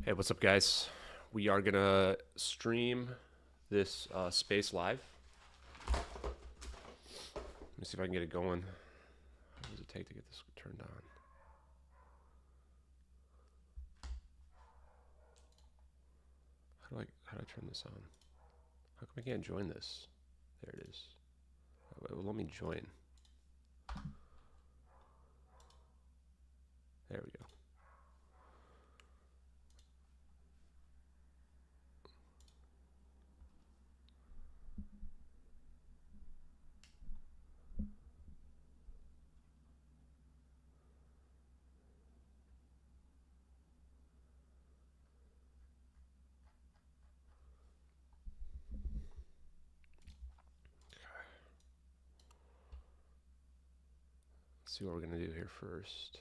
Hey, what's up, guys? We are gonna stream this space live. Let me see if I can get it going. What does it take to get this turned on? How do I turn this on? How come I can't join this? There it is. Well, let me join. There we go. Let's see what we're gonna do here first.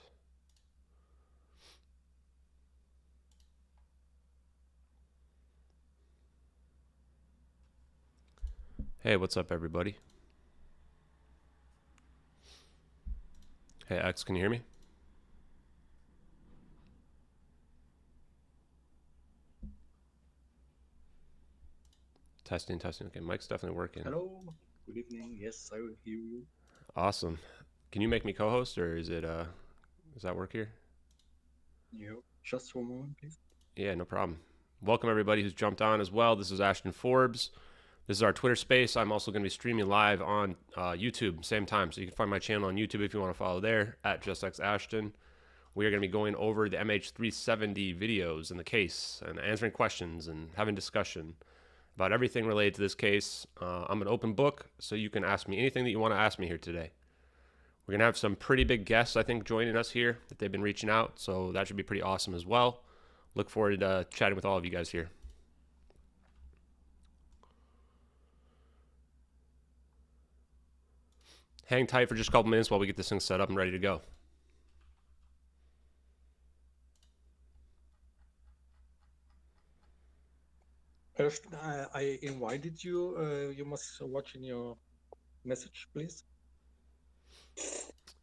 Hey, what's up, everybody? Hey, X, can you hear me? Testing. Okay, mic's definitely working. Hello, good evening. Yes, I will hear you. Awesome. Can you make me co-host, or is it does that work here? Yeah, just for a moment, please. Yeah, no problem. Welcome everybody who's jumped on as well. This is Ashton Forbes. This is our Twitter space. I'm also going to be streaming live on YouTube same time. So you can find my channel on YouTube if you want to follow there at JustXAshton. We are going to be going over the MH370 videos in the case and answering questions and having discussion about everything related to this case. I'm an open book, so you can ask me anything that you want to ask me here today. We're going to have some pretty big guests, I think, joining us here that they've been reaching out. So that should be pretty awesome as well. Look forward to chatting with all of you guys here. Hang tight for just a couple minutes while we get this thing set up and ready to go. I invited you. You must watch in your message, please.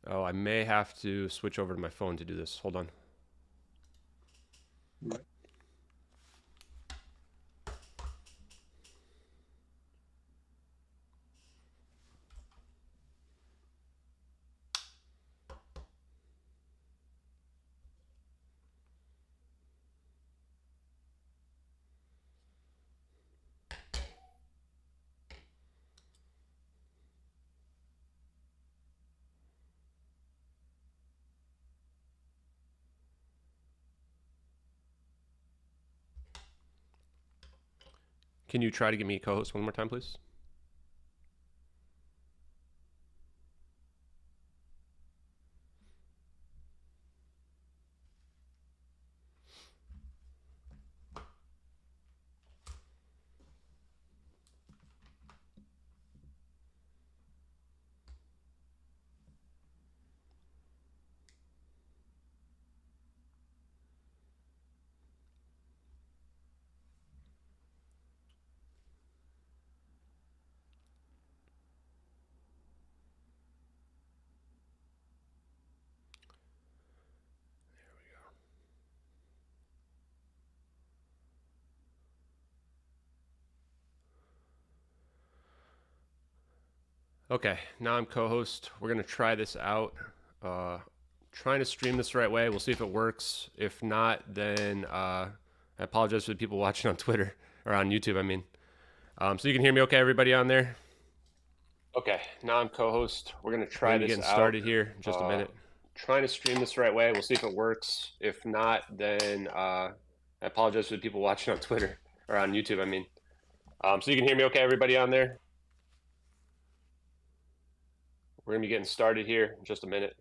Oh, I may have to switch over to my phone to do this. Hold on. Right. Can you try to get me a co-host one more time, please? Okay, now I'm co-host. We're gonna try this out. Trying to stream this the right way. We'll see if it works. If not, then I apologize for the people watching on Twitter or on YouTube. I mean, so you can hear me, okay, everybody on there? Okay, now I'm co-host. We're gonna try this out. Started here in just a minute. Trying to stream this the right way. We'll see if it works. If not, then I apologize for the people watching on Twitter or on YouTube. I mean, so you can hear me, okay, everybody on there? We're gonna be getting started here in just a minute.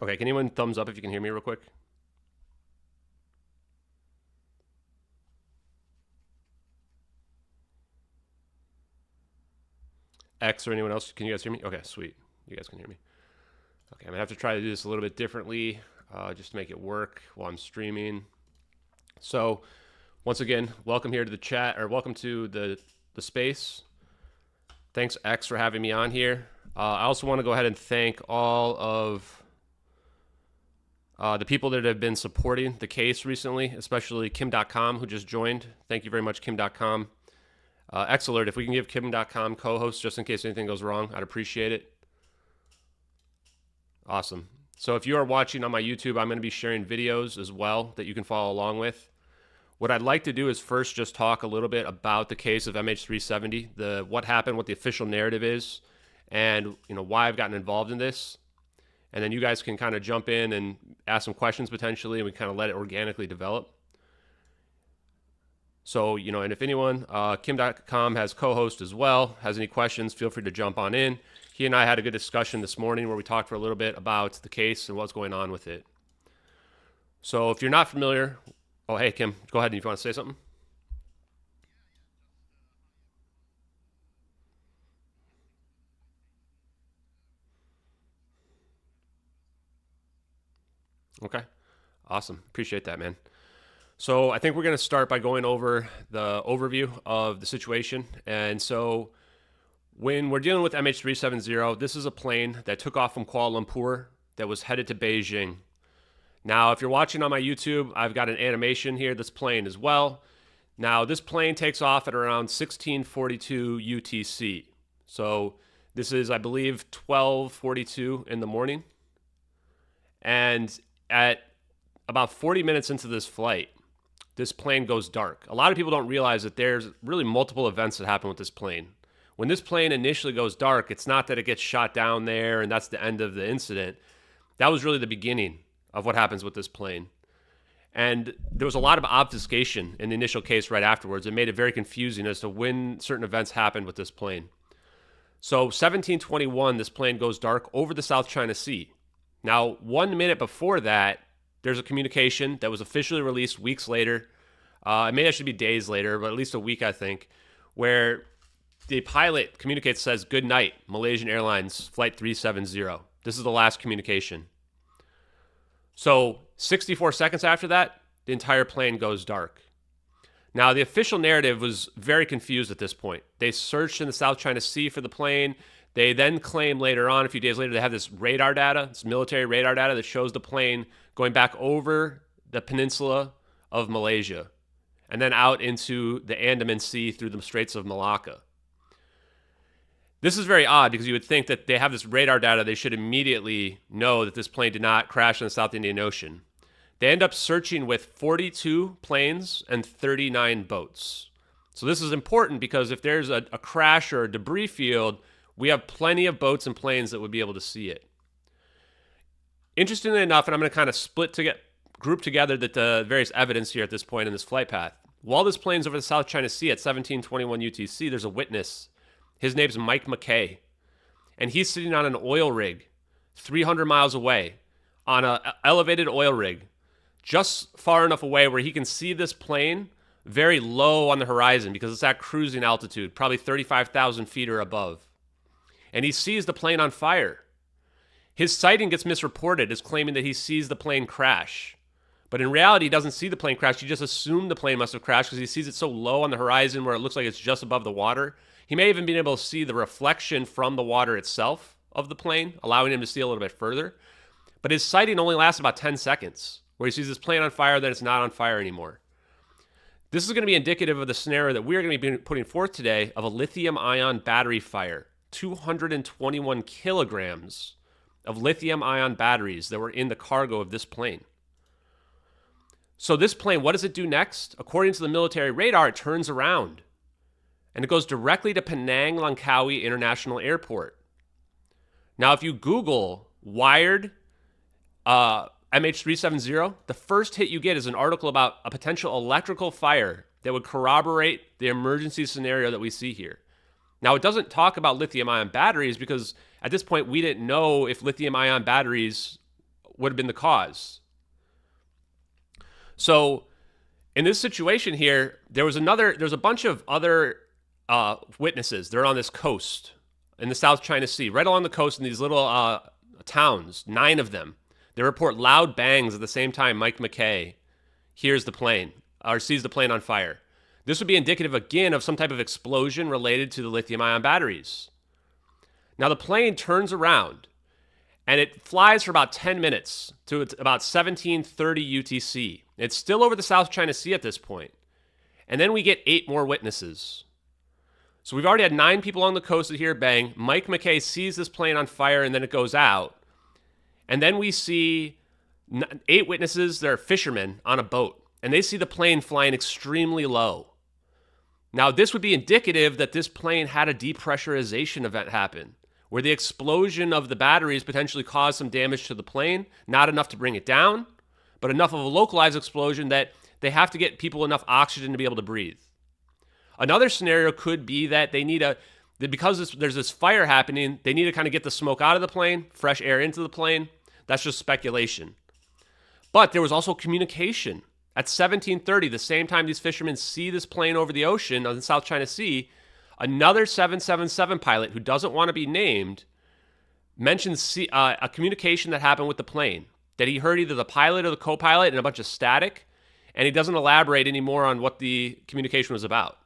Okay, can anyone thumbs up if you can hear me real quick? X or anyone else, can you guys hear me? Okay, sweet. You guys can hear me. Okay, I'm gonna have to try to do this a little bit differently just to make it work while I'm streaming. So Once again, welcome here to the chat, or welcome to the space. Thanks, X, for having me on here. I also want to go ahead and thank all of the people that have been supporting the case recently, especially Kim.com, who just joined. Thank you very much, Kim.com. X Alert, if we can give Kim.com co-host just in case anything goes wrong, I'd appreciate it. Awesome. So if you are watching on my YouTube, I'm going to be sharing videos as well that you can follow along with. What I'd like to do is first just talk a little bit about the case of MH370, what happened, what the official narrative is, and why I've gotten involved in this. And then you guys can kind of jump in and ask some questions potentially, and we kind of let it organically develop. So, and if anyone, Kim.com has co-host as well, has any questions, feel free to jump on in. He and I had a good discussion this morning where we talked for a little bit about the case and what's going on with it. So if you're not familiar, oh, hey, Kim, go ahead if you want to say something. Okay, awesome. Appreciate that, man. So I think we're going to start by going over the overview of the situation. And so when we're dealing with MH370, this is a plane that took off from Kuala Lumpur that was headed to Beijing. Now, if you're watching on my YouTube, I've got an animation here, this plane as well. Now, this plane takes off at around 1642 UTC. So this is, I believe, 12:42 in the morning. And at about 40 minutes into this flight, this plane goes dark. A lot of people don't realize that there's really multiple events that happen with this plane. When this plane initially goes dark, it's not that it gets shot down there and that's the end of the incident. That was really the beginning of what happens with this plane. And there was a lot of obfuscation in the initial case right afterwards. It made it very confusing as to when certain events happened with this plane. So 1721, this plane goes dark over the South China Sea. Now, 1 minute before that, there's a communication that was officially released weeks later. It may actually be days later, but at least a week, I think, where the pilot communicates, says, "Good night, Malaysian Airlines Flight 370. This is the last communication. So 64 seconds after that, the entire plane goes dark. Now, the official narrative was very confused at this point. They searched in the South China Sea for the plane. They then claim later on, a few days later, they have this radar data, this military radar data that shows the plane going back over the peninsula of Malaysia and then out into the Andaman Sea through the Straits of Malacca. This is very odd because you would think that they have this radar data, they should immediately know that this plane did not crash in the South Indian Ocean. They end up searching with 42 planes and 39 boats. So this is important because if there's a crash or a debris field, we have plenty of boats and planes that would be able to see it. Interestingly enough, and I'm going to kind of group together the various evidence here at this point in this flight path. While this plane's over the South China Sea at 1721 UTC, there's a witness. His name's Mike McKay. And he's sitting on an oil rig 300 miles away on an elevated oil rig, just far enough away where he can see this plane very low on the horizon because it's at cruising altitude, probably 35,000 feet or above. And he sees the plane on fire. His sighting gets misreported as claiming that he sees the plane crash. But in reality, he doesn't see the plane crash. He just assumed the plane must have crashed because he sees it so low on the horizon where it looks like it's just above the water. He may even been able to see the reflection from the water itself of the plane, allowing him to see a little bit further. But his sighting only lasts about 10 seconds, where he sees this plane on fire, then it's not on fire anymore. This is going to be indicative of the scenario that we're going to be putting forth today of a lithium-ion battery fire. 221 kilograms of lithium-ion batteries that were in the cargo of this plane. So this plane, what does it do next? According to the military radar, it turns around and it goes directly to Penang Langkawi International Airport. Now, if you Google wired MH370, the first hit you get is an article about a potential electrical fire that would corroborate the emergency scenario that we see here. Now, it doesn't talk about lithium-ion batteries because at this point, we didn't know if lithium-ion batteries would have been the cause. So in this situation here, there's a bunch of other witnesses. They're on this coast in the South China Sea, right along the coast in these little towns, 9 of them. They report loud bangs at the same time Mike McKay hears the plane or sees the plane on fire. This would be indicative again of some type of explosion related to the lithium-ion batteries. Now the plane turns around and it flies for about 10 minutes to about 1730 UTC. It's still over the South China Sea at this point. And then we get 8 more witnesses. So we've already had 9 people on the coast that hear a bang. Mike McKay sees this plane on fire and then it goes out. And then we see 8 witnesses, they're fishermen on a boat, and they see the plane flying extremely low. Now, this would be indicative that this plane had a depressurization event happen, where the explosion of the batteries potentially caused some damage to the plane, not enough to bring it down, but enough of a localized explosion that they have to get people enough oxygen to be able to breathe. Another scenario could be that they need because there's this fire happening, they need to kind of get the smoke out of the plane, fresh air into the plane. That's just speculation. But there was also communication. At 1730, the same time these fishermen see this plane over the ocean on the South China Sea, another 777 pilot who doesn't want to be named mentions a communication that happened with the plane, that he heard either the pilot or the co-pilot and a bunch of static, and he doesn't elaborate anymore on what the communication was about.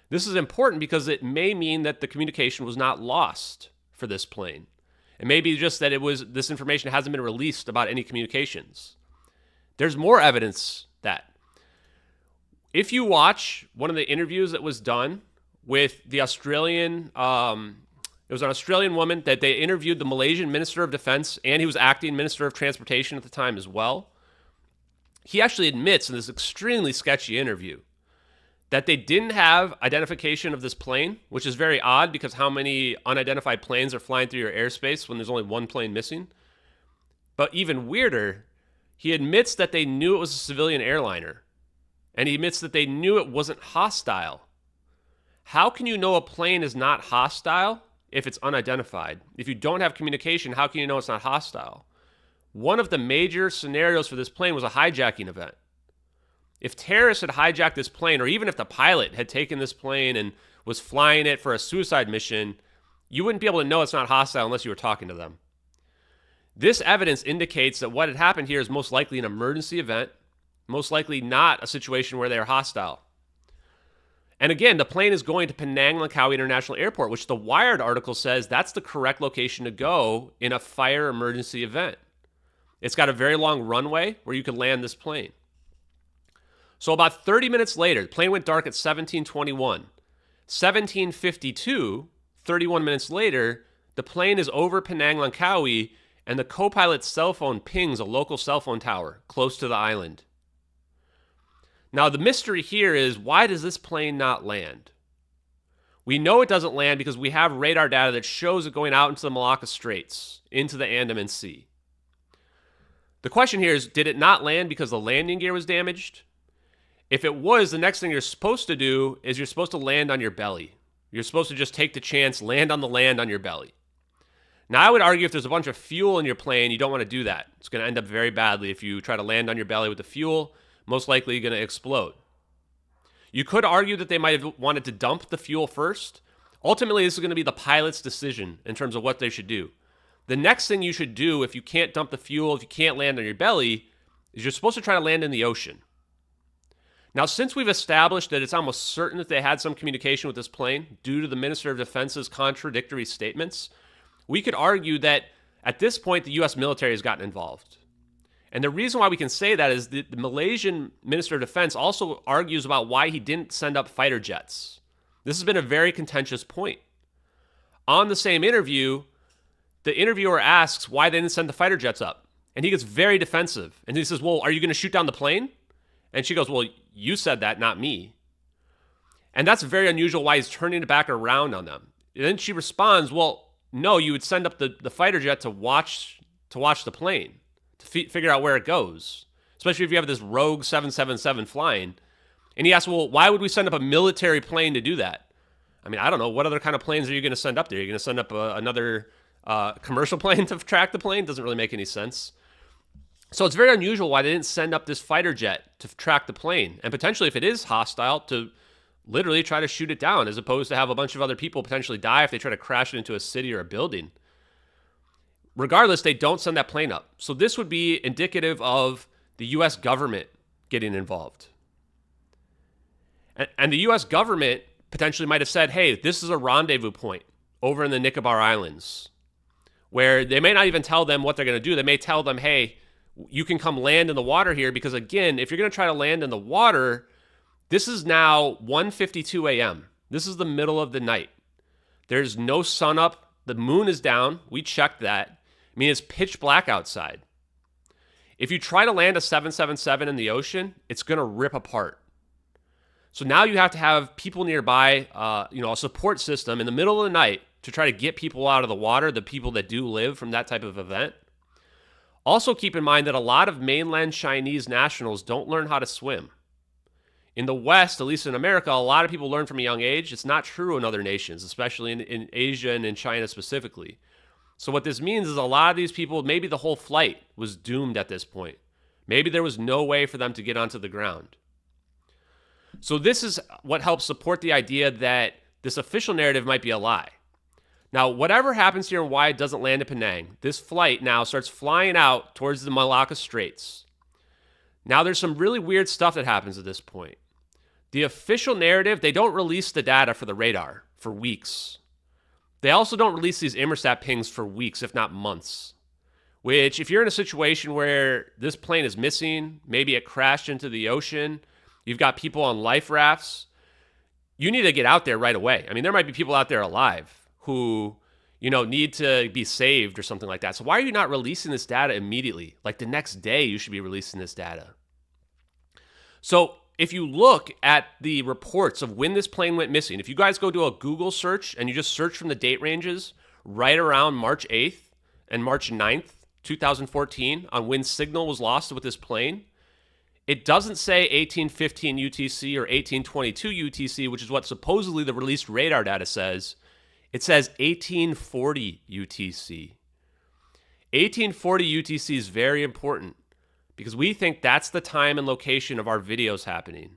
This is important because it may mean that the communication was not lost for this plane. It may be just that this information hasn't been released about any communications. There's more evidence that if you watch one of the interviews that was done with the Australian, it was an Australian woman that they interviewed the Malaysian Minister of Defense, and he was acting Minister of Transportation at the time as well. He actually admits in this extremely sketchy interview that they didn't have identification of this plane, which is very odd because how many unidentified planes are flying through your airspace when there's only one plane missing? But even weirder, he admits that they knew it was a civilian airliner, and he admits that they knew it wasn't hostile. How can you know a plane is not hostile if it's unidentified? If you don't have communication, how can you know it's not hostile? One of the major scenarios for this plane was a hijacking event. If terrorists had hijacked this plane, or even if the pilot had taken this plane and was flying it for a suicide mission, you wouldn't be able to know it's not hostile unless you were talking to them. This evidence indicates that what had happened here is most likely an emergency event, most likely not a situation where they are hostile. And again, the plane is going to Penang Langkawi International Airport, which the Wired article says that's the correct location to go in a fire emergency event. It's got a very long runway where you could land this plane. So about 30 minutes later, the plane went dark at 1721. 1752, 31 minutes later, the plane is over Penang Langkawi, and the co-pilot's cell phone pings a local cell phone tower close to the island. Now, the mystery here is, why does this plane not land? We know it doesn't land because we have radar data that shows it going out into the Malacca Straits, into the Andaman Sea. The question here is, did it not land because the landing gear was damaged? If it was, the next thing you're supposed to do is you're supposed to land on your belly. You're supposed to just take the chance, land on your belly. Now, I would argue if there's a bunch of fuel in your plane, you don't want to do that. It's going to end up very badly if you try to land on your belly with the fuel, most likely going to explode. You could argue that they might have wanted to dump the fuel first. Ultimately, this is going to be the pilot's decision in terms of what they should do. The next thing you should do if you can't dump the fuel, if you can't land on your belly, is you're supposed to try to land in the ocean. Now, since we've established that it's almost certain that they had some communication with this plane due to the Minister of Defense's contradictory statements, we could argue that at this point, the U.S. military has gotten involved. And the reason why we can say that is the Malaysian Minister of Defense also argues about why he didn't send up fighter jets. This has been a very contentious point. On the same interview, the interviewer asks why they didn't send the fighter jets up. And he gets very defensive. And he says, well, are you going to shoot down the plane? And she goes, well, you said that, not me. And that's very unusual why he's turning it back around on them. And then she responds, well, no, you would send up the fighter jet to watch the plane, to figure out where it goes, especially if you have this rogue 777 flying. And he asks, well, why would we send up a military plane to do that? I mean, I don't know. What other kind of planes are you going to send up there? You're going to send up another commercial plane to track the plane? Doesn't really make any sense. So it's very unusual why they didn't send up this fighter jet to track the plane. And potentially, if it is hostile, to literally try to shoot it down, as opposed to have a bunch of other people potentially die if they try to crash it into a city or a building. Regardless, they don't send that plane up. So this would be indicative of the U.S. government getting involved. And the U.S. government potentially might have said, hey, this is a rendezvous point over in the Nicobar Islands, where they may not even tell them what they're going to do. They may tell them, hey, you can come land in the water here, because again, if you're going to try to land in the water, this is now 1:52 a.m. This is the middle of the night. There's no sun up. The moon is down. We checked that. I mean, it's pitch black outside. If you try to land a 777 in the ocean, it's going to rip apart. So now you have to have people nearby, a support system in the middle of the night to try to get people out of the water, the people that do live from that type of event. Also keep in mind that a lot of mainland Chinese nationals don't learn how to swim. In the West, at least in America, a lot of people learn from a young age. It's not true in other nations, especially in Asia and in China specifically. So what this means is a lot of these people, maybe the whole flight was doomed at this point. Maybe there was no way for them to get onto the ground. So this is what helps support the idea that this official narrative might be a lie. Now, whatever happens here and why it doesn't land in Penang, this flight now starts flying out towards the Malacca Straits. Now, there's some really weird stuff that happens at this point. The official narrative, they don't release the data for the radar for weeks. They also don't release these Inmarsat pings for weeks, if not months. Which, if you're in a situation where this plane is missing, maybe it crashed into the ocean, you've got people on life rafts, you need to get out there right away. I mean, there might be people out there alive who, need to be saved or something like that. So why are you not releasing this data immediately? Like the next day, you should be releasing this data. So if you look at the reports of when this plane went missing, if you guys go do a Google search and you just search from the date ranges right around March 8th and March 9th, 2014, on when signal was lost with this plane, it doesn't say 1815 UTC or 1822 UTC, which is what supposedly the released radar data says. It says 1840 UTC. 1840 UTC is very important because we think that's the time and location of our videos happening.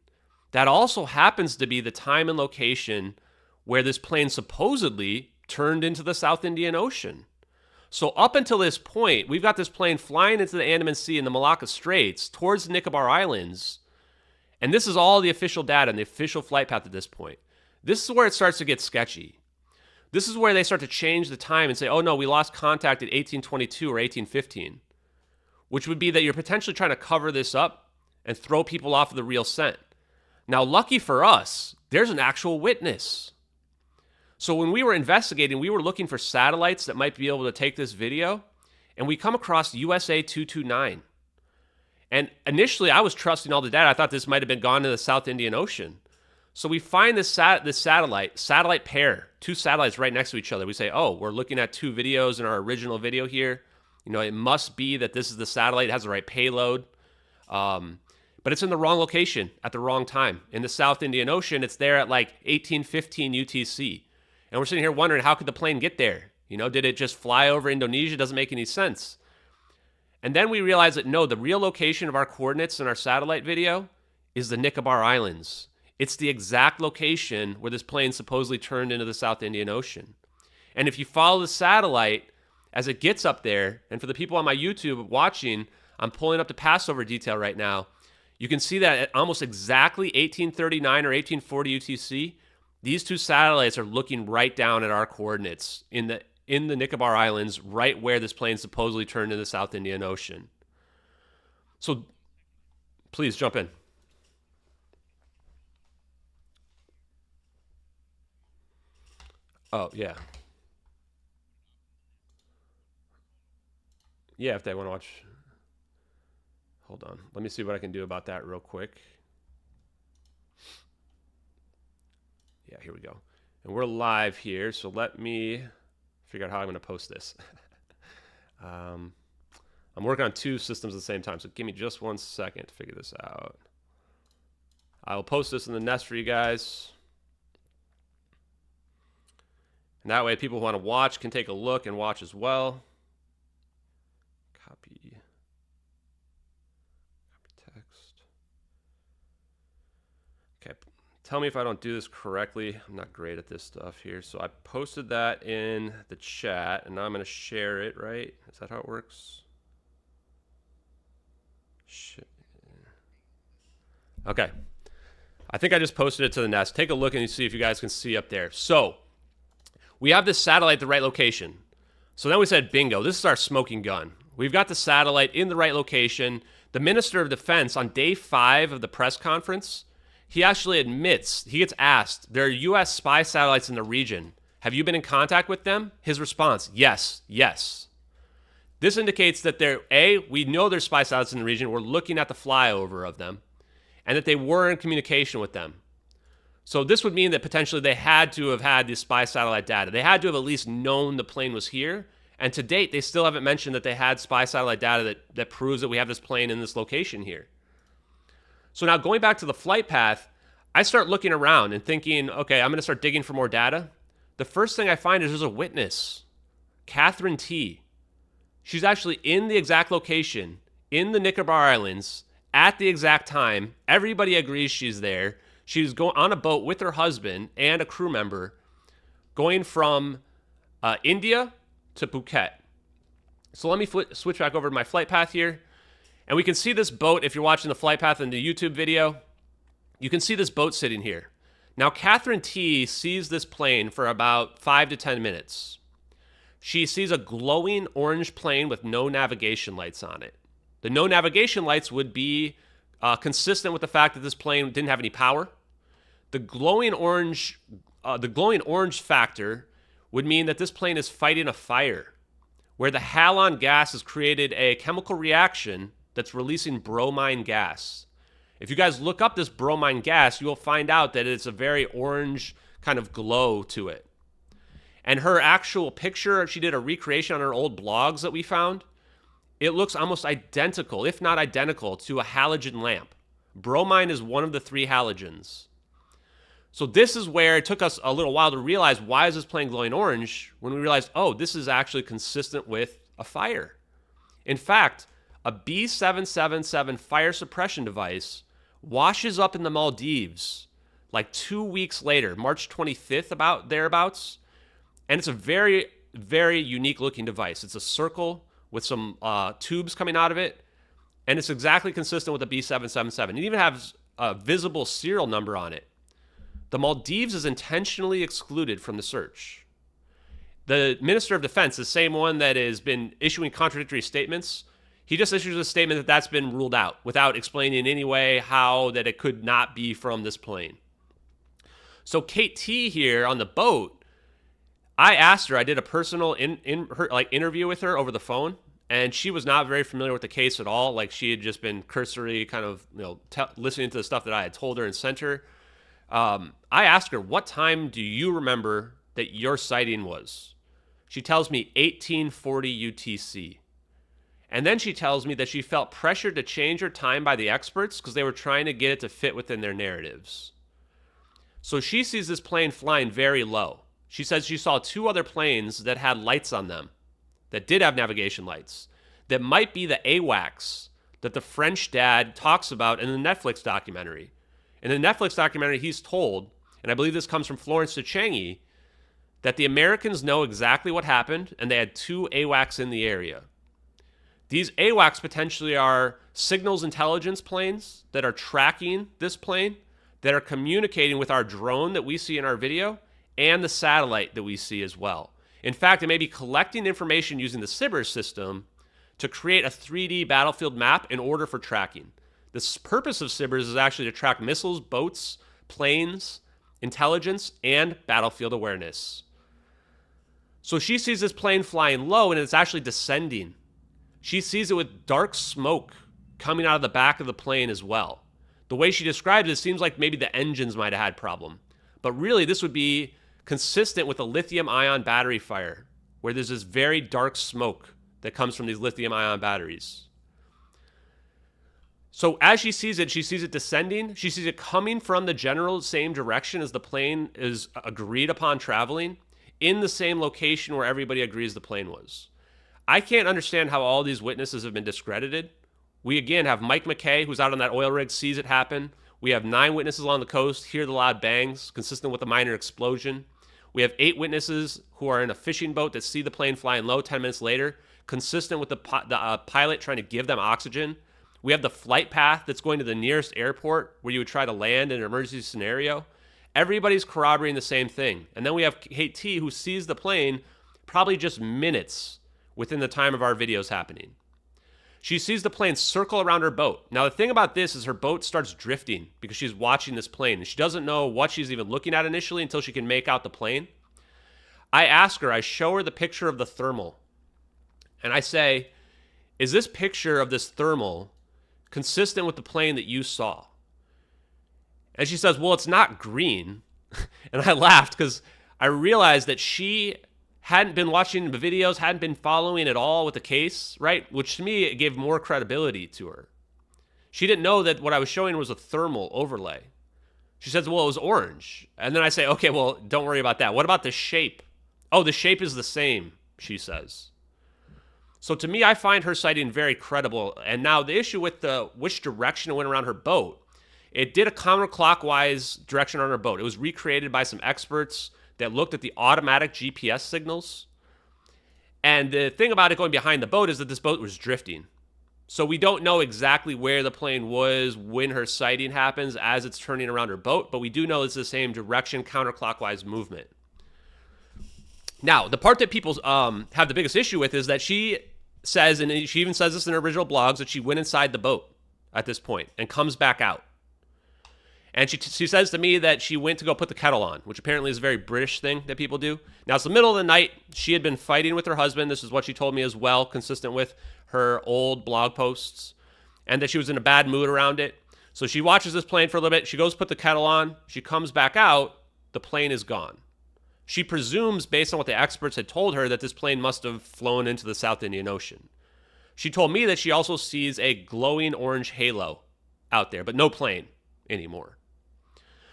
That also happens to be the time and location where this plane supposedly turned into the South Indian Ocean. So up until this point, we've got this plane flying into the Andaman Sea and the Malacca Straits towards the Nicobar Islands. And this is all the official data and the official flight path at this point. This is where it starts to get sketchy. This is where they start to change the time and say, oh no, we lost contact at 1822 or 1815, which would be that you're potentially trying to cover this up and throw people off of the real scent. Now, lucky for us, there's an actual witness. So when we were investigating, we were looking for satellites that might be able to take this video, and we come across USA 229. And initially, I was trusting all the data. I thought this might have been gone to the South Indian Ocean. So we find this satellite pair, two satellites right next to each other. We say, oh, we're looking at two videos in our original video here. It must be that this is the satellite. It has the right payload. But it's in the wrong location at the wrong time. In the South Indian Ocean, it's there at like 1815 UTC. And we're sitting here wondering, how could the plane get there? Did it just fly over Indonesia? Doesn't make any sense. And then we realize that no, the real location of our coordinates in our satellite video is the Nicobar Islands. It's the exact location where this plane supposedly turned into the South Indian Ocean. And if you follow the satellite as it gets up there, and for the people on my YouTube watching, I'm pulling up the Passover detail right now, you can see that at almost exactly 1839 or 1840 UTC, these two satellites are looking right down at our coordinates in the Nicobar Islands, right where this plane supposedly turned into the South Indian Ocean. So please jump in. Oh, yeah. Yeah, if they want to watch. Hold on. Let me see what I can do about that real quick. Yeah, here we go. And we're live here, so let me figure out how I'm going to post this. I'm working on two systems at the same time, so give me just 1 second to figure this out. I will post this in the nest for you guys. And that way people who want to watch can take a look and watch as well. Copy text. Okay, tell me if I don't do this correctly. I'm not great at this stuff here. So I posted that in the chat, and now I'm going to share it, right? Is that how it works? Okay. I think I just posted it to the nest. Take a look and you see if you guys can see up there. So we have this satellite at the right location. So then we said, bingo, this is our smoking gun. We've got the satellite in the right location. The Minister of Defense on day 5 of the press conference, he actually admits, he gets asked, there are U.S. spy satellites in the region. Have you been in contact with them? His response, yes, yes. This indicates that we know there's spy satellites in the region. We're looking at the flyover of them, and that they were in communication with them. So this would mean that potentially they had to have had the spy satellite data. They had to have at least known the plane was here. And to date, they still haven't mentioned that they had spy satellite data that proves that we have this plane in this location here. So now going back to the flight path, I start looking around and thinking, okay, I'm going to start digging for more data. The first thing I find is there's a witness, Catherine T. She's actually in the exact location, in the Nicobar Islands, at the exact time. Everybody agrees she's there. She's going on a boat with her husband and a crew member going from India to Phuket. So let me switch back over to my flight path here. And we can see this boat, if you're watching the flight path in the YouTube video, you can see this boat sitting here. Now, Catherine T sees this plane for about 5 to 10 minutes. She sees a glowing orange plane with no navigation lights on it. The no navigation lights would be consistent with the fact that this plane didn't have any power. The glowing orange factor would mean that this plane is fighting a fire, where the halon gas has created a chemical reaction that's releasing bromine gas. If you guys look up this bromine gas, you will find out that it's a very orange kind of glow to it. And her actual picture, she did a recreation on her old blogs that we found. It looks almost identical, if not identical, to a halogen lamp. Bromine is one of the 3 halogens. So this is where it took us a little while to realize, why is this plane glowing orange? When we realized, oh, this is actually consistent with a fire. In fact, a B777 fire suppression device washes up in the Maldives like 2 weeks later, March 25th, about thereabouts. And it's a very, very unique looking device. It's a circle with some tubes coming out of it. And it's exactly consistent with the B777. It even has a visible serial number on it. The Maldives is intentionally excluded from the search. The Minister of Defense, the same one that has been issuing contradictory statements, he just issues a statement that that's been ruled out without explaining in any way how that it could not be from this plane. So Kate T here on the boat, I asked her, I did a personal interview with her over the phone, and she was not very familiar with the case at all. Like, she had just been cursory kind of, listening to the stuff that I had told her and sent her. I asked her, what time do you remember that your sighting was? She tells me 1840 UTC. And then she tells me that she felt pressured to change her time by the experts because they were trying to get it to fit within their narratives. So she sees this plane flying very low. She says she saw 2 other planes that had lights on them, that did have navigation lights, that might be the AWACS that the French dad talks about in the Netflix documentary. In the Netflix documentary, he's told, and I believe this comes from Florence Tchengi, that the Americans know exactly what happened, and they had 2 AWACS in the area. These AWACS potentially are signals intelligence planes that are tracking this plane, that are communicating with our drone that we see in our video, and the satellite that we see as well. In fact, it may be collecting information using the SBIRS system to create a 3D battlefield map in order for tracking. The purpose of SBIRS is actually to track missiles, boats, planes, intelligence, and battlefield awareness. So she sees this plane flying low, and it's actually descending. She sees it with dark smoke coming out of the back of the plane as well. The way she describes it seems like maybe the engines might have had problem. But really, this would be consistent with a lithium-ion battery fire, where there's this very dark smoke that comes from these lithium-ion batteries. So as she sees it descending. She sees it coming from the general same direction as the plane is agreed upon traveling, in the same location where everybody agrees the plane was. I can't understand how all these witnesses have been discredited. We again have Mike McKay, who's out on that oil rig, sees it happen. We have 9 witnesses along the coast, hear the loud bangs, consistent with a minor explosion. We have 8 witnesses who are in a fishing boat that see the plane flying low 10 minutes later, consistent with the pilot trying to give them oxygen. We have the flight path that's going to the nearest airport where you would try to land in an emergency scenario. Everybody's corroborating the same thing. And then we have KT who sees the plane probably just minutes within the time of our videos happening. She sees the plane circle around her boat. Now, the thing about this is her boat starts drifting because she's watching this plane, and she doesn't know what she's even looking at initially until she can make out the plane. I ask her, I show her the picture of the thermal, and I say, is this picture of this thermal consistent with the plane that you saw? And she says, well, it's not green. And I laughed because I realized that she hadn't been watching the videos, hadn't been following at all with the case, right? Which to me, it gave more credibility to her. She didn't know that what I was showing was a thermal overlay. She says, well, it was orange. And then I say, okay, well, don't worry about that. What about the shape? Oh, the shape is the same, she says. So to me, I find her sighting very credible. And now the issue with which direction it went around her boat, it did a counterclockwise direction on her boat. It was recreated by some experts that looked at the automatic GPS signals. And the thing about it going behind the boat is that this boat was drifting. So we don't know exactly where the plane was when her sighting happens as it's turning around her boat, but we do know it's the same direction, counterclockwise movement. Now, the part that people have the biggest issue with is that she says, and she even says this in her original blogs, that she went inside the boat at this point and comes back out. And she says to me that she went to go put the kettle on, which apparently is a very British thing that people do. Now, it's the middle of the night. She had been fighting with her husband. This is what she told me as well, consistent with her old blog posts, and that she was in a bad mood around it. So she watches this plane for a little bit. She goes put the kettle on. She comes back out. The plane is gone. She presumes, based on what the experts had told her, that this plane must have flown into the South Indian Ocean. She told me that she also sees a glowing orange halo out there, but no plane anymore.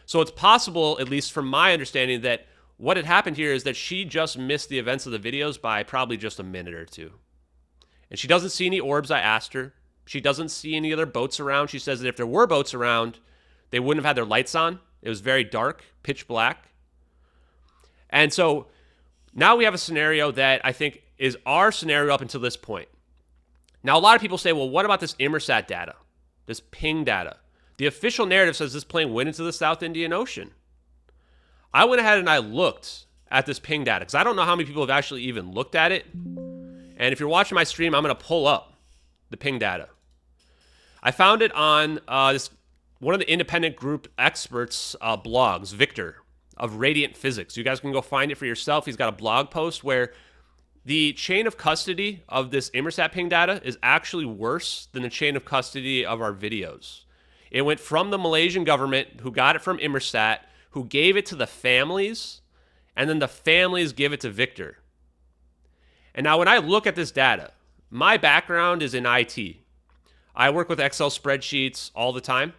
So it's possible, at least from my understanding, that what had happened here is that she just missed the events of the videos by probably just a minute or two. And she doesn't see any orbs, I asked her. She doesn't see any other boats around. She says that if there were boats around, they wouldn't have had their lights on. It was very dark, pitch black. And so now we have a scenario that I think is our scenario up until this point. Now, a lot of people say, well, what about this Inmarsat data, this ping data? The official narrative says this plane went into the South Indian Ocean. I went ahead and I looked at this ping data because I don't know how many people have actually even looked at it. And if you're watching my stream, I'm going to pull up the ping data. I found it on one of the independent group experts' blogs, Victor, of Radiant Physics. You guys can go find it for yourself. He's got a blog post where the chain of custody of this Inmarsat ping data is actually worse than the chain of custody of our videos. It went from the Malaysian government, who got it from Inmarsat, who gave it to the families, and then the families give it to Victor. And now when I look at this data, my background is in IT. I work with Excel spreadsheets all the time.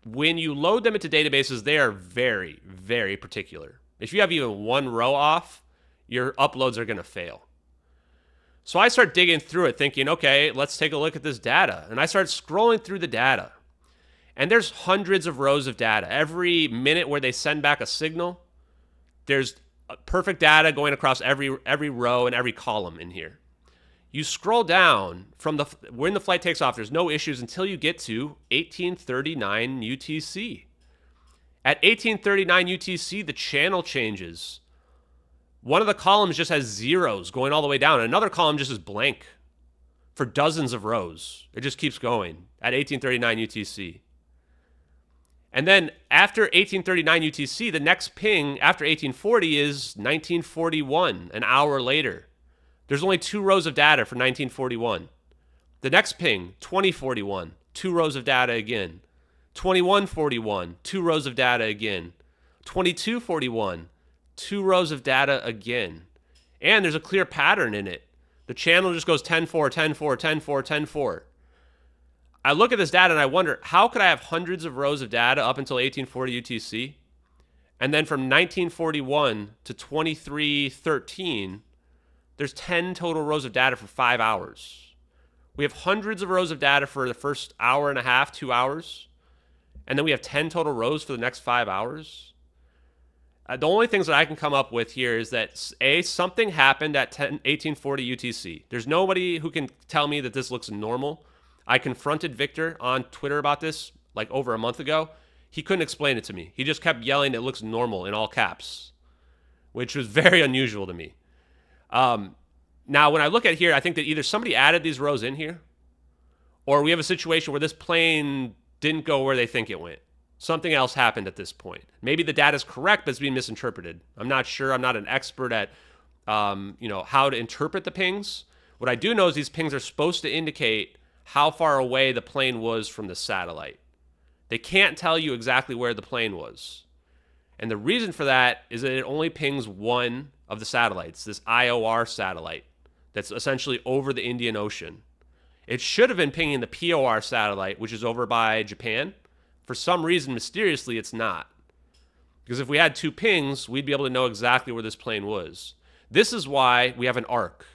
When you load them into databases, they are very, very particular. If you have even one row off, your uploads are going to fail. So I start digging through it thinking, okay, let's take a look at this data. And I start scrolling through the data. And there's hundreds of rows of data. Every minute where they send back a signal, there's perfect data going across every row and every column in here. You scroll down from when the flight takes off, there's no issues until you get to 1839 UTC. At 1839 UTC, the channel changes. One of the columns just has zeros going all the way down. Another column just is blank for dozens of rows. It just keeps going at 1839 UTC. And then after 1839 UTC, the next ping after 1840 is 1941, an hour later. There's only 2 rows of data for 1941. The next ping, 2041, 2 rows of data again. 2141, 2 rows of data again. 2241, 2 rows of data again. And there's a clear pattern in it. The channel just goes 10-4, 10-4, 10-4, 10-4. I look at this data and I wonder, how could I have hundreds of rows of data up until 1840 UTC? And then from 1941 to 2313, there's 10 total rows of data for 5 hours. We have hundreds of rows of data for the first hour and a half, 2 hours. And then we have 10 total rows for the next 5 hours. The only things that I can come up with here is that, A, something happened at 1840 UTC. There's nobody who can tell me that this looks normal. I confronted Victor on Twitter about this like over a month ago. He couldn't explain it to me. He just kept yelling, "It looks normal," in all caps, which was very unusual to me. Now, when I look at here, I think that either somebody added these rows in here, or we have a situation where this plane didn't go where they think it went. Something else happened at this point. Maybe the data is correct, but it's being misinterpreted. I'm not sure. I'm not an expert at, how to interpret the pings. What I do know is these pings are supposed to indicate how far away the plane was from the satellite. They can't tell you exactly where the plane was. And the reason for that is that it only pings one of the satellites, this IOR satellite that's essentially over the Indian Ocean. It should have been pinging the POR satellite, which is over by Japan. For some reason, mysteriously, it's not. Because if we had two pings, we'd be able to know exactly where this plane was. This is why we have an arc.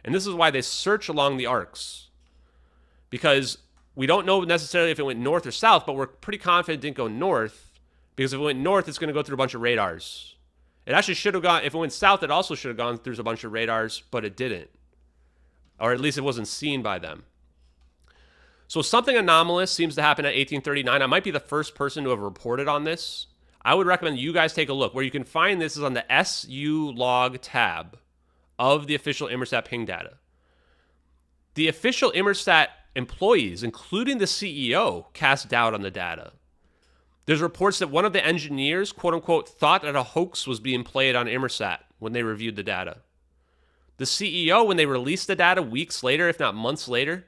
And this is why they search along the arcs. Because we don't know necessarily if it went north or south, but we're pretty confident it didn't go north. Because if it went north, it's going to go through a bunch of radars. It actually should have gone, if it went south, it also should have gone through a bunch of radars, but it didn't. Or at least it wasn't seen by them. So something anomalous seems to happen at 1839. I might be the first person to have reported on this. I would recommend you guys take a look. Where you can find this is on the SU log tab of the official Inmarsat ping data. The official Inmarsat employees, including the CEO, cast doubt on the data. There's reports that one of the engineers, quote unquote, thought that a hoax was being played on Inmarsat when they reviewed the data. The CEO, when they released the data weeks later, if not months later,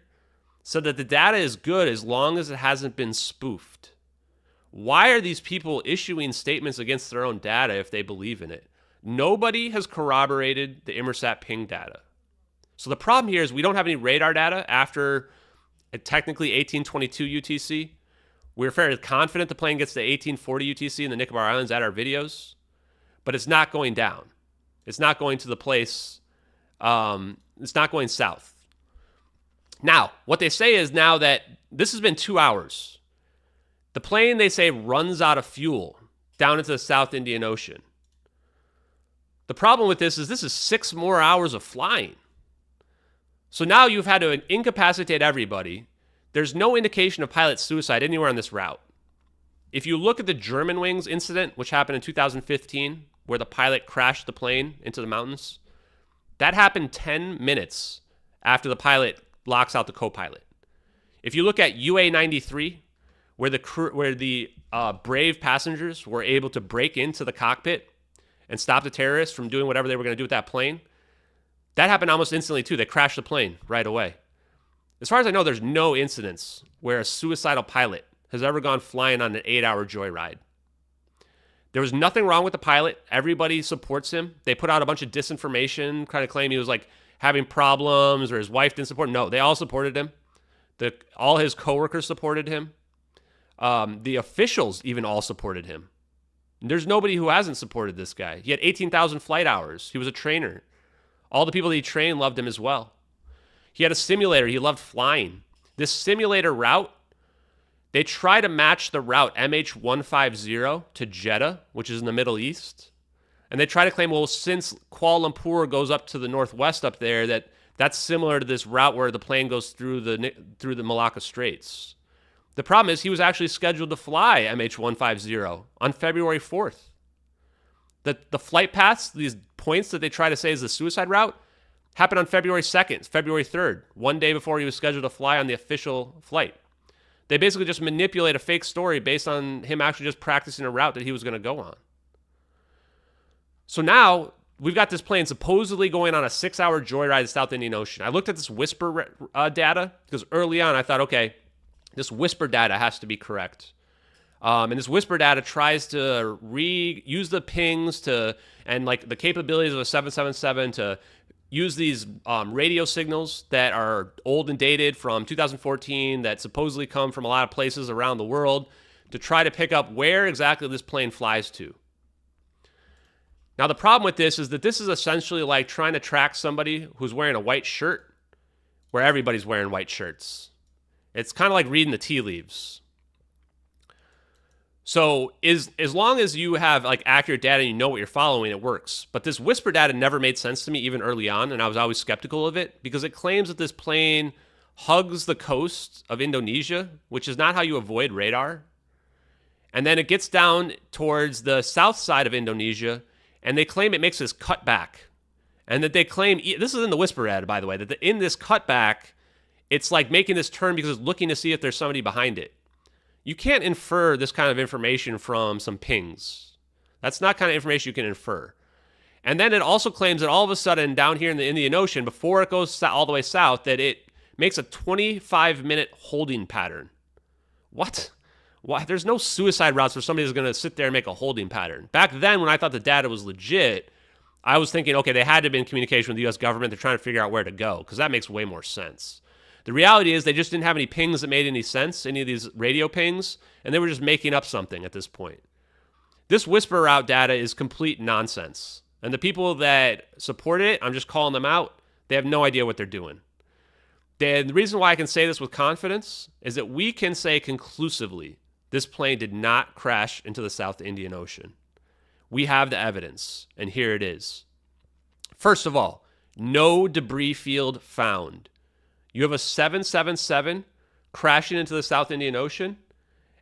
said that the data is good as long as it hasn't been spoofed. Why are these people issuing statements against their own data if they believe in it? Nobody has corroborated the Inmarsat ping data. So the problem here is we don't have any radar data after technically 1822 UTC. We're fairly confident the plane gets to 1840 UTC in the Nicobar Islands at our videos, but it's not going down. It's not going to the place, it's not going south. Now, what they say is now that this has been 2 hours. The plane, they say, runs out of fuel down into the South Indian Ocean. The problem with this is 6 more hours of flying. So now you've had to incapacitate everybody. There's no indication of pilot suicide anywhere on this route. If you look at the Germanwings incident, which happened in 2015, where the pilot crashed the plane into the mountains, that happened 10 minutes after the pilot locks out the co-pilot. If you look at UA-93, where the brave passengers were able to break into the cockpit and stop the terrorists from doing whatever they were going to do with that plane, that happened almost instantly too. They crashed the plane right away. As far as I know, there's no incidents where a suicidal pilot has ever gone flying on an 8-hour joyride. There was nothing wrong with the pilot. Everybody supports him. They put out a bunch of disinformation, kind of claim he was like having problems or his wife didn't support him. No, they all supported him. All his coworkers supported him. The officials even all supported him. There's nobody who hasn't supported this guy. He had 18,000 flight hours. He was a trainer. All the people that he trained loved him as well. He had a simulator. He loved flying. This simulator route, they try to match the route MH370 to Jeddah, which is in the Middle East. And they try to claim, well, since Kuala Lumpur goes up to the northwest up there, that's similar to this route where the plane goes through the Malacca Straits. The problem is he was actually scheduled to fly MH370 on February 4th. The flight paths, these points that they try to say is the suicide route, happened on February 2nd, February 3rd, one day before he was scheduled to fly on the official flight. They basically just manipulate a fake story based on him actually just practicing a route that he was going to go on. So now we've got this plane supposedly going on a 6-hour joyride to the South Indian Ocean. I looked at this whisper data because early on I thought, okay, this whisper data has to be correct. And this whisper data tries to use the pings and like the capabilities of a 777 to use these radio signals that are old and dated from 2014 that supposedly come from a lot of places around the world to try to pick up where exactly this plane flies to. Now, the problem with this is that this is essentially like trying to track somebody who's wearing a white shirt where everybody's wearing white shirts. It's kind of like reading the tea leaves. So as long as you have like accurate data and you know what you're following, it works. But this whisper data never made sense to me even early on, and I was always skeptical of it because it claims that this plane hugs the coast of Indonesia, which is not how you avoid radar. And then it gets down towards the south side of Indonesia, and they claim it makes this cutback. And that they claim, this is in the Whisper ad, by the way, that in this cutback, it's like making this turn because it's looking to see if there's somebody behind it. You can't infer this kind of information from some pings. That's not kind of information you can infer. And then it also claims that all of a sudden down here in the Indian Ocean, before it goes all the way south, that it makes a 25-minute holding pattern. What? Why? There's no suicide routes where somebody's going to sit there and make a holding pattern. Back then, when I thought the data was legit, I was thinking, okay, they had to be in communication with the U.S. government. They're trying to figure out where to go, because that makes way more sense. The reality is they just didn't have any pings that made any sense, any of these radio pings, and they were just making up something at this point. This whisper route data is complete nonsense. And the people that supported it, I'm just calling them out, they have no idea what they're doing. The reason why I can say this with confidence is that we can say conclusively this plane did not crash into the South Indian Ocean. We have the evidence, and here it is. First of all, no debris field found. You have a 777 crashing into the South Indian Ocean,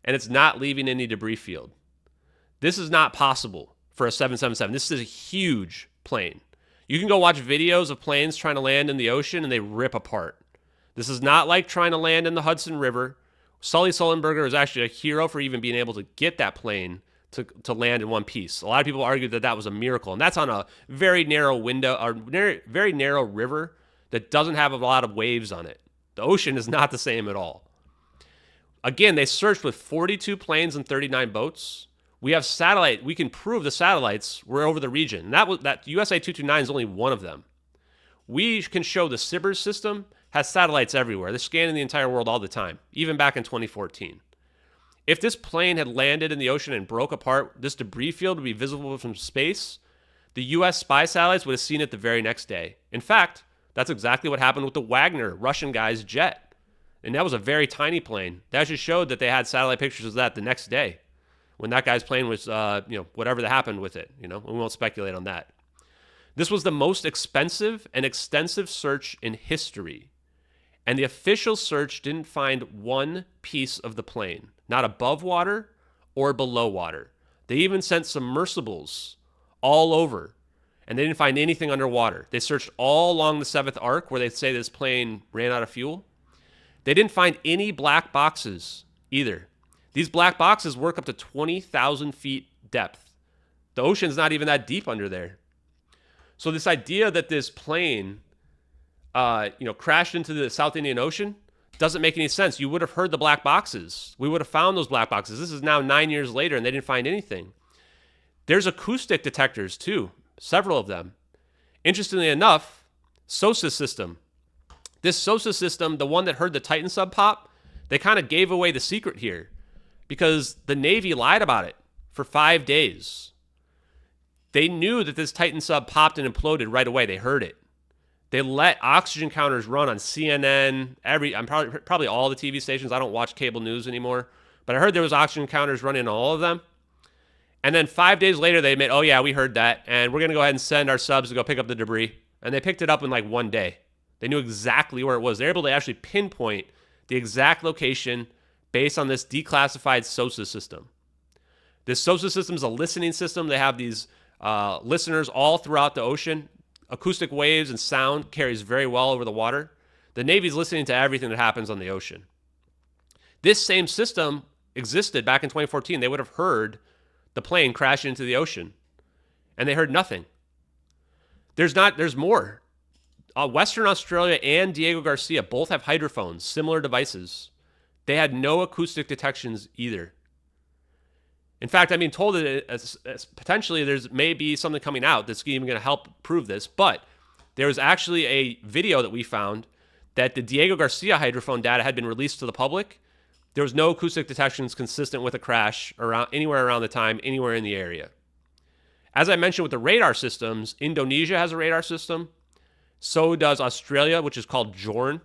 and it's not leaving any debris field. This is not possible for a 777. This is a huge plane. You can go watch videos of planes trying to land in the ocean, and they rip apart. This is not like trying to land in the Hudson River. Sully Sullenberger was actually a hero for even being able to get that plane to land in one piece. A lot of people argue that that was a miracle, and that's on a very narrow window, or very narrow river that doesn't have a lot of waves on it. The ocean is not the same at all. Again, they searched with 42 planes and 39 boats. We have satellite. We can prove the satellites were over the region. That USA 229 is only one of them. We can show the SBIRS system has satellites everywhere. They're scanning the entire world all the time, even back in 2014. If this plane had landed in the ocean and broke apart, this debris field would be visible from space. The U.S. spy satellites would have seen it the very next day. In fact, that's exactly what happened with the Wagner Russian guy's jet. And that was a very tiny plane. That just showed that they had satellite pictures of that the next day when that guy's plane was, whatever that happened with it. We won't speculate on that. This was the most expensive and extensive search in history. And the official search didn't find one piece of the plane, not above water or below water. They even sent submersibles all over, and they didn't find anything underwater. They searched all along the 7th arc where they say this plane ran out of fuel. They didn't find any black boxes either. These black boxes work up to 20,000 feet depth. The ocean's not even that deep under there. So this idea that this plane crashed into the South Indian Ocean doesn't make any sense. You would have heard the black boxes. We would have found those black boxes. This is now 9 years later, and they didn't find anything. There's acoustic detectors, too, several of them. Interestingly enough, SOSA system. This SOSA system, the one that heard the Titan sub pop, they kind of gave away the secret here because the Navy lied about it for 5 days. They knew that this Titan sub popped and imploded right away. They heard it. They let oxygen counters run on CNN, probably all the TV stations. I don't watch cable news anymore, but I heard there was oxygen counters running on all of them. And then 5 days later, they admit, oh yeah, we heard that, and we're going to go ahead and send our subs to go pick up the debris. And they picked it up in like 1 day. They knew exactly where it was. They're able to actually pinpoint the exact location based on this declassified SOSA system. This SOSA system is a listening system. They have these listeners all throughout the ocean. Acoustic waves and sound carries very well over the water. The Navy's listening to everything that happens on the ocean. This same system existed back in 2014. They would have heard the plane crash into the ocean, and they heard nothing. There's more. Western Australia and Diego Garcia both have hydrophones, similar devices. They had no acoustic detections either. In fact, I'm being told that potentially there's maybe something coming out that's even going to help prove this, but there was actually a video that we found that the Diego Garcia hydrophone data had been released to the public. There was no acoustic detections consistent with a crash anywhere around the time, anywhere in the area. As I mentioned with the radar systems, Indonesia has a radar system. So does Australia, which is called JORN.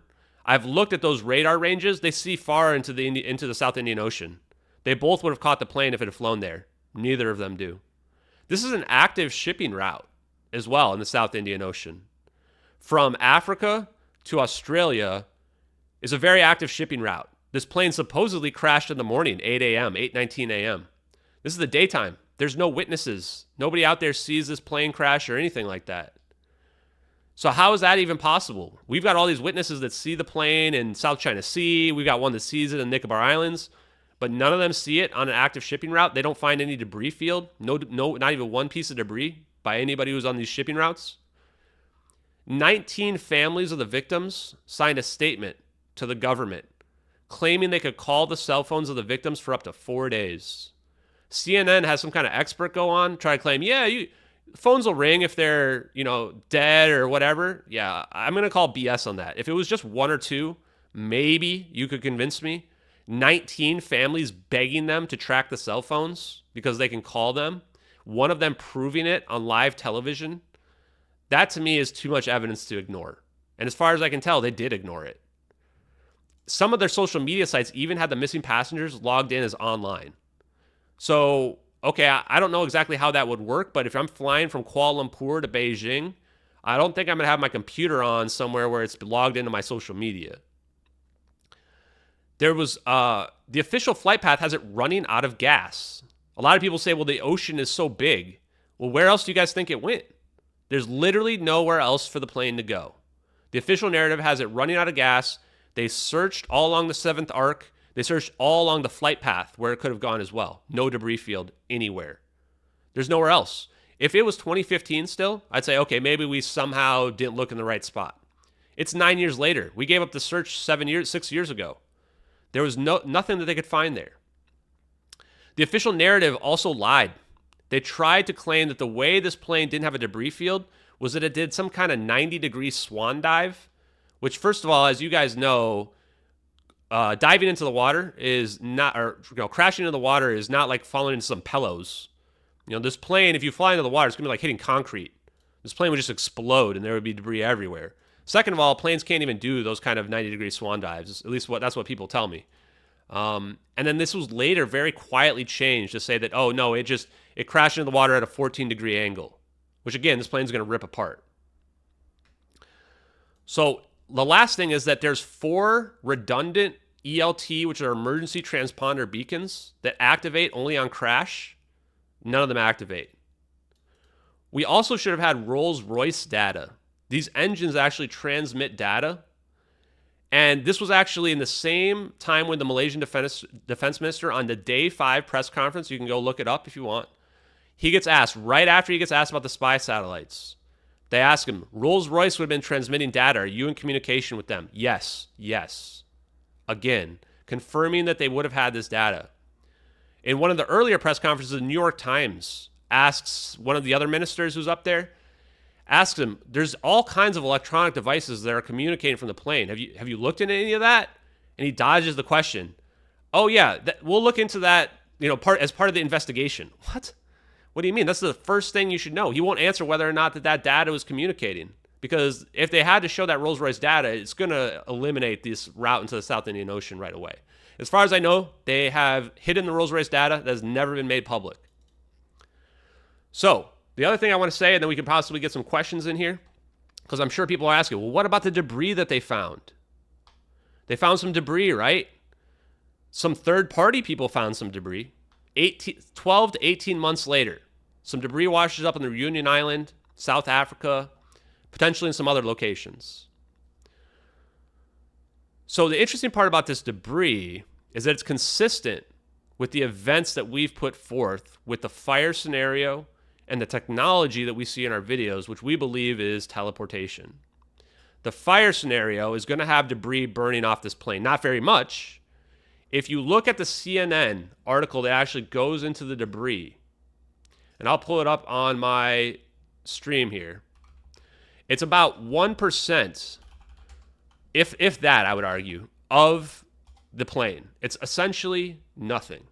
I've looked at those radar ranges. They see far into the South Indian Ocean. They both would have caught the plane if it had flown there. Neither of them do. This is an active shipping route as well in the South Indian Ocean. From Africa to Australia, is a very active shipping route. This plane supposedly crashed in the morning, 8 a.m., 8:19 a.m. This is the daytime. There's no witnesses. Nobody out there sees this plane crash or anything like that. So how is that even possible? We've got all these witnesses that see the plane in South China Sea. We've got one that sees it in Nicobar Islands, but none of them see it on an active shipping route. They don't find any debris field. No, not even one piece of debris by anybody who's on these shipping routes. 19 families of the victims signed a statement to the government claiming they could call the cell phones of the victims for up to 4 days. CNN has some kind of expert go on, try to claim, phones will ring if they're, dead or whatever. Yeah, I'm going to call BS on that. If it was just one or two, maybe you could convince me. 19 families begging them to track the cell phones because they can call them. One of them proving it on live television. That to me is too much evidence to ignore. And as far as I can tell, they did ignore it. Some of their social media sites even had the missing passengers logged in as online. So, okay, I don't know exactly how that would work, but if I'm flying from Kuala Lumpur to Beijing, I don't think I'm going to have my computer on somewhere where it's logged into my social media. There was, the official flight path has it running out of gas. A lot of people say, well, the ocean is so big. Well, where else do you guys think it went? There's literally nowhere else for the plane to go. The official narrative has it running out of gas. They searched all along the 7th arc. They searched all along the flight path where it could have gone as well. No debris field anywhere. There's nowhere else. If it was 2015 still, I'd say, okay, maybe we somehow didn't look in the right spot. It's 9 years later. We gave up the search 6 years ago. There was nothing that they could find there. The official narrative also lied. They tried to claim that the way this plane didn't have a debris field was that it did some kind of 90-degree swan dive, which, first of all, as you guys know, diving into the water is not, or crashing into the water is not like falling into some pillows. This plane, if you fly into the water, it's going to be like hitting concrete. This plane would just explode and there would be debris everywhere. Second of all, planes can't even do those kind of 90-degree swan dives. At least that's what people tell me. And then this was later very quietly changed to say that, oh, no, it crashed into the water at a 14-degree angle, which, again, this plane's going to rip apart. So the last thing is that there's 4 redundant ELT, which are emergency transponder beacons, that activate only on crash. None of them activate. We also should have had Rolls-Royce data. These engines actually transmit data. And this was actually in the same time when the Malaysian defense minister, on the day 5 press conference, you can go look it up if you want, he gets asked, right after he gets asked about the spy satellites, they ask him, Rolls-Royce would have been transmitting data. Are you in communication with them? Yes. Again, confirming that they would have had this data. In one of the earlier press conferences, the New York Times asks one of the other ministers who's up there, asks him, there's all kinds of electronic devices that are communicating from the plane. Have you looked into any of that? And he dodges the question. Oh yeah, we'll look into that, as part of the investigation. What? What do you mean? That's the first thing you should know. He won't answer whether or not that data was communicating. Because if they had to show that Rolls-Royce data, it's going to eliminate this route into the South Indian Ocean right away. As far as I know, they have hidden the Rolls-Royce data that has never been made public. So, the other thing I want to say, and then we can possibly get some questions in here, because I'm sure people are asking, well, what about the debris that they found? They found some debris, right? Some third-party people found some debris. 12 to 18 months later, some debris washes up on the Reunion Island, South Africa, potentially in some other locations. So the interesting part about this debris is that it's consistent with the events that we've put forth with the fire scenario and the technology that we see in our videos, which we believe is teleportation. The fire scenario is going to have debris burning off this plane. Not very much. If you look at the CNN article that actually goes into the debris, and I'll pull it up on my stream here, it's about 1%, if that, I would argue, of the plane. It's essentially nothing.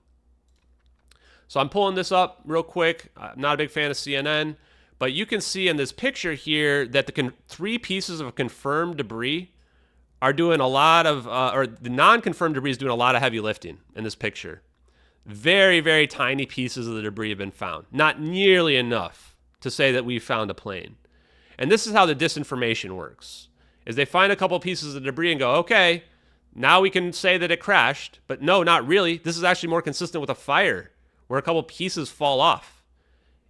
So I'm pulling this up real quick. I'm not a big fan of CNN, but you can see in this picture here that the 3 pieces of confirmed debris are doing a lot of, or the non-confirmed debris is doing a lot of heavy lifting in this picture. Very, very tiny pieces of the debris have been found. Not nearly enough to say that we found a plane. And this is how the disinformation works, is they find a couple pieces of debris and go, okay, Now we can say that it crashed, but no, not really. This is actually more consistent with a fire where a couple pieces fall off.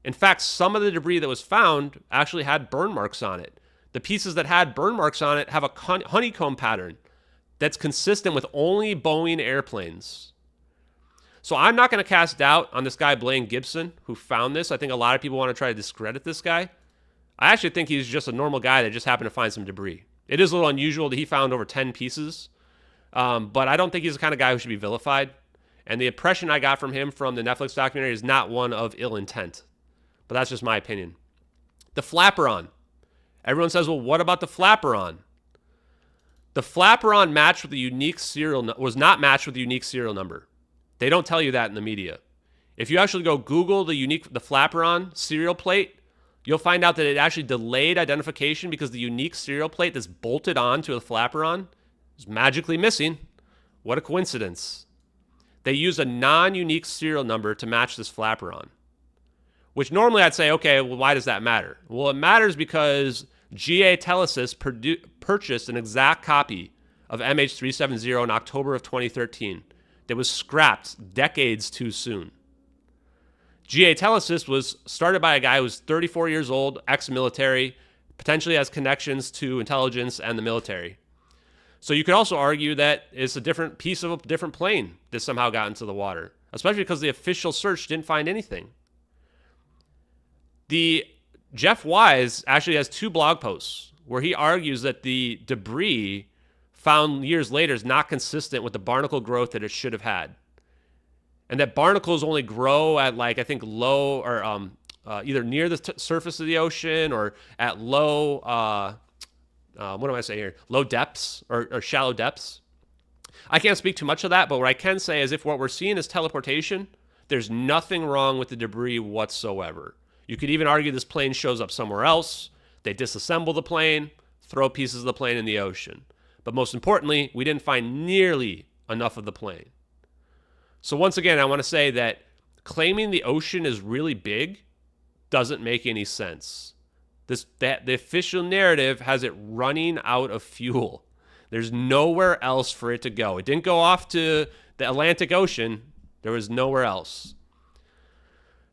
In fact, some of the debris that was found actually had burn marks on it. The pieces that had burn marks on it have a honeycomb pattern that's consistent with only Boeing airplanes. So I'm not going to cast doubt on this guy, Blaine Gibson, who found this. I think a lot of people want to try to discredit this guy. I actually think he's just a normal guy that just happened to find some debris. It is a little unusual that he found over 10 pieces, but I don't think he's the kind of guy who should be vilified. And the impression I got from him from the Netflix documentary is not one of ill intent. But that's just my opinion. The flaperon. Everyone says, well, what about the flaperon? The flaperon matched with the unique was not matched with the unique serial number. They don't tell you that in the media. If you actually go Google the flaperon serial plate, you'll find out that it actually delayed identification because the unique serial plate that's bolted onto the flaperon is magically missing. What a coincidence. They used a non-unique serial number to match this flaperon. Which normally I'd say, okay, well, why does that matter? Well, it matters because GA Telesis purchased an exact copy of MH370 in October of 2013 that was scrapped decades too soon. GA Telesis was started by a guy who was 34 years old, ex-military, potentially has connections to intelligence and the military. So you could also argue that it's a different piece of a different plane that somehow got into the water, especially because the official search didn't find anything. Jeff Wise actually has 2 blog posts where he argues that the debris found years later is not consistent with the barnacle growth that it should have had. And that barnacles only grow at low or either near the surface of the ocean or at low, low depths or shallow depths. I can't speak too much of that, but what I can say is if what we're seeing is teleportation, there's nothing wrong with the debris whatsoever. You could even argue this plane shows up somewhere else. They disassemble the plane, throw pieces of the plane in the ocean. But most importantly, we didn't find nearly enough of the plane. So once again, I want to say that claiming the ocean is really big doesn't make any sense. The official narrative has it running out of fuel. There's nowhere else for it to go. It didn't go off to the Atlantic Ocean. There was nowhere else.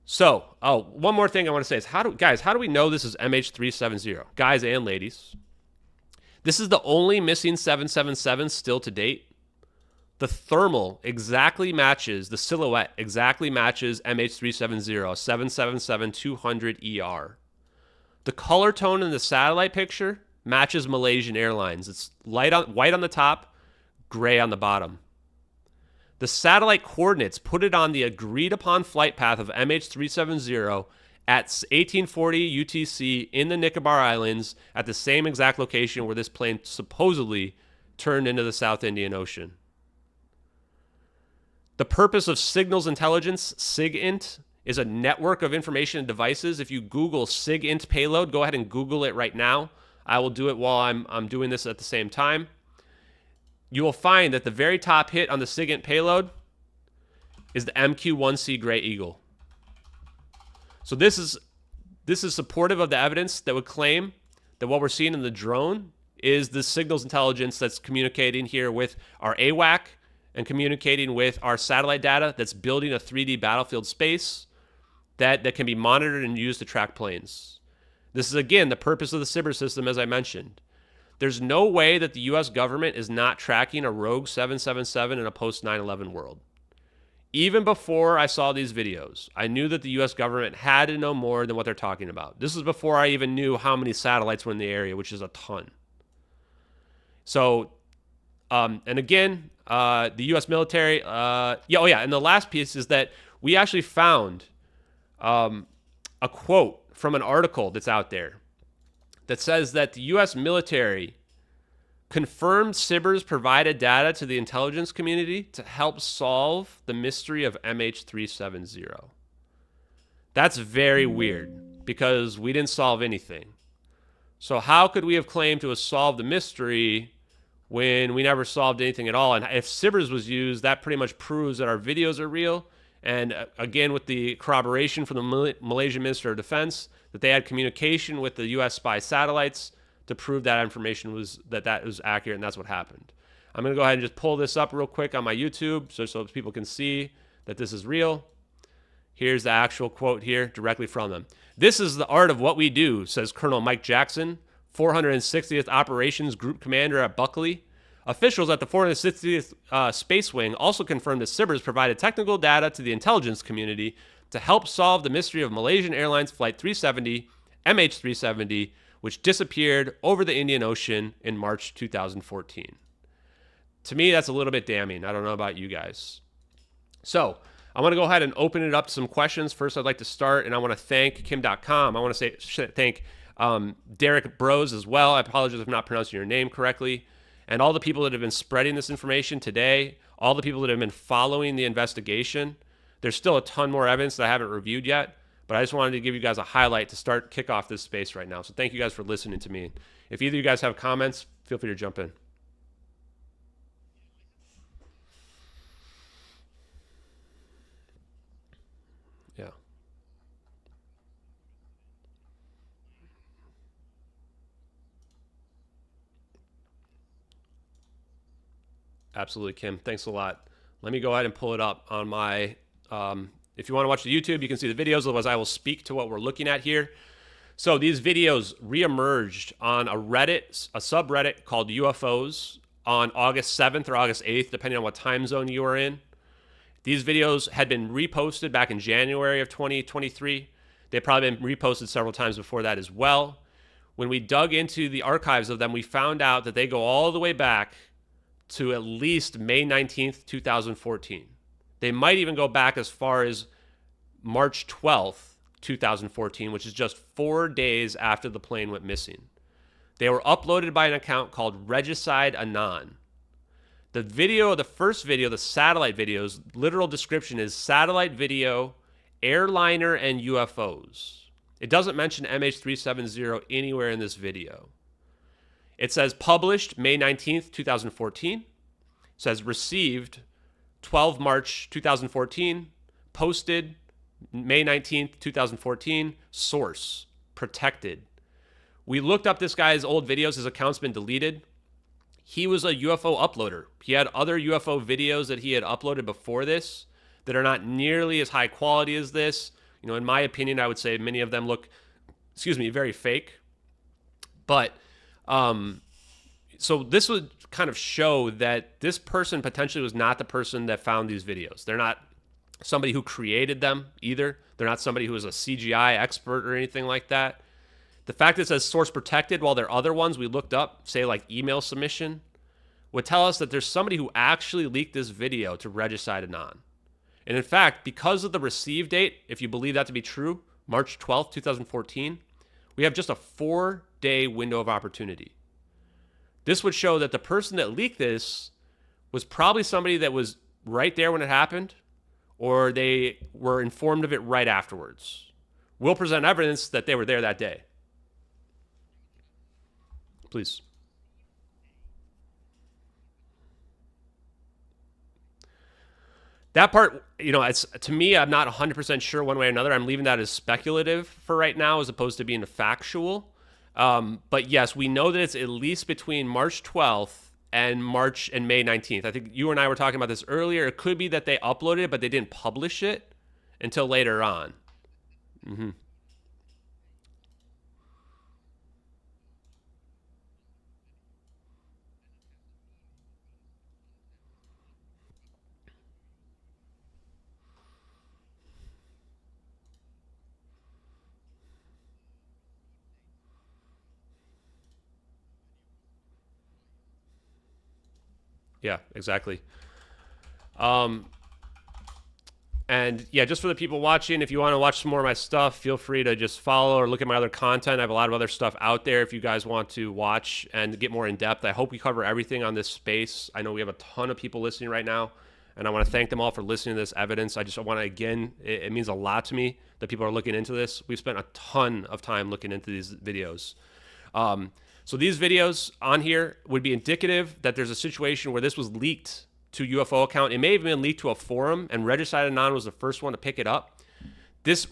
So, one more thing I want to say is, how do we know this is MH370? Guys and ladies. This is the only missing 777 still to date. The thermal exactly matches, the silhouette exactly matches MH370, 777-200ER. The color tone in the satellite picture matches Malaysian Airlines. It's white on the top, gray on the bottom. The satellite coordinates put it on the agreed upon flight path of MH370 at 1840 UTC in the Nicobar Islands at the same exact location where this plane supposedly turned into the South Indian Ocean. The purpose of signals intelligence, SIGINT, is a network of information and devices. If you Google SIGINT payload, go ahead and Google it right now. I will do it while I'm doing this at the same time. You will find that the very top hit on the SIGINT payload is the MQ-1C Gray Eagle. So this is supportive of the evidence that would claim that what we're seeing in the drone is the signals intelligence that's communicating here with our AWAC and communicating with our satellite data that's building a 3D battlefield space that can be monitored and used to track planes. This is, again, the purpose of the SBIR system, as I mentioned. There's no way that the U.S. government is not tracking a rogue 777 in a post-9/11 world. Even before I saw these videos, I knew that the U.S. government had to know more than what they're talking about. This is before I even knew how many satellites were in the area, which is a ton. So, and again, the U.S. military, and the last piece is that we actually found a quote from an article that's out there that says that the U.S. military confirmed SBIRs provided data to the intelligence community to help solve the mystery of MH370. That's very weird because we didn't solve anything. So how could we have claimed to have solved the mystery when we never solved anything at all? And if SBIRs was used, that pretty much proves that our videos are real. And again, with the corroboration from the Malaysian Minister of Defense, that they had communication with the U.S. spy satellites to prove that information was that was accurate, and that's what happened. I'm going to go ahead and just pull this up real quick on my YouTube so people can see that this is real. Here's the actual quote here directly from them. "This is the art of what we do," says Colonel Mike Jackson, 460th Operations Group Commander at Buckley. Officials at the 460th Space Wing also confirmed that Sybers provided technical data to the intelligence community to help solve the mystery of Malaysian Airlines Flight 370, MH370, which disappeared over the Indian Ocean in March 2014. To me, that's a little bit damning. I don't know about you guys. So I want to go ahead and open it up to some questions. First, I'd like to start, and I want to thank Kim.com. I want to thank Derek Bros as well. I apologize if I'm not pronouncing your name correctly. And all the people that have been spreading this information today, all the people that have been following the investigation. There's still a ton more evidence that I haven't reviewed yet, but I just wanted to give you guys a highlight to kick off this space right now. So thank you guys for listening to me. If either of you guys have comments, feel free to jump in. Yeah. Absolutely, Kim. Thanks a lot. Let me go ahead and pull it up on my, if you want to watch the YouTube, you can see the videos. Otherwise, I will speak to what we're looking at here. So these videos reemerged on a subreddit called UFOs on August 7th or August 8th, depending on what time zone you are in. These videos had been reposted back in January of 2023. They've probably been reposted several times before that as well. When we dug into the archives of them, we found out that they go all the way back to at least May 19th, 2014. They might even go back as far as March 12th, 2014, which is just 4 days after the plane went missing. They were uploaded by an account called Regicide Anon. The first video, the satellite video's literal description is satellite video, airliner, and UFOs. It doesn't mention MH370 anywhere in this video. It says published May 19th, 2014. It says received 12 March 2014. Posted May 19th, 2014. Source protected. We looked up this guy's old videos. His account's been deleted. He was a UFO uploader. He had other UFO videos that he had uploaded before this that are not nearly as high quality as this. You know, in my opinion, I would say many of them look, very fake. But so this would kind of show that this person potentially was not the person that found these videos. They're not somebody who created them either. They're not somebody who is a CGI expert or anything like that. The fact that it says source protected while there are other ones we looked up, say like email submission, would tell us that there's somebody who actually leaked this video to Regicide Anon. And in fact, because of the receive date, if you believe that to be true, March 12th, 2014, we have just a 4-day window of opportunity. This would show that the person that leaked this was probably somebody that was right there when it happened, or they were informed of it right afterwards. We'll present evidence that they were there that day. Please. That part, it's, to me, I'm not 100% sure one way or another. I'm leaving that as speculative for right now as opposed to being factual. But yes, we know that it's at least between March 12th and May 19th. I think you and I were talking about this earlier. It could be that they uploaded it, but they didn't publish it until later on. Mm-hmm. Yeah, exactly. And yeah, just for the people watching, if you want to watch some more of my stuff, feel free to just follow or look at my other content. I have a lot of other stuff out there if you guys want to watch and get more in depth. I hope we cover everything on this space. I know we have a ton of people listening right now, and I want to thank them all for listening to this evidence. I just want to, again, it means a lot to me that people are looking into this. We've spent a ton of time looking into these videos. So these videos on here would be indicative that there's a situation where this was leaked to UFO account. It may have been leaked to a forum, and Regicide Anon was the first one to pick it up. This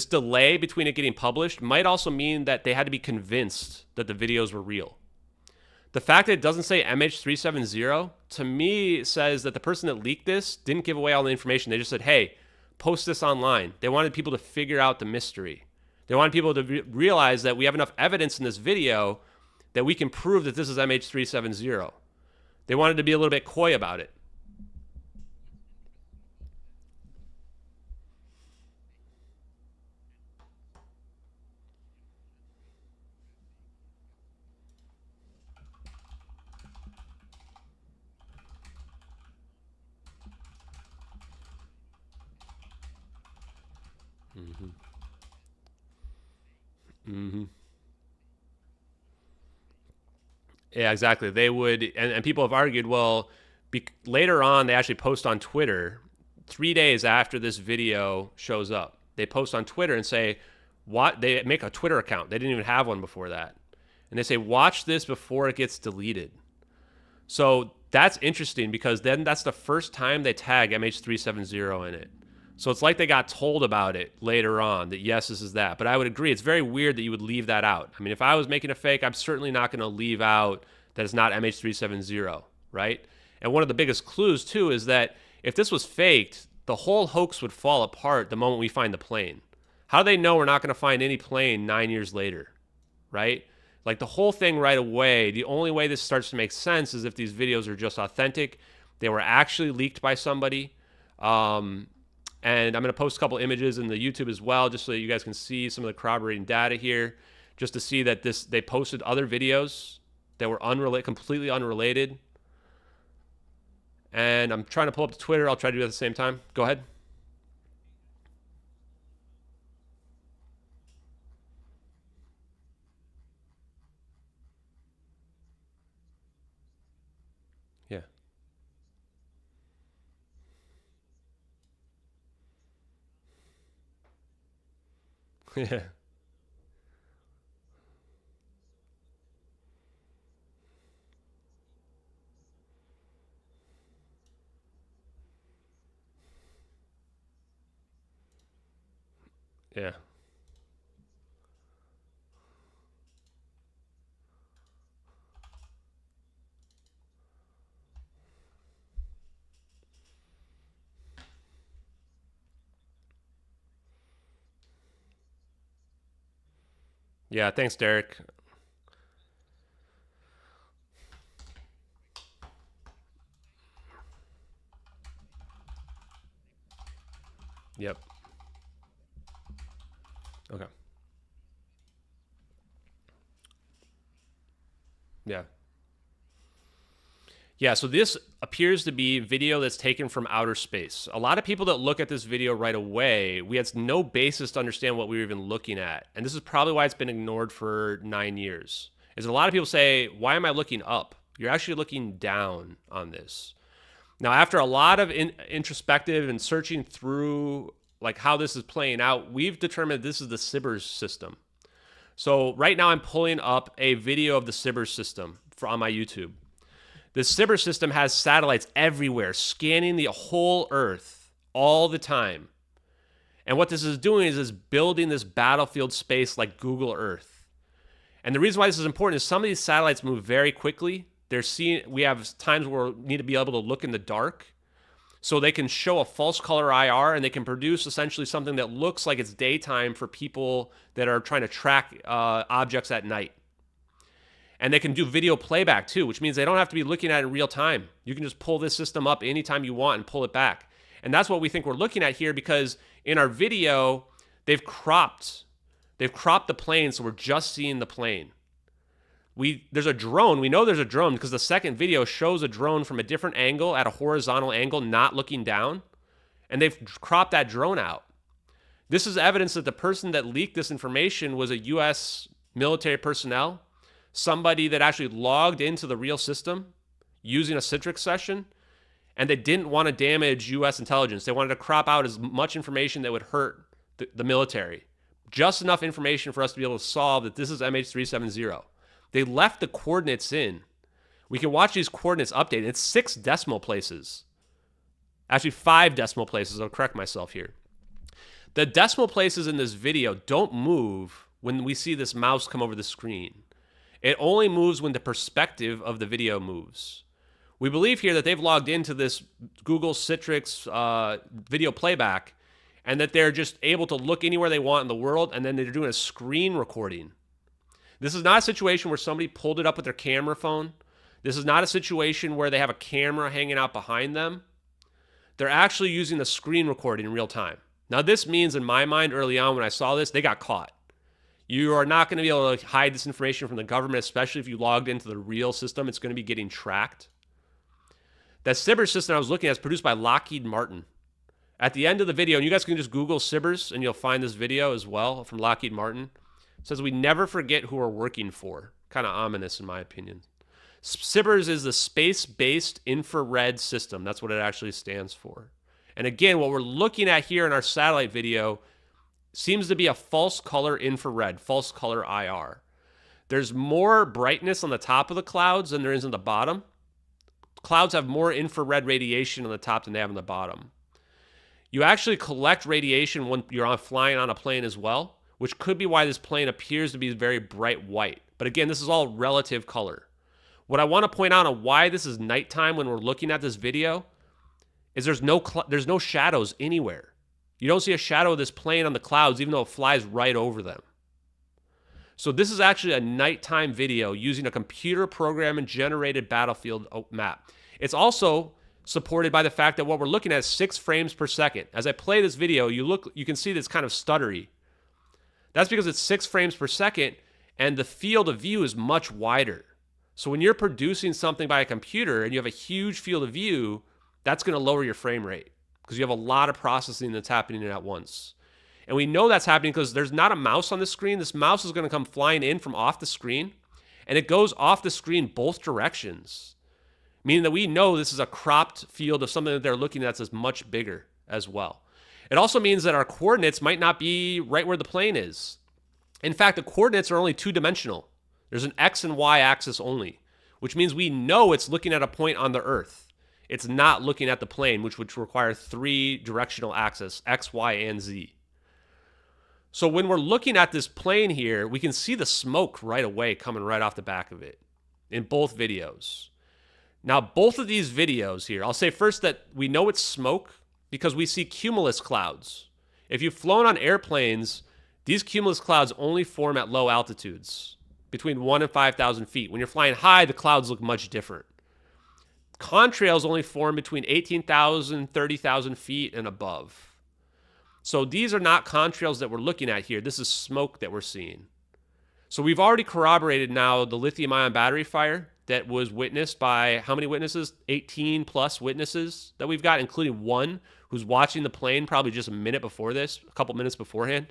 delay between it getting published might also mean that they had to be convinced that the videos were real. The fact that it doesn't say MH370 to me says that the person that leaked this didn't give away all the information. They just said, hey, post this online. They wanted people to figure out the mystery. They wanted people to realize that we have enough evidence in this video that we can prove that this is MH370. They wanted to be a little bit coy about it. Yeah, exactly. They would, and people have argued, well, later on, they actually post on Twitter 3 days after this video shows up. They post on Twitter and say, what? They make a Twitter account. They didn't even have one before that. And they say, watch this before it gets deleted. So that's interesting because then that's the first time they tag MH370 in it. So it's like they got told about it later on that, yes, this is that. But I would agree, it's very weird that you would leave that out. I mean, if I was making a fake, I'm certainly not going to leave out that it's not MH370, right? And one of the biggest clues, too, is that if this was faked, the whole hoax would fall apart the moment we find the plane. How do they know we're not going to find any plane 9 years later, right? Like the whole thing right away, the only way this starts to make sense is if these videos are just authentic. They were actually leaked by somebody. And I'm going to post a couple images in the YouTube as well, just so that you guys can see some of the corroborating data here, just to see that they posted other videos that were completely unrelated. And I'm trying to pull up the Twitter. I'll try to do it at the same time. Go ahead. Yeah. Yeah. Yeah. Yeah. Thanks, Derek. Yep. Okay. Yeah. Yeah, so this appears to be video that's taken from outer space. A lot of people that look at this video right away, we had no basis to understand what we were even looking at. And this is probably why it's been ignored for 9 years. Is a lot of people say, why am I looking up? You're actually looking down on this. Now, after a lot of introspective and searching through like how this is playing out, we've determined this is the Sibers system. So right now I'm pulling up a video of the Sibers system on my YouTube. The Sibers system has satellites everywhere, scanning the whole Earth all the time. And what this is doing is building this battlefield space like Google Earth. And the reason why this is important is some of these satellites move very quickly. We have times where we need to be able to look in the dark. So they can show a false color IR and they can produce essentially something that looks like it's daytime for people that are trying to track objects at night. And they can do video playback too, which means they don't have to be looking at it in real time. You can just pull this system up anytime you want and pull it back. And that's what we think we're looking at here, because in our video, they've cropped the plane, so we're just seeing the plane. There's a drone. We know there's a drone because the second video shows a drone from a different angle at a horizontal angle, not looking down. And they've cropped that drone out. This is evidence that the person that leaked this information was a U.S. military personnel, somebody that actually logged into the real system using a Citrix session, and they didn't want to damage U.S. intelligence. They wanted to crop out as much information that would hurt the military. Just enough information for us to be able to solve that this is MH370. They left the coordinates in. We can watch these coordinates updated. It's 6 decimal places. Actually, 5 decimal places. I'll correct myself here. The decimal places in this video don't move when we see this mouse come over the screen. It only moves when the perspective of the video moves. We believe here that they've logged into this Google Citrix video playback and that they're just able to look anywhere they want in the world, and then they're doing a screen recording. This is not a situation where somebody pulled it up with their camera phone. This is not a situation where they have a camera hanging out behind them. They're actually using the screen recording in real time. Now, this means in my mind early on when I saw this, they got caught. You are not going to be able to hide this information from the government, especially if you logged into the real system. It's going to be getting tracked. That Sibber system I was looking at is produced by Lockheed Martin. At the end of the video, and you guys can just Google Sibbers and you'll find this video as well from Lockheed Martin. It says, "We never forget who we're working for." Kind of ominous in my opinion. Sibbers is the space-based infrared system. That's what it actually stands for. And again, what we're looking at here in our satellite video seems to be a false color infrared, false color IR. There's more brightness on the top of the clouds than there is on the bottom. Clouds have more infrared radiation on the top than they have on the bottom. You actually collect radiation when you're flying on a plane as well, which could be why this plane appears to be very bright white. But again, this is all relative color. What I want to point out on why this is nighttime when we're looking at this video is there's no shadows anywhere. You don't see a shadow of this plane on the clouds, even though it flies right over them. So this is actually a nighttime video using a computer program and generated battlefield map. It's also supported by the fact that what we're looking at is 6 frames per second. As I play this video, you can see that it's kind of stuttery. That's because it's 6 frames per second and the field of view is much wider. So when you're producing something by a computer and you have a huge field of view, that's going to lower your frame rate because you have a lot of processing that's happening at once. And we know that's happening because there's not a mouse on the screen. This mouse is going to come flying in from off the screen, and it goes off the screen both directions, meaning that we know this is a cropped field of something that they're looking at that's much bigger as well. It also means that our coordinates might not be right where the plane is. In fact, the coordinates are only 2-dimensional. There's an X and Y axis only, which means we know it's looking at a point on the Earth. It's not looking at the plane, which would require 3 directional axes, X, Y, and Z. So when we're looking at this plane here, we can see the smoke right away coming right off the back of it in both videos. Now, both of these videos here, I'll say first that we know it's smoke because we see cumulus clouds. If you've flown on airplanes, these cumulus clouds only form at low altitudes, between 1,000 and 5,000 feet. When you're flying high, the clouds look much different. Contrails only form between 18,000, 30,000 feet and above. So these are not contrails that we're looking at here. This is smoke that we're seeing. So we've already corroborated now the lithium-ion battery fire that was witnessed by how many witnesses? 18 plus witnesses that we've got, including one who's watching the plane probably just a minute before this, a couple minutes beforehand.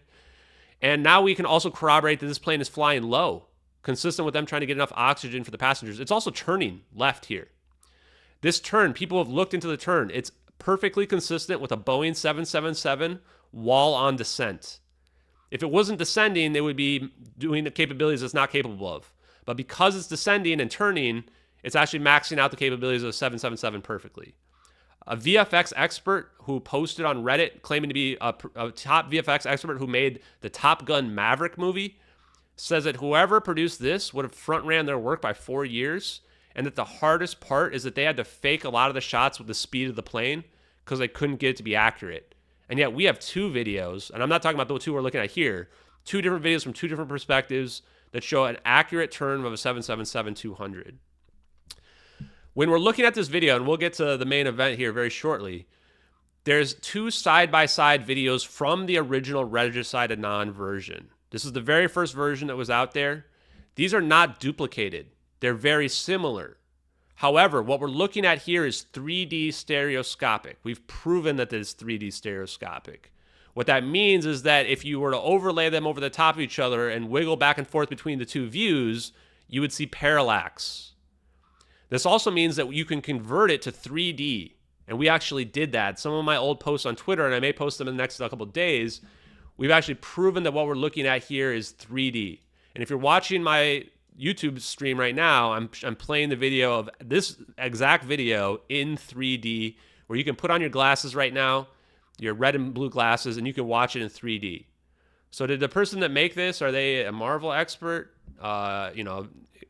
And now we can also corroborate that this plane is flying low, consistent with them trying to get enough oxygen for the passengers. It's also turning left here. This turn, people have looked into the turn. It's perfectly consistent with a Boeing 777 while on descent. If it wasn't descending, it would be doing the capabilities it's not capable of. But because it's descending and turning, it's actually maxing out the capabilities of a 777 perfectly. A VFX expert who posted on Reddit claiming to be a top VFX expert who made the Top Gun Maverick movie says that whoever produced this would have front ran their work by 4 years, and that the hardest part is that they had to fake a lot of the shots with the speed of the plane because they couldn't get it to be accurate. And yet we have 2 videos, and I'm not talking about the 2 we're looking at here, 2 different videos from 2 different perspectives that show an accurate turn of a 777-200. When we're looking at this video, and we'll get to the main event here very shortly, there's 2 side-by-side videos from the original Regicide Anon version. This is the very first version that was out there. These are not duplicated. They're very similar. However, what we're looking at here is 3D stereoscopic. We've proven that this is 3D stereoscopic. What that means is that if you were to overlay them over the top of each other and wiggle back and forth between the 2 views, you would see parallax. This also means that you can convert it to 3D, and we actually did that. Some of my old posts on Twitter, and I may post them in the next couple of days, we've actually proven that what we're looking at here is 3D. And if you're watching my YouTube stream right now, I'm playing the video of this exact video in 3D, where you can put on your glasses right now, your red and blue glasses, and you can watch it in 3D. So did the person that make this, are they a Marvel expert?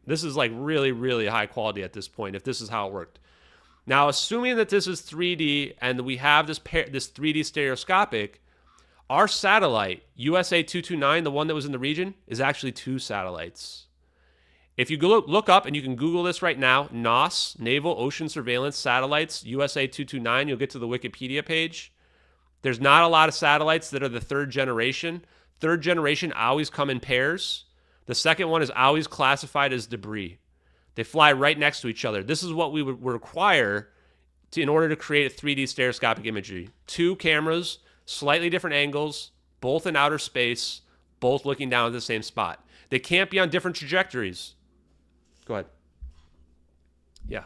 This is like really, really high quality at this point, if this is how it worked. Now, assuming that this is 3D and we have this 3D stereoscopic, our satellite, USA 229, the one that was in the region, is actually 2 satellites. If you look up, and you can Google this right now, NOS, Naval Ocean Surveillance Satellites, USA 229, you'll get to the Wikipedia page. There's not a lot of satellites that are the 3rd generation. 3rd generation always come in pairs. The second one is always classified as debris. They fly right next to each other. This is what we would require in order to create a 3D stereoscopic imagery. 2 cameras, slightly different angles, both in outer space, both looking down at the same spot. They can't be on different trajectories. Go ahead. Yeah.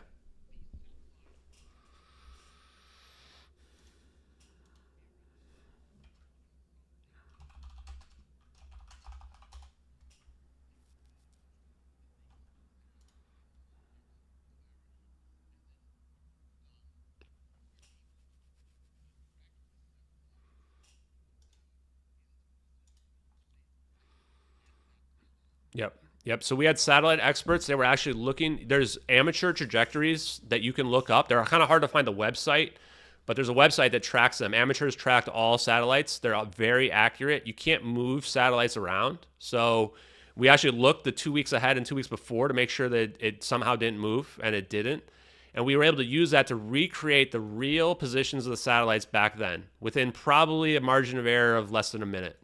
Yep. So we had satellite experts. They were actually looking. There's amateur trajectories that you can look up. They're kind of hard to find the website, but there's a website that tracks them. Amateurs tracked all satellites. They're very accurate. You can't move satellites around. So we actually looked the 2 weeks ahead and 2 weeks before to make sure that it somehow didn't move, and it didn't. And we were able to use that to recreate the real positions of the satellites back then within probably a margin of error of less than a minute.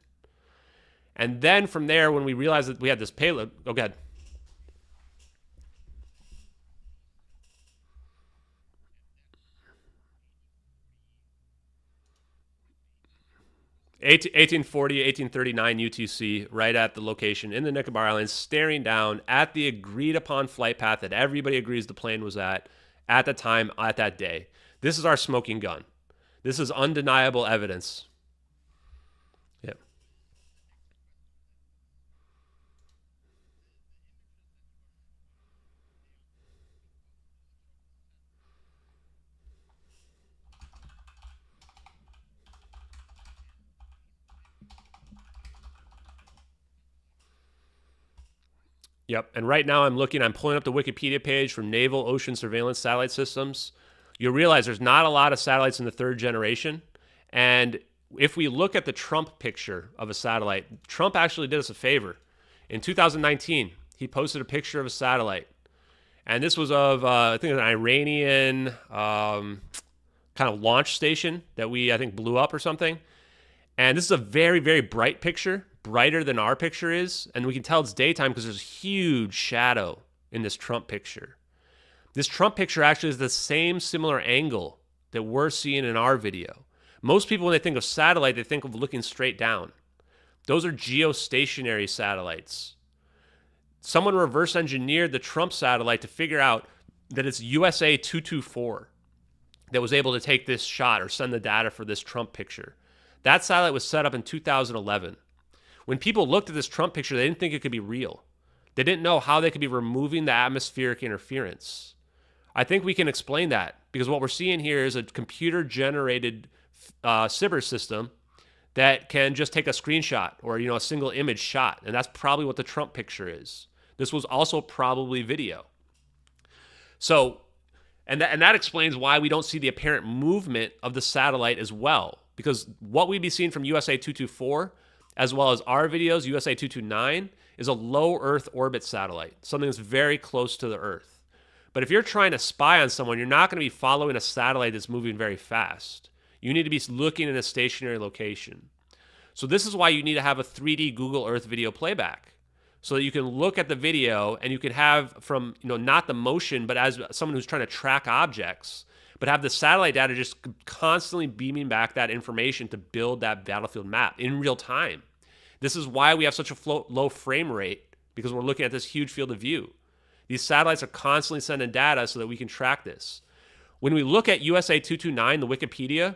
And then from there, when we realized that we had this payload, go ahead. '1840, 1839 UTC, right at the location in the Nicobar Islands, staring down at the agreed upon flight path that everybody agrees the plane was at the time, at that day. This is our smoking gun. This is undeniable evidence. Yep. Yep. And right now I'm pulling up the Wikipedia page from Naval Ocean Surveillance Satellite Systems. You'll realize there's not a lot of satellites in the 3rd generation. And if we look at the Trump picture of a satellite, Trump actually did us a favor. In 2019, he posted a picture of a satellite. And this was of, I think, an Iranian kind of launch station that I think, blew up or something. And this is a very, very bright picture, brighter than our picture is. And we can tell it's daytime because there's a huge shadow in this Trump picture. This Trump picture actually is the same similar angle that we're seeing in our video. Most people, when they think of satellite, they think of looking straight down. Those are geostationary satellites. Someone reverse engineered the Trump satellite to figure out that it's USA 224 that was able to take this shot or send the data for this Trump picture. That satellite was set up in 2011. When people looked at this Trump picture, they didn't think it could be real. They didn't know how they could be removing the atmospheric interference. I think we can explain that because what we're seeing here is a computer-generated cyber system that can just take a screenshot or a single image shot, and that's probably what the Trump picture is. This was also probably video. So, and that explains why we don't see the apparent movement of the satellite as well, because what we'd be seeing from USA 224, as well as our videos, USA 229, is a low Earth orbit satellite, something that's very close to the Earth. But if you're trying to spy on someone, you're not going to be following a satellite that's moving very fast. You need to be looking in a stationary location. So this is why you need to have a 3D Google Earth video playback, so that you can look at the video and you can have from, not the motion, but as someone who's trying to track objects, but have the satellite data just constantly beaming back that information to build that battlefield map in real time. This is why we have such a low frame rate, because we're looking at this huge field of view. These satellites are constantly sending data so that we can track this. When we look at USA 229, the Wikipedia,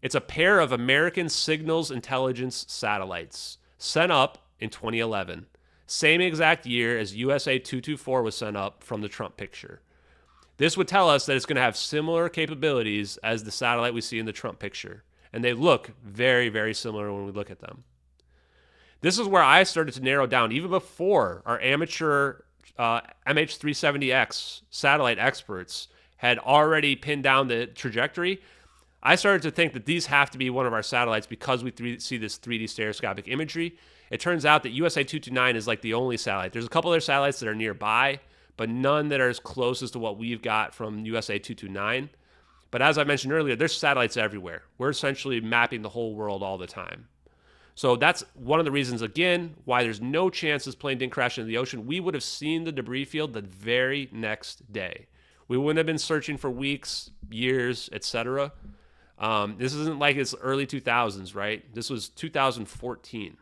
it's a pair of American Signals Intelligence satellites sent up in 2011. Same exact year as USA 224 was sent up from the Trump picture. This would tell us that it's going to have similar capabilities as the satellite we see in the Trump picture. And they look very, very similar when we look at them. This is where I started to narrow down, even before our amateur MH370x satellite experts had already pinned down the trajectory, I started to think that these have to be one of our satellites because we see this 3D stereoscopic imagery. It turns out that USA 229 is like the only satellite. There's a couple other satellites that are nearby, but none that are as close as to what we've got from USA 229. But as I mentioned earlier, there's satellites everywhere. We're essentially mapping the whole world all the time. So that's one of the reasons, again, why there's no chance this plane didn't crash into the ocean. We would have seen the debris field the very next day. We wouldn't have been searching for weeks, years, etc. This isn't like it's early 2000s, right? This was 2014.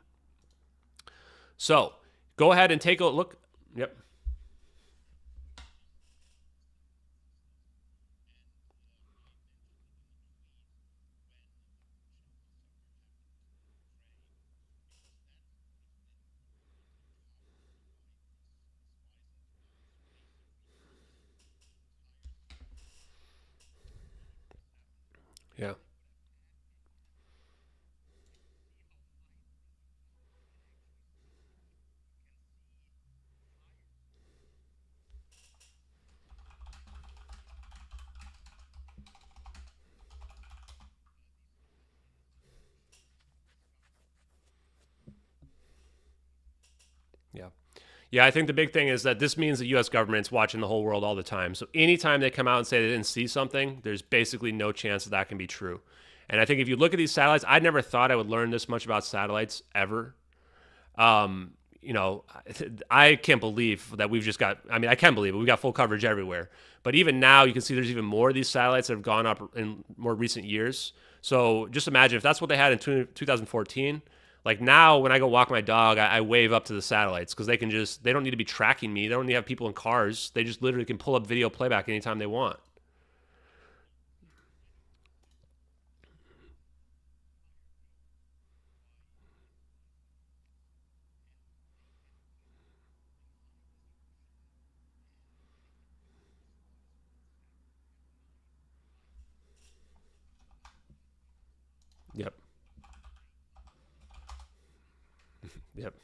So go ahead and take a look. Yep. Yeah. Yeah. Yeah, I think the big thing is that this means the U.S. government's watching the whole world all the time. So anytime they come out and say they didn't see something, there's basically no chance that can be true. And I think if you look at these satellites, I never thought I would learn this much about satellites ever. You know, I can't believe that we've just got, I mean, I can believe it. We've got full coverage everywhere. But even now, you can see there's even more of these satellites that have gone up in more recent years. So just imagine if that's what they had in 2014. Like now, when I go walk my dog, I wave up to the satellites because they don't need to be tracking me. They don't need to have people in cars. They just literally can pull up video playback anytime they want. Yep. Yep.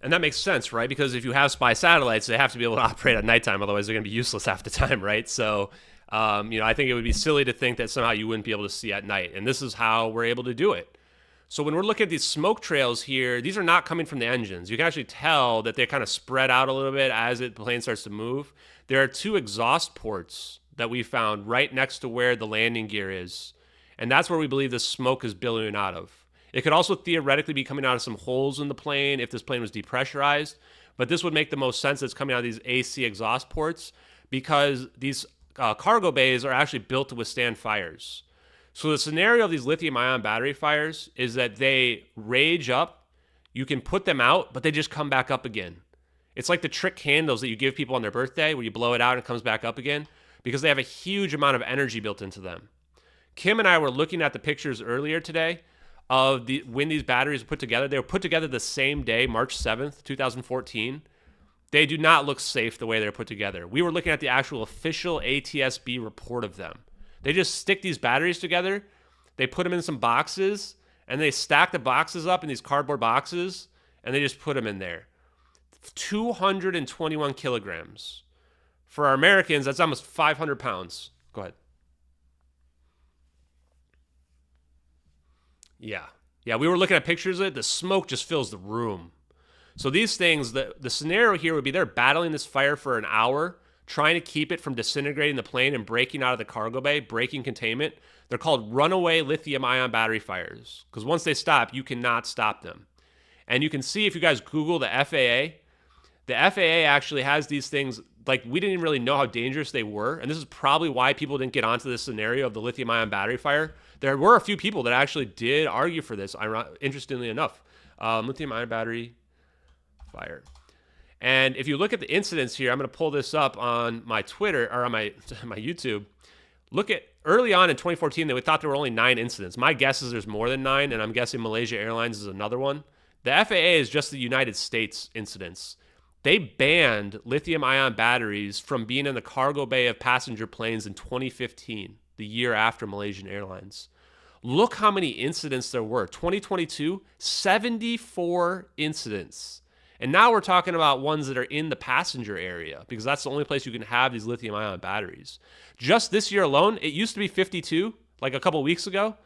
And that makes sense, right? Because if you have spy satellites, they have to be able to operate at nighttime. Otherwise, they're going to be useless half the time, right? So, I think it would be silly to think that somehow you wouldn't be able to see at night. And this is how we're able to do it. So when we're looking at these smoke trails here, these are not coming from the engines. You can actually tell that they kind of spread out a little bit as the plane starts to move. There are two exhaust ports that we found right next to where the landing gear is. And that's where we believe the smoke is billowing out of. It could also theoretically be coming out of some holes in the plane if this plane was depressurized. But this would make the most sense that it's coming out of these AC exhaust ports because these cargo bays are actually built to withstand fires. So the scenario of these lithium-ion battery fires is that they rage up, you can put them out, but they just come back up again. It's like the trick candles that you give people on their birthday where you blow it out and it comes back up again because they have a huge amount of energy built into them. Kim and I were looking at the pictures earlier today of when these batteries were put together. They were put together the same day, March 7th, 2014. They do not look safe the way they're put together. We were looking at the actual official ATSB report of them. They just stick these batteries together, they put them in some boxes, and they stack the boxes up in these cardboard boxes, and they just put them in there. 221 kilograms. For our Americans, that's almost 500 pounds. Go ahead. Yeah. Yeah, we were looking at pictures of it. The smoke just fills the room. So these things, the scenario here would be they're battling this fire for an hour, trying to keep it from disintegrating the plane and breaking out of the cargo bay, breaking containment. They're called runaway lithium-ion battery fires because once they stop, you cannot stop them. And you can see if you guys Google the FAA actually has these things, like we didn't even really know how dangerous they were. And this is probably why people didn't get onto this scenario of the lithium-ion battery fire. There were a few people that actually did argue for this, interestingly enough. Lithium-ion battery fire. And if you look at the incidents here, I'm going to pull this up on my Twitter or on my YouTube. Look at early on in 2014, they thought there were only 9 incidents. My guess is there's more than 9, and I'm guessing Malaysia Airlines is another one. The FAA is just the United States incidents. They banned lithium-ion batteries from being in the cargo bay of passenger planes in 2015, the year after Malaysian Airlines. Look how many incidents there were. 2022, 74 incidents. And now we're talking about ones that are in the passenger area because that's the only place you can have these lithium ion batteries. Just this year alone, it used to be 52, like a couple weeks ago.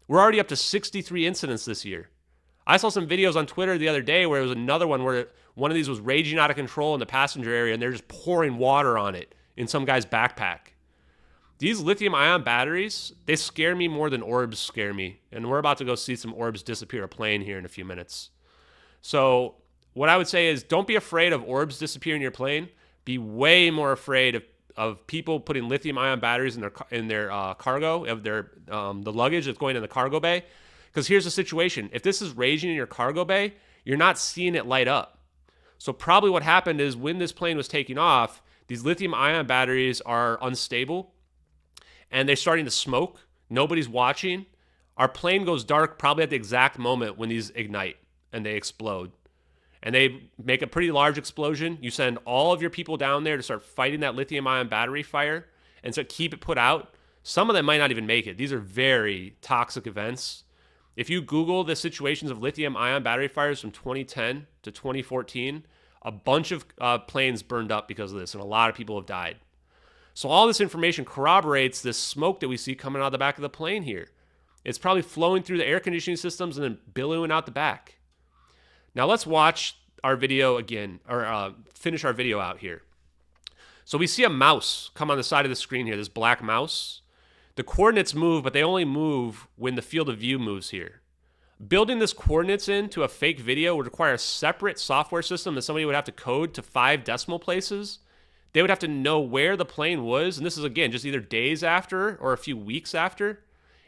We're already up to 63 incidents this year. I saw some videos on Twitter the other day where it was another one where one of these was raging out of control in the passenger area and they're just pouring water on it in some guy's backpack. These lithium ion batteries, they scare me more than orbs scare me. And we're about to go see some orbs disappear a plane here in a few minutes. So what I would say is don't be afraid of orbs disappearing your plane. Be way more afraid of people putting lithium ion batteries in their cargo, of their the luggage that's going in the cargo bay. Because here's the situation. If this is raging in your cargo bay, you're not seeing it light up. So probably what happened is when this plane was taking off, these lithium ion batteries are unstable and they're starting to smoke. Nobody's watching. Our plane goes dark probably at the exact moment when these ignite and they explode. And they make a pretty large explosion. You send all of your people down there to start fighting that lithium ion battery fire and so keep it put out. Some of them might not even make it. These are very toxic events. If you Google the situations of lithium ion battery fires from 2010 to 2014, a bunch of planes burned up because of this, and a lot of people have died. So all this information corroborates this smoke that we see coming out of the back of the plane here. It's probably flowing through the air conditioning systems and then billowing out the back. Now let's watch our video again, or finish our video out here. So we see a mouse come on the side of the screen here, this black mouse. The coordinates move, but they only move when the field of view moves here. Building this coordinates into a fake video would require a separate software system that somebody would have to code to 5 decimal places. They would have to know where the plane was, and this is, again, just either days after or a few weeks after.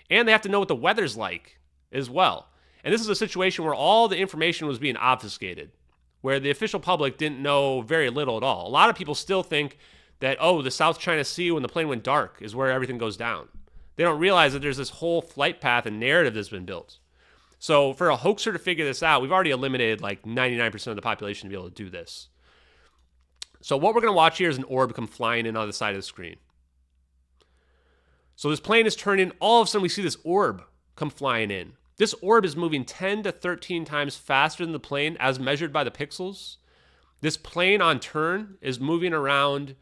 And they have to know what the weather's like as well. And this is a situation where all the information was being obfuscated, where the official public didn't know very little at all. A lot of people still think that, oh, the South China Sea when the plane went dark is where everything goes down. They don't realize that there's this whole flight path and narrative that's been built. So for a hoaxer to figure this out, we've already eliminated like 99% of the population to be able to do this. So what we're going to watch here is an orb come flying in on the side of the screen. So this plane is turning. All of a sudden we see this orb come flying in. This orb is moving 10 to 13 times faster than the plane as measured by the pixels. This plane on turn is moving around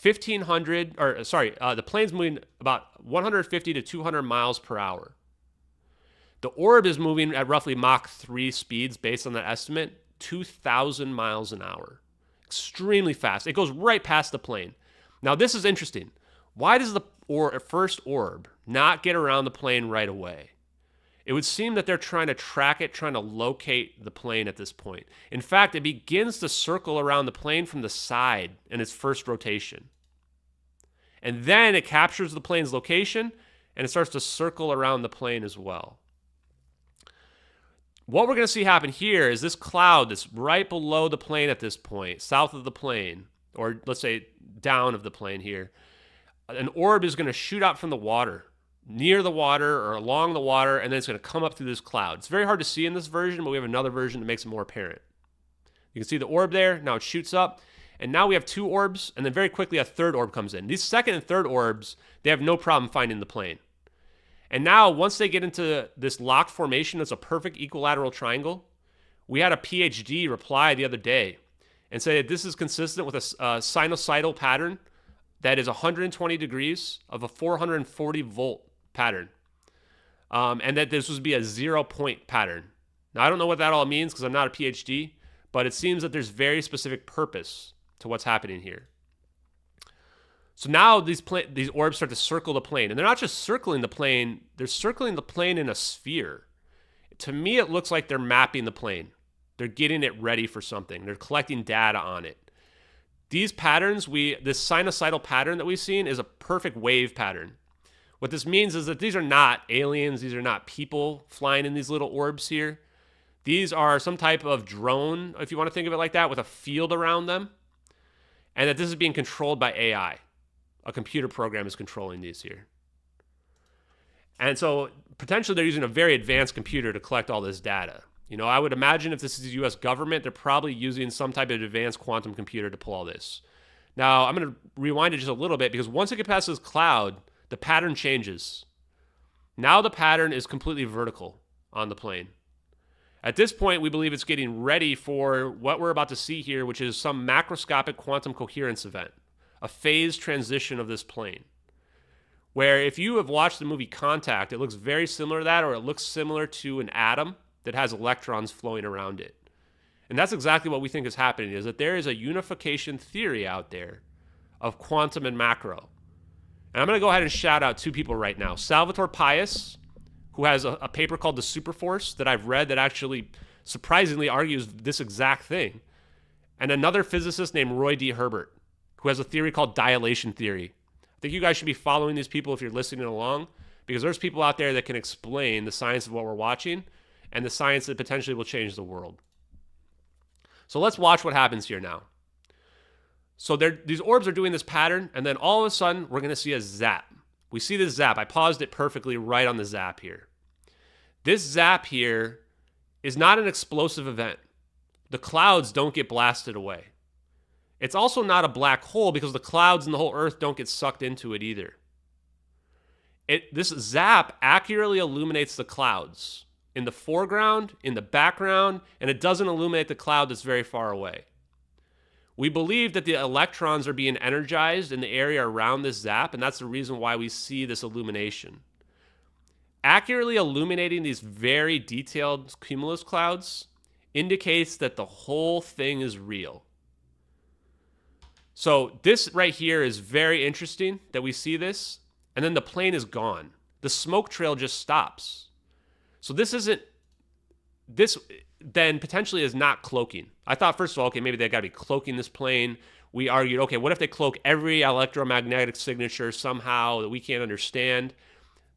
the plane's moving about 150 to 200 miles per hour. The orb is moving at roughly Mach 3 speeds based on that estimate, 2,000 miles an hour. Extremely fast. It goes right past the plane. Now this is interesting. Why does the first orb not get around the plane right away? It would seem that they're trying to track it, trying to locate the plane at this point. In fact, it begins to circle around the plane from the side in its first rotation. And then it captures the plane's location and it starts to circle around the plane as well. What we're going to see happen here is this cloud that's right below the plane at this point, south of the plane, or let's say down of the plane here. An orb is going to shoot out from the water, near the water or along the water, and then it's going to come up through this cloud. It's very hard to see in this version, but we have another version that makes it more apparent. You can see the orb there. Now it shoots up, and now we have 2 orbs, and then very quickly a third orb comes in. These second and third orbs, they have no problem finding the plane. And now once they get into this locked formation that's a perfect equilateral triangle, we had a PhD reply the other day and say that this is consistent with a sinusoidal pattern that is 120 degrees of a 440 volt pattern. And that this would be a 0-point pattern. Now, I don't know what that all means because I'm not a PhD, but it seems that there's very specific purpose to what's happening here. So now these orbs start to circle the plane. And they're not just circling the plane, they're circling the plane in a sphere. To me, it looks like they're mapping the plane. They're getting it ready for something. They're collecting data on it. These patterns, this sinusoidal pattern that we've seen is a perfect wave pattern. What this means is that these are not aliens. These are not people flying in these little orbs here. These are some type of drone, if you want to think of it like that, with a field around them. And that this is being controlled by AI. A computer program is controlling these here. And so potentially they're using a very advanced computer to collect all this data. You know, I would imagine if this is the US government, they're probably using some type of advanced quantum computer to pull all this. Now, I'm going to rewind it just a little bit because once it gets past this cloud, the pattern changes. Now the pattern is completely vertical on the plane. At this point, we believe it's getting ready for what we're about to see here, which is some macroscopic quantum coherence event, a phase transition of this plane. Where if you have watched the movie Contact, it looks very similar to that, or it looks similar to an atom that has electrons flowing around it. And that's exactly what we think is happening, is that there is a unification theory out there of quantum and macro. And I'm going to go ahead and shout out two people right now. Salvatore Pais, who has a paper called The Superforce that I've read that actually surprisingly argues this exact thing. And another physicist named Roy D. Herbert, who has a theory called dilation theory. I think you guys should be following these people if you're listening along, because there's people out there that can explain the science of what we're watching and the science that potentially will change the world. So let's watch what happens here now. So these orbs are doing this pattern, and then all of a sudden, we're going to see a zap. We see this zap. I paused it perfectly right on the zap here. This zap here is not an explosive event. The clouds don't get blasted away. It's also not a black hole because the clouds and the whole Earth don't get sucked into it either. This zap accurately illuminates the clouds in the foreground, in the background, and it doesn't illuminate the cloud that's very far away. We believe that the electrons are being energized in the area around this zap, and that's the reason why we see this illumination. Accurately illuminating these very detailed cumulus clouds indicates that the whole thing is real. So this right here is very interesting that we see this, and then the plane is gone. The smoke trail just stops. So this then potentially is not cloaking. I thought, first of all, okay, maybe they got to be cloaking this plane. We argued, okay, what if they cloak every electromagnetic signature somehow that we can't understand?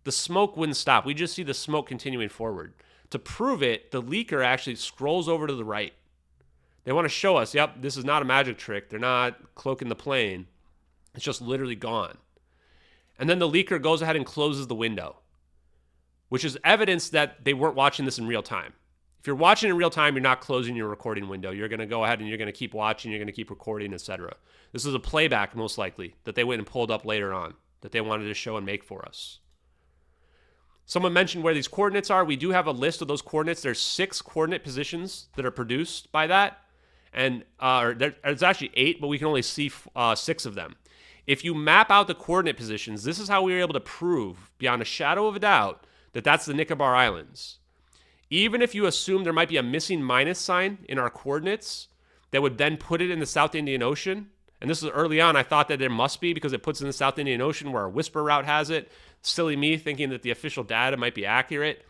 The smoke wouldn't stop. We just see the smoke continuing forward. To prove it, the leaker actually scrolls over to the right. They want to show us, yep, this is not a magic trick. They're not cloaking the plane. It's just literally gone. And then the leaker goes ahead and closes the window, which is evidence that they weren't watching this in real time. If you're watching in real time, you're not closing your recording window. You're going to go ahead and you're going to keep watching, you're going to keep recording, etc. This is a playback, most likely, that they went and pulled up later on, that they wanted to show and make for us. Someone mentioned where these coordinates are. We do have a list of those coordinates. There's 6 coordinate positions that are produced by that. And there's actually 8, but we can only see 6 of them. If you map out the coordinate positions, this is how we were able to prove, beyond a shadow of a doubt, that that's the Nicobar Islands. Even if you assume there might be a missing minus sign in our coordinates that would then put it in the South Indian Ocean, and this is early on, I thought that there must be because it puts it in the South Indian Ocean where our whisper route has it. Silly me thinking that the official data might be accurate.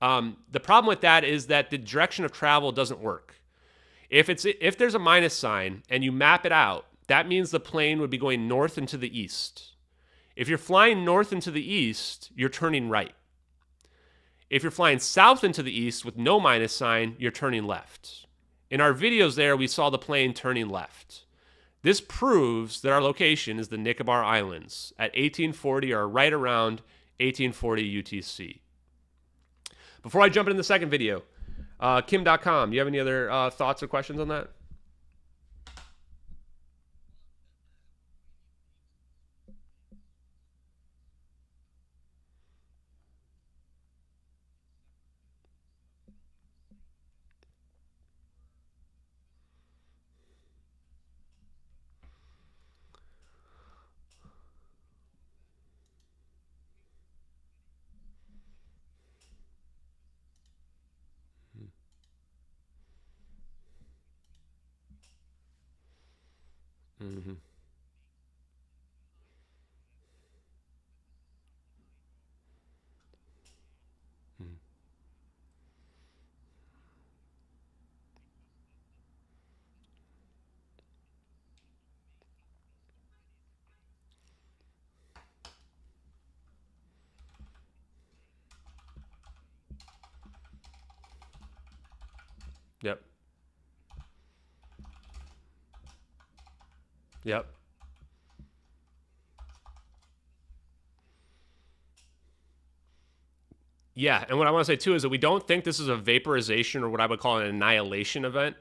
The problem with that is that the direction of travel doesn't work. If there's a minus sign and you map it out, that means the plane would be going north and to the east. If you're flying north and to the east, you're turning right. If you're flying south into the east with no minus sign, you're turning left. In our videos there, we saw the plane turning left. This proves that our location is the Nicobar Islands at 1840 or right around 1840 UTC. Before I jump into the second video, Kim.com, you have any other thoughts or questions on that? Mm-hmm. Yep. Yep. Yeah, and what I want to say too is that we don't think this is a vaporization or what I would call an annihilation event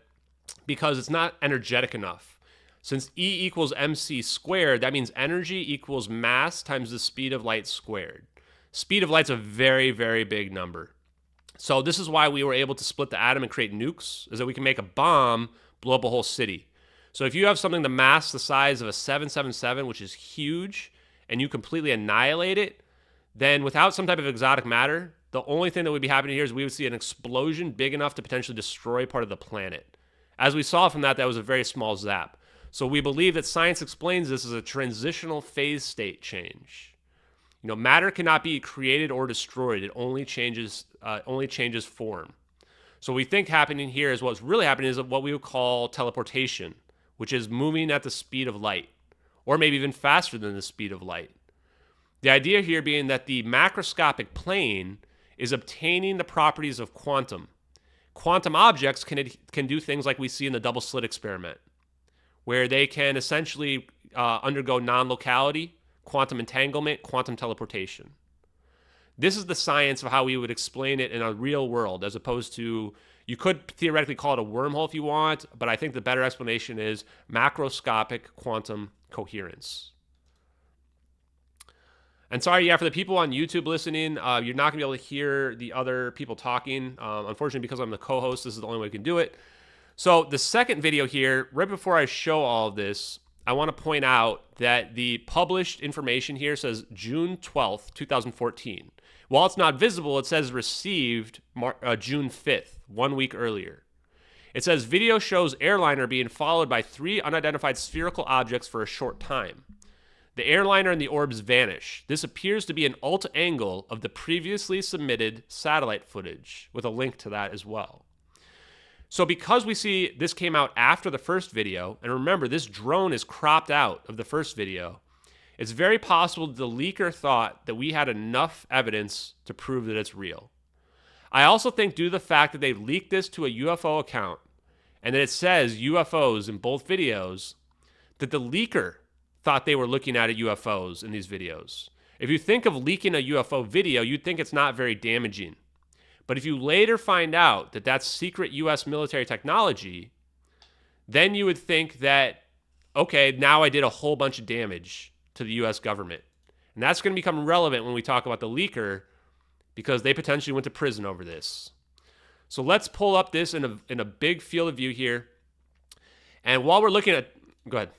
because it's not energetic enough. Since E equals mc squared, that means energy equals mass times the speed of light squared. Speed of light's a very, very big number. So this is why we were able to split the atom and create nukes, is that we can make a bomb blow up a whole city. So if you have something the mass the size of a 777, which is huge, and you completely annihilate it, then without some type of exotic matter, the only thing that would be happening here is we would see an explosion big enough to potentially destroy part of the planet. As we saw from that, that was a very small zap. So we believe that science explains this as a transitional phase state change. You know, matter cannot be created or destroyed. It only changes form. So what we think happening here is what's really happening is what we would call teleportation, which is moving at the speed of light, or maybe even faster than the speed of light. The idea here being that the macroscopic plane is obtaining the properties of quantum. Quantum objects can do things like we see in the double slit experiment, where they can essentially undergo non-locality, quantum entanglement, quantum teleportation. This is the science of how we would explain it in a real world, as opposed to, you could theoretically call it a wormhole if you want, but I think the better explanation is macroscopic quantum coherence. And sorry, for the people on YouTube listening, you're not going to be able to hear the other people talking. Unfortunately, because I'm the co-host, this is the only way we can do it. So the second video here, right before I show all of this, I want to point out that the published information here says June 12th, 2014. While it's not visible, it says received June 5th, 1 week earlier. It says video shows airliner being followed by 3 unidentified spherical objects for a short time. The airliner and the orbs vanish. This appears to be an alt angle of the previously submitted satellite footage, with a link to that as well. So because we see this came out after the first video, and remember, this drone is cropped out of the first video, it's very possible the leaker thought that we had enough evidence to prove that it's real. I also think due to the fact that they leaked this to a UFO account, and that it says UFOs in both videos, that the leaker thought they were looking at UFOs in these videos. If you think of leaking a UFO video, you'd think it's not very damaging. But if you later find out that that's secret US military technology, then you would think that, okay, now I did a whole bunch of damage to the US government. And that's going to become relevant when we talk about the leaker, because they potentially went to prison over this. So let's pull up this in a big field of view here. And while we're looking at, go ahead.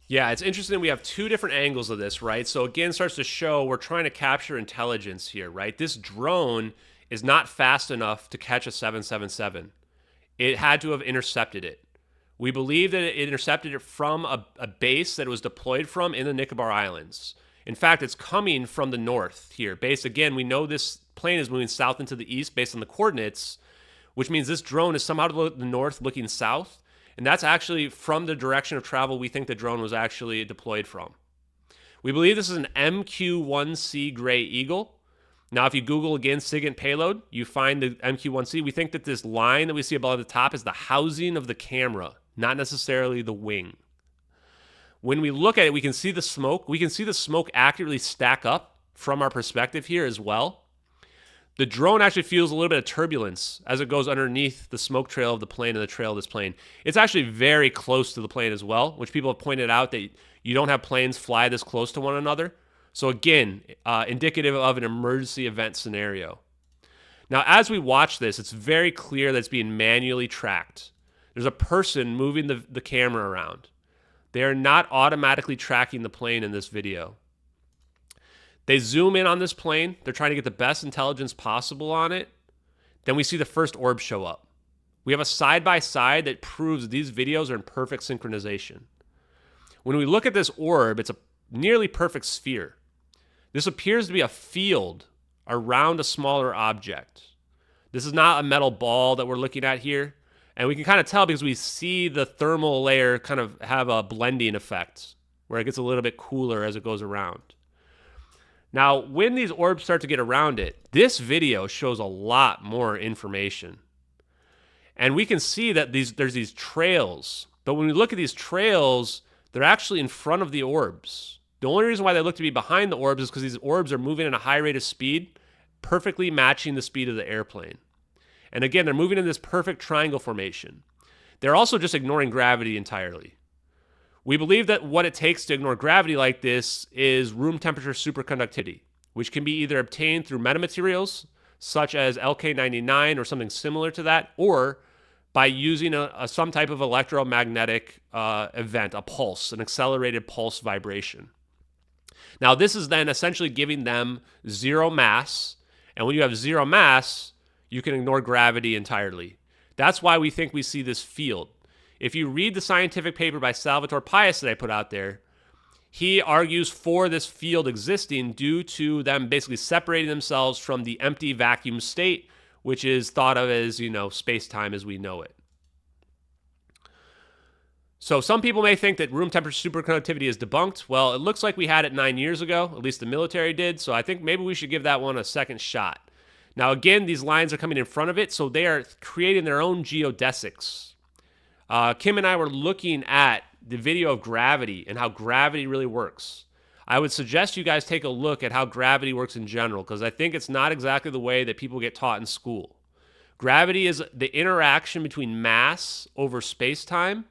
Yeah, it's interesting. We have 2 different angles of this, right? So again, it starts to show we're trying to capture intelligence here, right? This drone is not fast enough to catch a 777. It had to have intercepted it. We believe that it intercepted it from a base that it was deployed from in the Nicobar Islands. In fact, it's coming from the north here. Again, we know this plane is moving south into the east based on the coordinates, which means this drone is somehow to the north looking south. And that's actually from the direction of travel we think the drone was actually deployed from. We believe this is an MQ-1C Gray Eagle. Now, if you Google again SIGINT payload, you find the MQ-1C. We think that this line that we see above the top is the housing of the camera, not necessarily the wing. When we look at it, we can see the smoke. We can see the smoke accurately stack up from our perspective here as well. The drone actually feels a little bit of turbulence as it goes underneath the smoke trail of the plane and the trail of this plane. It's actually very close to the plane as well, which people have pointed out that you don't have planes fly this close to one another. So again, indicative of an emergency event scenario. Now, as we watch this, it's very clear that it's being manually tracked. There's a person moving the camera around. They are not automatically tracking the plane in this video. They zoom in on this plane. They're trying to get the best intelligence possible on it. Then we see the first orb show up. We have a side-by-side that proves these videos are in perfect synchronization. When we look at this orb, it's a nearly perfect sphere. This appears to be a field around a smaller object. This is not a metal ball that we're looking at here. And we can kind of tell because we see the thermal layer kind of have a blending effect where it gets a little bit cooler as it goes around. Now, when these orbs start to get around it, this video shows a lot more information. And we can see that there's these trails. But when we look at these trails, they're actually in front of the orbs. The only reason why they look to be behind the orbs is because these orbs are moving at a high rate of speed, perfectly matching the speed of the airplane. And again, they're moving in this perfect triangle formation. They're also just ignoring gravity entirely. We believe that what it takes to ignore gravity like this is room temperature superconductivity, which can be either obtained through metamaterials, such as LK99 or something similar to that, or by using some type of electromagnetic event, a pulse, an accelerated pulse vibration. Now, this is then essentially giving them zero mass, and when you have zero mass, you can ignore gravity entirely. That's why we think we see this field. If you read the scientific paper by Salvatore Pais that I put out there, he argues for this field existing due to them basically separating themselves from the empty vacuum state, which is thought of as, space-time as we know it. So some people may think that room temperature superconductivity is debunked. Well, it looks like we had it 9 years ago, at least the military did, so I think maybe we should give that one a second shot. Now again, these lines are coming in front of it, so they are creating their own geodesics. Kim and I were looking at the video of gravity and how gravity really works. I would suggest you guys take a look at how gravity works in general, because I think it's not exactly the way that people get taught in school. Gravity is the interaction between mass over space-time,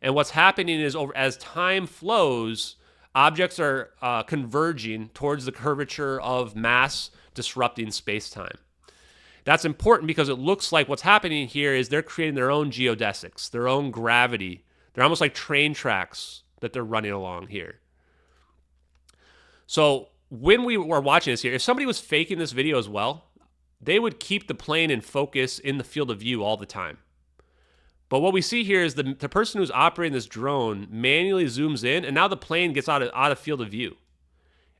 and what's happening is as time flows, objects are converging towards the curvature of mass disrupting space-time. That's important because it looks like what's happening here is they're creating their own geodesics, their own gravity. They're almost like train tracks that they're running along here. So when we were watching this here, if somebody was faking this video as well, they would keep the plane in focus in the field of view all the time. But what we see here is the person who's operating this drone manually zooms in, and now the plane gets out of field of view.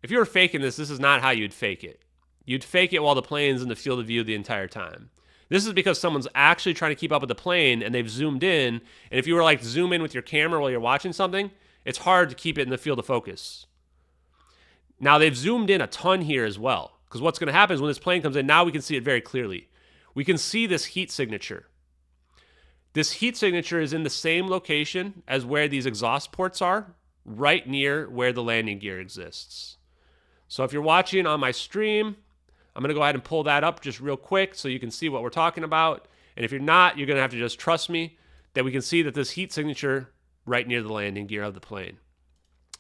If you were faking this, this is not how you'd fake it. You'd fake it while the plane's in the field of view the entire time. This is because someone's actually trying to keep up with the plane, and they've zoomed in, and if you were like zoom in with your camera while you're watching something, it's hard to keep it in the field of focus. Now, they've zoomed in a ton here as well, because what's going to happen is when this plane comes in, now we can see it very clearly. We can see this heat signature. This heat signature is in the same location as where these exhaust ports are, right near where the landing gear exists. So if you're watching on my stream, I'm going to go ahead and pull that up just real quick so you can see what we're talking about. And if you're not, you're going to have to just trust me that we can see that this heat signature right near the landing gear of the plane.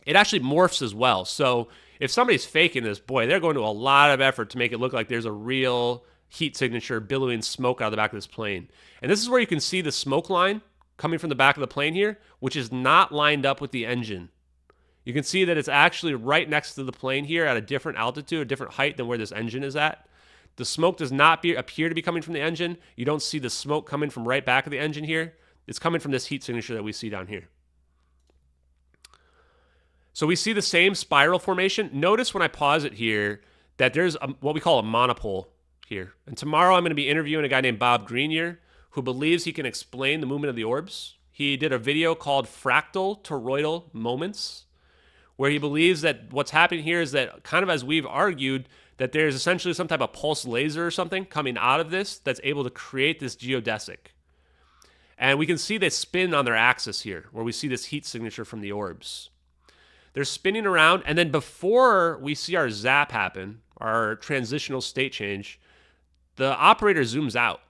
It actually morphs as well. So if somebody's faking this, boy, they're going to a lot of effort to make it look like there's a real heat signature billowing smoke out of the back of this plane. And this is where you can see the smoke line coming from the back of the plane here, which is not lined up with the engine. You can see that it's actually right next to the plane here at a different altitude, a different height than where this engine is at. The smoke does not appear to be coming from the engine. You don't see the smoke coming from right back of the engine here. It's coming from this heat signature that we see down here. So we see the same spiral formation. Notice when I pause it here that there's what we call a monopole here. And tomorrow I'm going to be interviewing a guy named Bob Grenier who believes he can explain the movement of the orbs. He did a video called Fractal Toroidal Moments, where he believes that what's happening here is that, kind of as we've argued, that there's essentially some type of pulse laser or something coming out of this that's able to create this geodesic. And we can see they spin on their axis here, where we see this heat signature from the orbs. They're spinning around, and then before we see our zap happen, our transitional state change, the operator zooms out.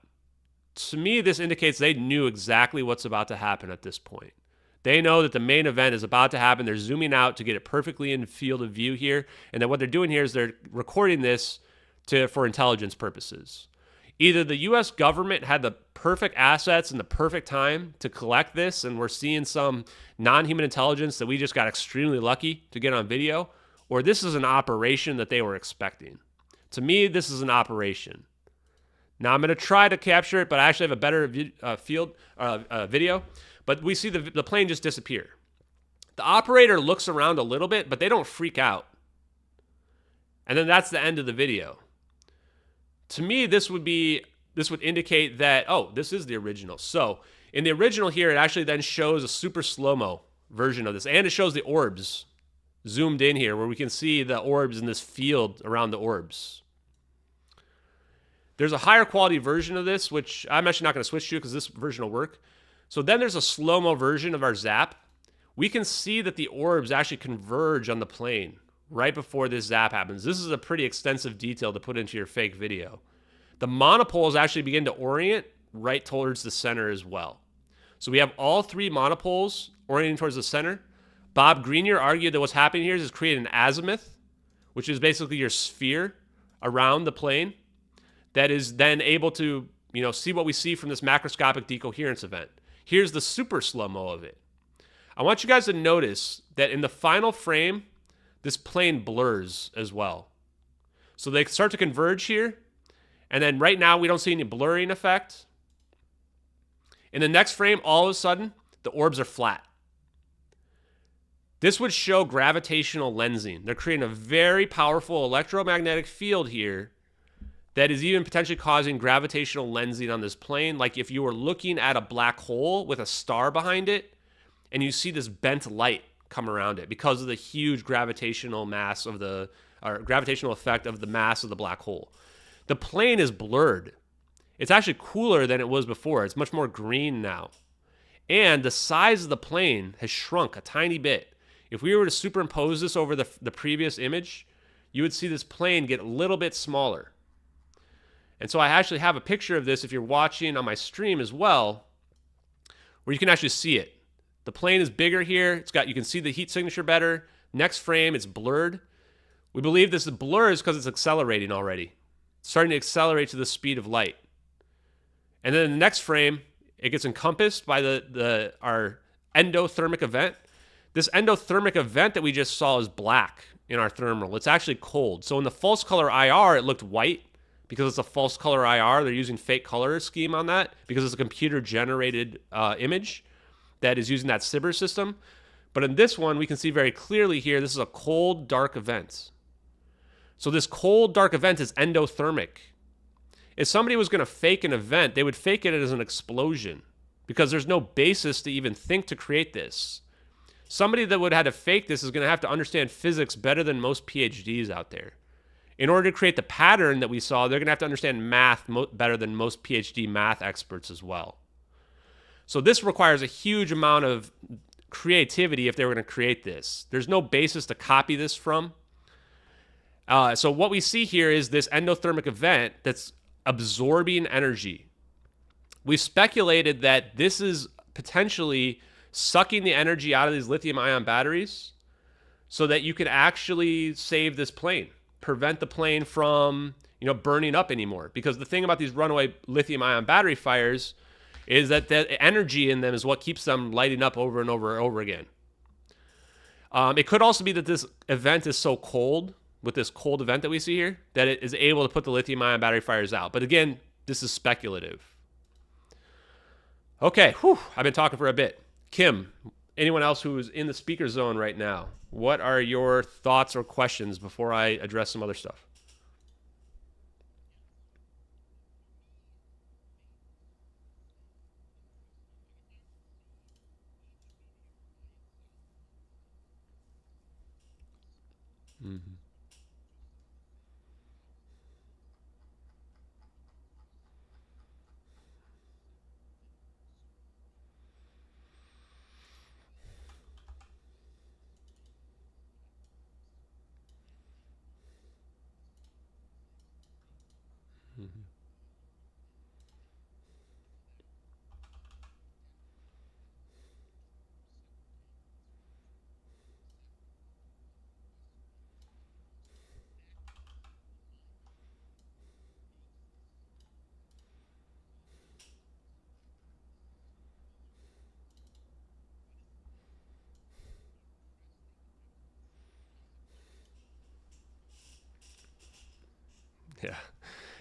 To me, this indicates they knew exactly what's about to happen at this point. They know that the main event is about to happen. They're zooming out to get it perfectly in field of view here. And then what they're doing here is they're recording this for intelligence purposes. Either the U.S. government had the perfect assets and the perfect time to collect this, and we're seeing some non-human intelligence that we just got extremely lucky to get on video, or this is an operation that they were expecting. To me, this is an operation. Now, I'm going to try to capture it, but I actually have a better video. But we see the plane just disappear. The operator looks around a little bit, but they don't freak out. And then that's the end of the video. To me, this would be would indicate that, oh, this is the original. So in the original here, it actually then shows a super slow-mo version of this. And it shows the orbs zoomed in here where we can see the orbs in this field around the orbs. There's a higher quality version of this, which I'm actually not going to switch to because this version will work. So then there's a slow-mo version of our zap. We can see that the orbs actually converge on the plane right before this zap happens. This is a pretty extensive detail to put into your fake video. The monopoles actually begin to orient right towards the center as well. So we have all three monopoles orienting towards the center. Bob Greenier argued that what's happening here is creating an azimuth, which is basically your sphere around the plane that is then able to, see what we see from this macroscopic decoherence event. Here's the super slow-mo of it. I want you guys to notice that in the final frame, this plane blurs as well. So they start to converge here. And then right now, we don't see any blurring effect. In the next frame, all of a sudden, the orbs are flat. This would show gravitational lensing. They're creating a very powerful electromagnetic field here that is even potentially causing gravitational lensing on this plane. Like if you were looking at a black hole with a star behind it, and you see this bent light come around it because of the huge gravitational mass of gravitational effect of the mass of the black hole. The plane is blurred. It's actually cooler than it was before. It's much more green now. And the size of the plane has shrunk a tiny bit. If we were to superimpose this over the previous image, you would see this plane get a little bit smaller. And so I actually have a picture of this if you're watching on my stream as well, where you can actually see it. The plane is bigger here. You can see the heat signature better. Next frame, it's blurred. We believe this blur is because it's accelerating already. It's starting to accelerate to the speed of light. And then in the next frame, it gets encompassed by our endothermic event. This endothermic event that we just saw is black in our thermal. It's actually cold. So in the false color IR, it looked white because it's a false color IR. They're using fake color scheme on that because it's a computer-generated image that is using that Sibber system. But in this one, we can see very clearly here, this is a cold, dark event. So this cold, dark event is endothermic. If somebody was going to fake an event, they would fake it as an explosion because there's no basis to even think to create this. Somebody that would have had to fake this is going to have to understand physics better than most PhDs out there. In order to create the pattern that we saw, they're going to have to understand math better than most PhD math experts as well. So this requires a huge amount of creativity if they were going to create this. There's no basis to copy this from. So what we see here is this endothermic event that's absorbing energy. We've speculated that this is potentially sucking the energy out of these lithium-ion batteries so that you can actually save this plane, prevent the plane from, burning up anymore. Because the thing about these runaway lithium-ion battery fires is that the energy in them is what keeps them lighting up over and over and over again. It could also be that this event is so cold, with this cold event that we see here, that it is able to put the lithium-ion battery fires out. But again, this is speculative. Okay, I've been talking for a bit. Kim, anyone else who is in the speaker zone right now, what are your thoughts or questions before I address some other stuff? Mm-hmm. Mm-hmm. Yeah,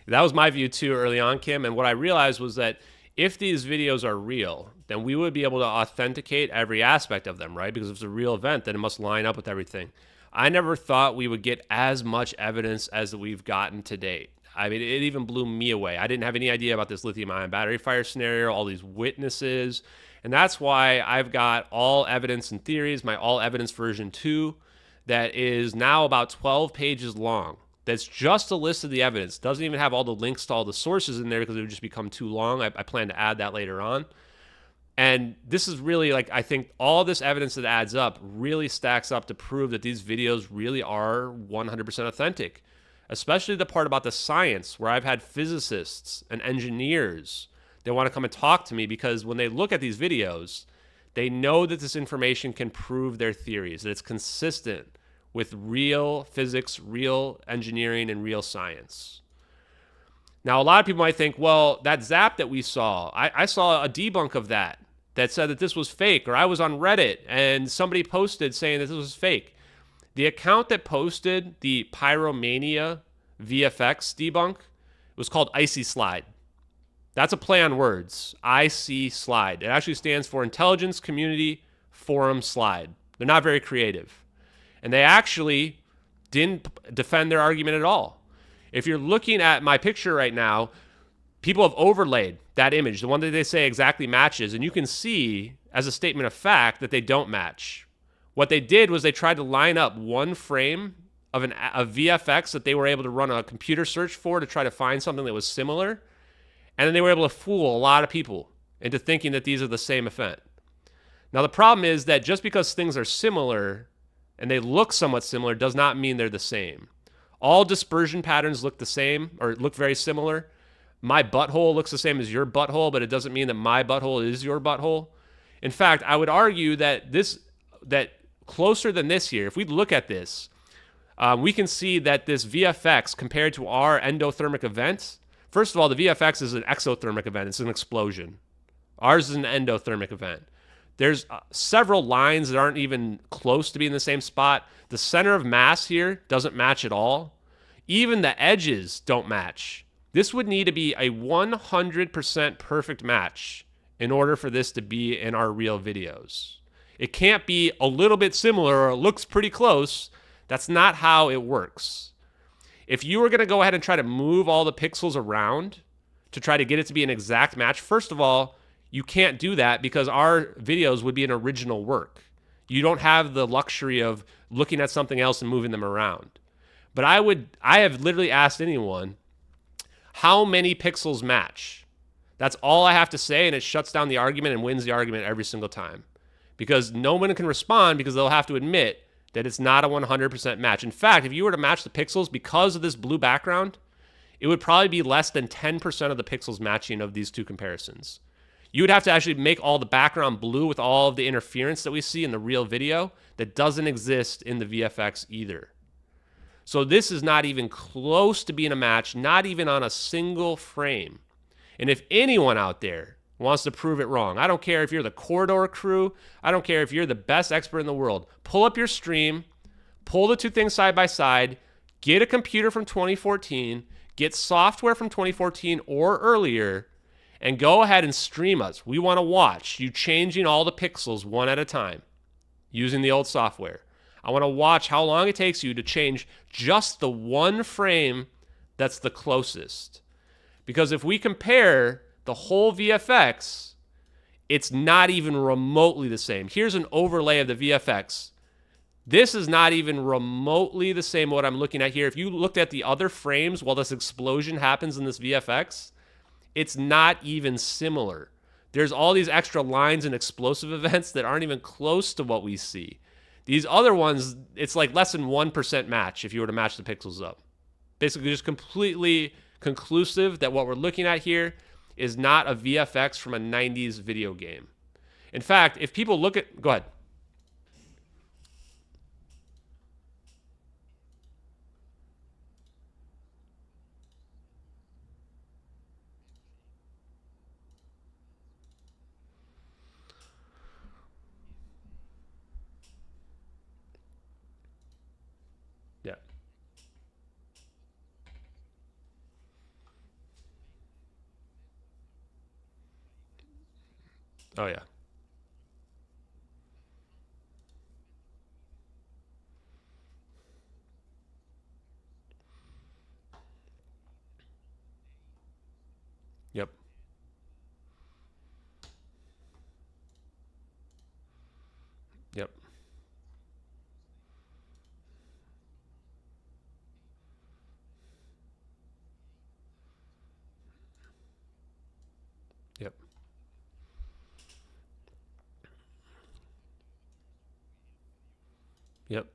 that was my view too early on, Kim. And what I realized was that if these videos are real, then we would be able to authenticate every aspect of them, right? Because if it's a real event, then it must line up with everything. I never thought we would get as much evidence as we've gotten to date. I mean, it even blew me away. I didn't have any idea about this lithium-ion battery fire scenario, all these witnesses. And that's why I've got all evidence and theories, my all evidence version 2, that is now about 12 pages long. That's just a list of the evidence. Doesn't even have all the links to all the sources in there because it would just become too long. I plan to add that later on. And this is really, like, I think all this evidence that adds up really stacks up to prove that these videos really are 100% authentic, especially the part about the science, where I've had physicists and engineers that want to come and talk to me because when they look at these videos, they know that this information can prove their theories, that it's consistent with real physics, real engineering, and real science. Now, a lot of people might think, well, that zap that we saw, I saw a debunk of that said that this was fake, or I was on Reddit and somebody posted saying that this was fake. The account that posted the Pyromania VFX debunk was called Icy Slide. That's a play on words. IC Slide. It actually stands for Intelligence Community Forum Slide. They're not very creative. And they actually didn't defend their argument at all. If you're looking at my picture right now, people have overlaid that image, the one that they say exactly matches, and you can see as a statement of fact that they don't match. What they did was they tried to line up one frame of a VFX that they were able to run a computer search for to try to find something that was similar, and then they were able to fool a lot of people into thinking that these are the same event. Now, the problem is that just because things are similar and they look somewhat similar does not mean they're the same. All dispersion patterns look the same or look very similar. My butthole looks the same as your butthole, but it doesn't mean that my butthole is your butthole. In fact, I would argue that that closer than this here, if we look at this, we can see that this VFX compared to our endothermic event, first of all, the VFX is an exothermic event. It's an explosion. Ours is an endothermic event. There's several lines that aren't even close to being the same spot. The center of mass here doesn't match at all. Even the edges don't match. This would need to be a 100% perfect match in order for this to be in our real videos. It can't be a little bit similar or it looks pretty close. That's not how it works. If you were going to go ahead and try to move all the pixels around to try to get it to be an exact match, first of all, you can't do that because our videos would be an original work. You don't have the luxury of looking at something else and moving them around. But I have literally asked anyone, how many pixels match? That's all I have to say, and it shuts down the argument and wins the argument every single time. Because no one can respond because they'll have to admit that it's not a 100% match. In fact, if you were to match the pixels because of this blue background, it would probably be less than 10% of the pixels matching of these two comparisons. You would have to actually make all the background blue with all of the interference that we see in the real video that doesn't exist in the VFX either. So this is not even close to being a match, not even on a single frame. And if anyone out there wants to prove it wrong, I don't care if you're the Corridor crew, I don't care if you're the best expert in the world, pull up your stream, pull the two things side by side, get a computer from 2014, get software from 2014 or earlier, and go ahead and stream us. We want to watch you changing all the pixels one at a time using the old software. I want to watch how long it takes you to change just the one frame that's the closest. Because if we compare the whole VFX, it's not even remotely the same. Here's an overlay of the VFX. This is not even remotely the same what I'm looking at here. If you looked at the other frames while this explosion happens in this VFX, it's not even similar. There's all these extra lines and explosive events that aren't even close to what we see. These other ones, it's like less than 1% match if you were to match the pixels up. Basically just completely conclusive that what we're looking at here is not a VFX from a 90s video game. In fact, if people look at... Go ahead. Yeah. Oh, yeah. Yep.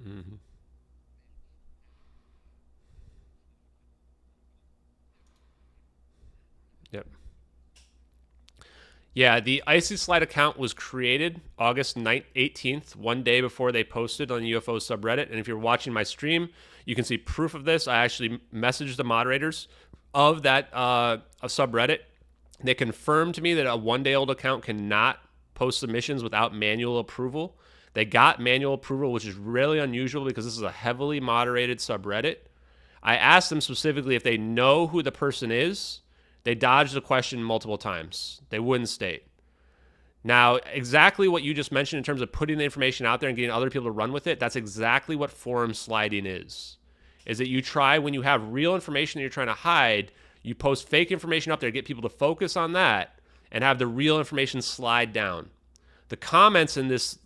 Mm-hmm. Yep. Yeah, the Icy Slide account was created August 18th, one day before they posted on the UFO subreddit. And if you're watching my stream, you can see proof of this. I actually messaged the moderators of that subreddit. They confirmed to me that a one-day-old account cannot post submissions without manual approval. They got manual approval, which is really unusual because this is a heavily moderated subreddit. I asked them specifically if they know who the person is. They dodged the question multiple times. They wouldn't state. Now, exactly what you just mentioned in terms of putting the information out there and getting other people to run with it, that's exactly what forum sliding is that you try, when you have real information that you're trying to hide, you post fake information up there, get people to focus on that, and have the real information slide down. The comments in this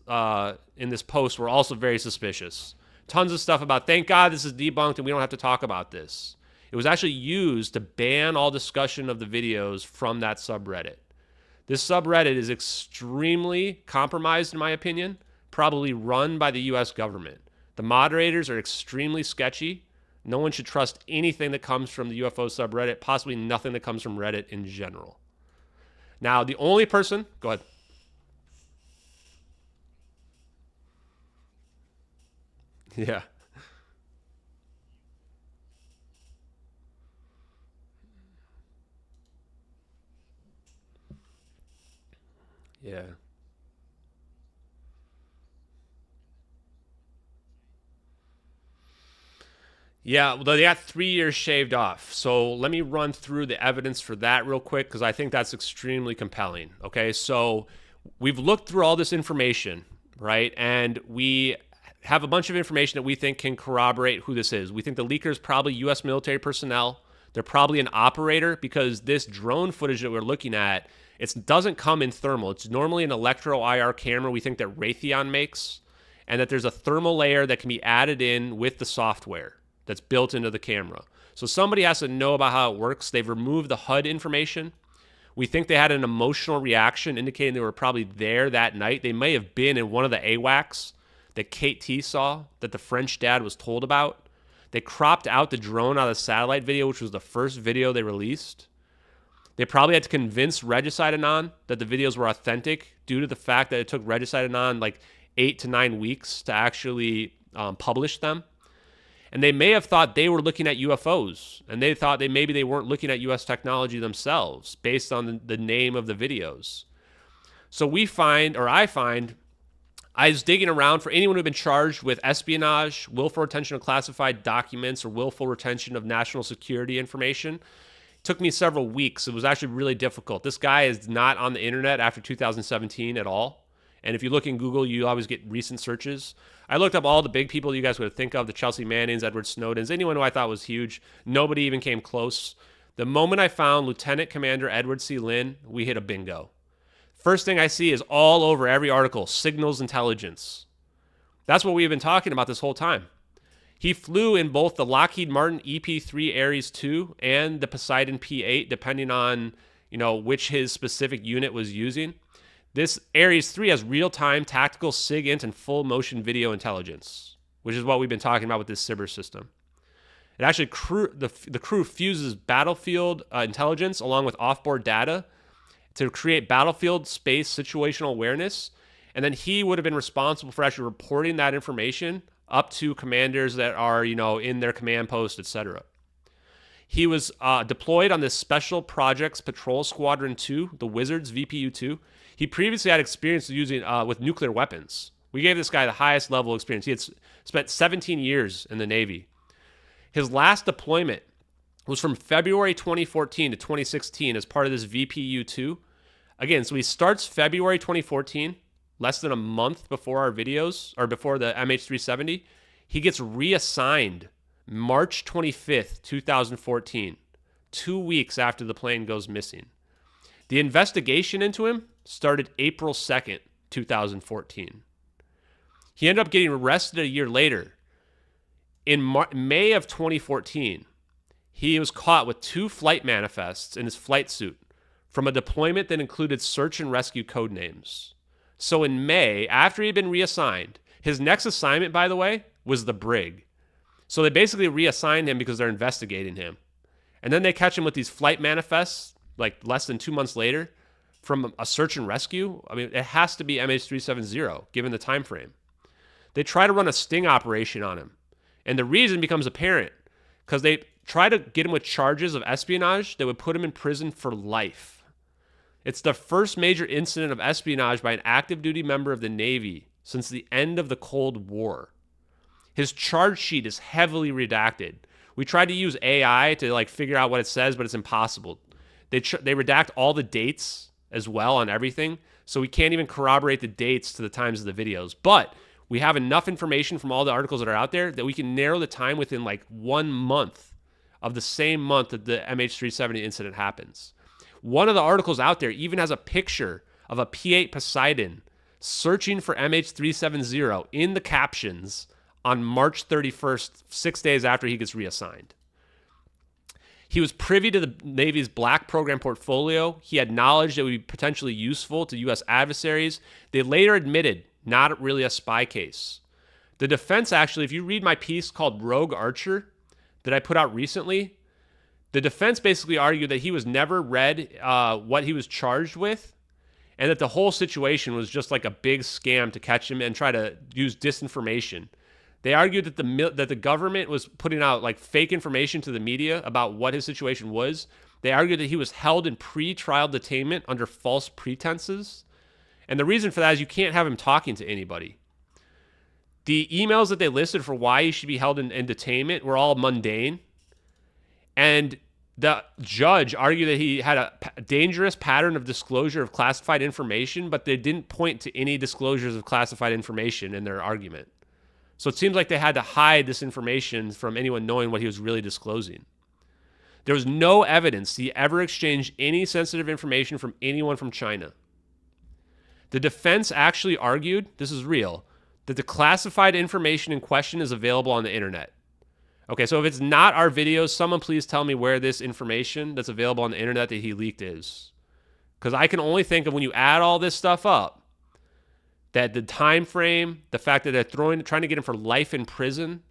post were also very suspicious. Tons of stuff about, thank God this is debunked and we don't have to talk about this. It was actually used to ban all discussion of the videos from that subreddit. This subreddit is extremely compromised, in my opinion, probably run by the US government. The moderators are extremely sketchy. No one should trust anything that comes from the UFO subreddit, possibly nothing that comes from Reddit in general. Now, the only person, go ahead. Yeah. Yeah. Yeah, well, they got 3 years shaved off. So let me run through the evidence for that real quick because I think that's extremely compelling. Okay, so we've looked through all this information, right? And we have a bunch of information that we think can corroborate who this is. We think the leaker is probably U.S. military personnel. They're probably an operator because this drone footage that we're looking at, it doesn't come in thermal. It's normally an electro IR camera we think that Raytheon makes, and that there's a thermal layer that can be added in with the software that's built into the camera. So somebody has to know about how it works. They've removed the HUD information. We think they had an emotional reaction indicating they were probably there that night. They may have been in one of the AWACS that Kate T saw that the French dad was told about. They cropped out the drone out of the satellite video, which was the first video they released. They probably had to convince Regicide Anon that the videos were authentic due to the fact that it took Regicide Anon like 8 to 9 weeks to actually publish them. And they may have thought they were looking at UFOs, and they thought maybe they weren't looking at U.S. technology themselves based on the name of the videos. So I was digging around for anyone who had been charged with espionage, willful retention of classified documents, or willful retention of national security information. It took me several weeks. It was actually really difficult. This guy is not on the internet after 2017 at all. And if you look in Google, you always get recent searches. I looked up all the big people you guys would think of, the Chelsea Mannings, Edward Snowdens, anyone who I thought was huge. Nobody even came close. The moment I found Lieutenant Commander Edward C. Lynn, we hit a bingo. First thing I see is all over every article, signals intelligence. That's what we've been talking about this whole time. He flew in both the Lockheed Martin EP-3 Ares II and the Poseidon P-8, depending on, which his specific unit was using. This Ares III has real-time tactical SIG-INT and full motion video intelligence, which is what we've been talking about with this Cyber system. It actually the crew fuses battlefield intelligence along with offboard data to create battlefield space situational awareness, and then he would have been responsible for actually reporting that information up to commanders that are, in their command post, etc. He was deployed on this Special Projects Patrol Squadron 2, the Wizards VPU-2. He previously had experience using with nuclear weapons. We gave this guy the highest level of experience. He had spent 17 years in the Navy. His last deployment was from February 2014 to 2016 as part of this VPU-2. Again, so he starts February 2014, less than a month before our videos, or before the MH370. He gets reassigned March 25th, 2014, 2 weeks after the plane goes missing. The investigation into him started April 2nd, 2014. He ended up getting arrested a year later. In May of 2014, he was caught with 2 flight manifests in his flight suit from a deployment that included search and rescue code names. So in May, after he had been reassigned, his next assignment, by the way, was the brig. So they basically reassigned him because they're investigating him. And then they catch him with these flight manifests like less than 2 months later from a search and rescue. I mean, it has to be MH370 given the time frame. They try to run a sting operation on him. And the reason becomes apparent because they try to get him with charges of espionage that would put him in prison for life. It's the first major incident of espionage by an active duty member of the Navy since the end of the Cold War. His charge sheet is heavily redacted. We tried to use AI to figure out what it says, but it's impossible. They redact all the dates as well on everything, so we can't even corroborate the dates to the times of the videos. But we have enough information from all the articles that are out there that we can narrow the time within 1 month of the same month that the MH370 incident happens. One of the articles out there even has a picture of a P-8 Poseidon searching for MH370 in the captions on March 31st, 6 days after he gets reassigned. He was privy to the Navy's black program portfolio. He had knowledge that would be potentially useful to U.S. adversaries. They later admitted not really a spy case. The defense actually, if you read my piece called Rogue Archer that I put out recently, the defense basically argued that he was never read what he was charged with, and that the whole situation was just like a big scam to catch him and try to use disinformation. They argued that the government was putting out fake information to the media about what his situation was. They argued that he was held in pre-trial detainment under false pretenses. And the reason for that is you can't have him talking to anybody. The emails that they listed for why he should be held in detainment were all mundane. And the judge argued that he had a dangerous pattern of disclosure of classified information, but they didn't point to any disclosures of classified information in their argument. So it seems like they had to hide this information from anyone knowing what he was really disclosing. There was no evidence he ever exchanged any sensitive information from anyone from China. The defense actually argued, this is real, that the classified information in question is available on the internet. Okay, so if it's not our videos, someone please tell me where this information that's available on the internet that he leaked is. Because I can only think of when you add all this stuff up, that the time frame, the fact that they're trying to get him for life in prison,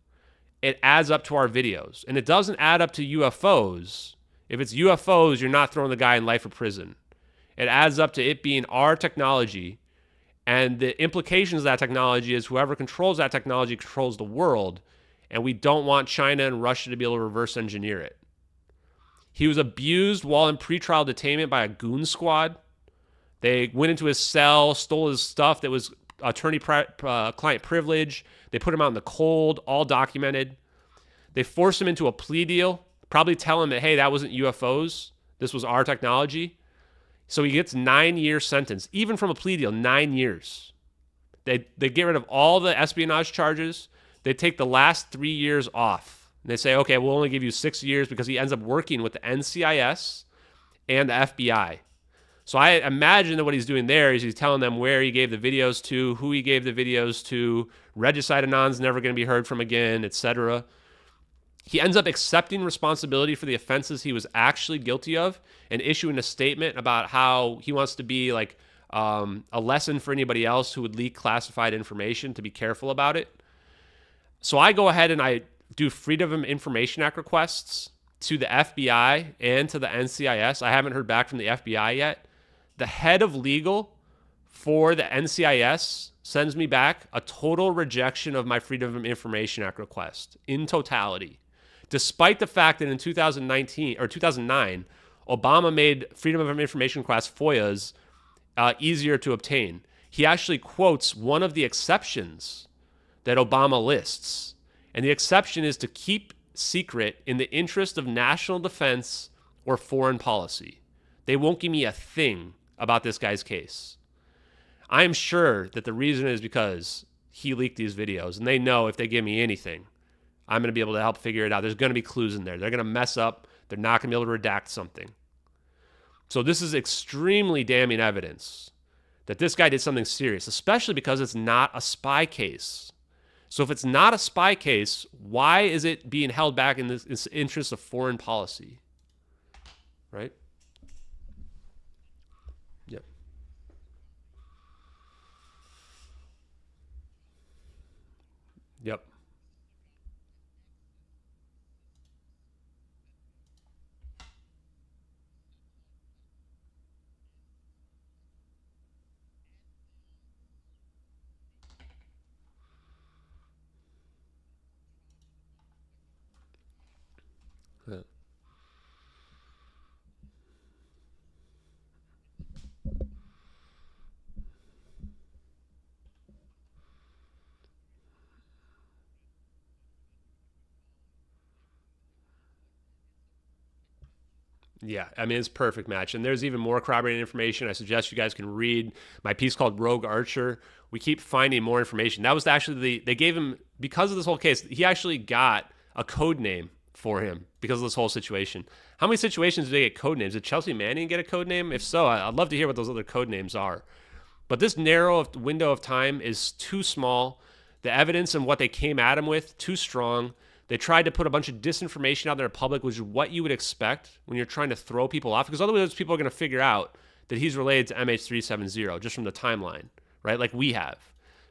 it adds up to our videos. And it doesn't add up to UFOs. If it's UFOs, you're not throwing the guy in life or prison. It adds up to it being our technology, and the implications of that technology is whoever controls that technology controls the world, and we don't want China and Russia to be able to reverse engineer it. He was abused while in pretrial detainment by a goon squad. They went into his cell, stole his stuff that was attorney-client privilege. They put him out in the cold, all documented. They forced him into a plea deal, probably tell him that, hey, that wasn't UFOs. This was our technology. So he gets 9-year sentence, even from a plea deal, 9 years. They get rid of all the espionage charges. They take the last 3 years off. And they say, okay, we'll only give you 6 years because he ends up working with the NCIS and the FBI. So I imagine that what he's doing there is he's telling them where he gave the videos to, who he gave the videos to, Regicide Anon's never going to be heard from again, etc. He ends up accepting responsibility for the offenses he was actually guilty of and issuing a statement about how he wants to be a lesson for anybody else who would leak classified information to be careful about it. So I go ahead and I do Freedom of Information Act requests to the FBI and to the NCIS. I haven't heard back from the FBI yet. The head of legal for the NCIS sends me back a total rejection of my Freedom of Information Act request in totality, despite the fact that in 2009, Obama made Freedom of Information requests, FOIAs, easier to obtain. He actually quotes one of the exceptions that Obama lists, and the exception is to keep secret in the interest of national defense or foreign policy. They won't give me a thing about this guy's case. I'm sure that the reason is because he leaked these videos, and they know if they give me anything, I'm going to be able to help figure it out. There's going to be clues in there. They're going to mess up. They're not going to be able to redact something. So this is extremely damning evidence that this guy did something serious, especially because it's not a spy case. So if it's not a spy case, why is it being held back in this interest of foreign policy? Right? Yep. Yep. Yeah. Yeah, I mean, it's a perfect match. And there's even more corroborating information. I suggest you guys can read my piece called Rogue Archer. We keep finding more information. That was actually they gave him, because of this whole case, he actually got a code name for him because of this whole situation. How many situations do they get code names? Did Chelsea Manning get a code name? If so, I'd love to hear what those other code names are. But this narrow window of time is too small. The evidence and what they came at him with, too strong. They tried to put a bunch of disinformation out there in public, which is what you would expect when you're trying to throw people off, because otherwise people are going to figure out that he's related to MH370 just from the timeline, right? Like we have.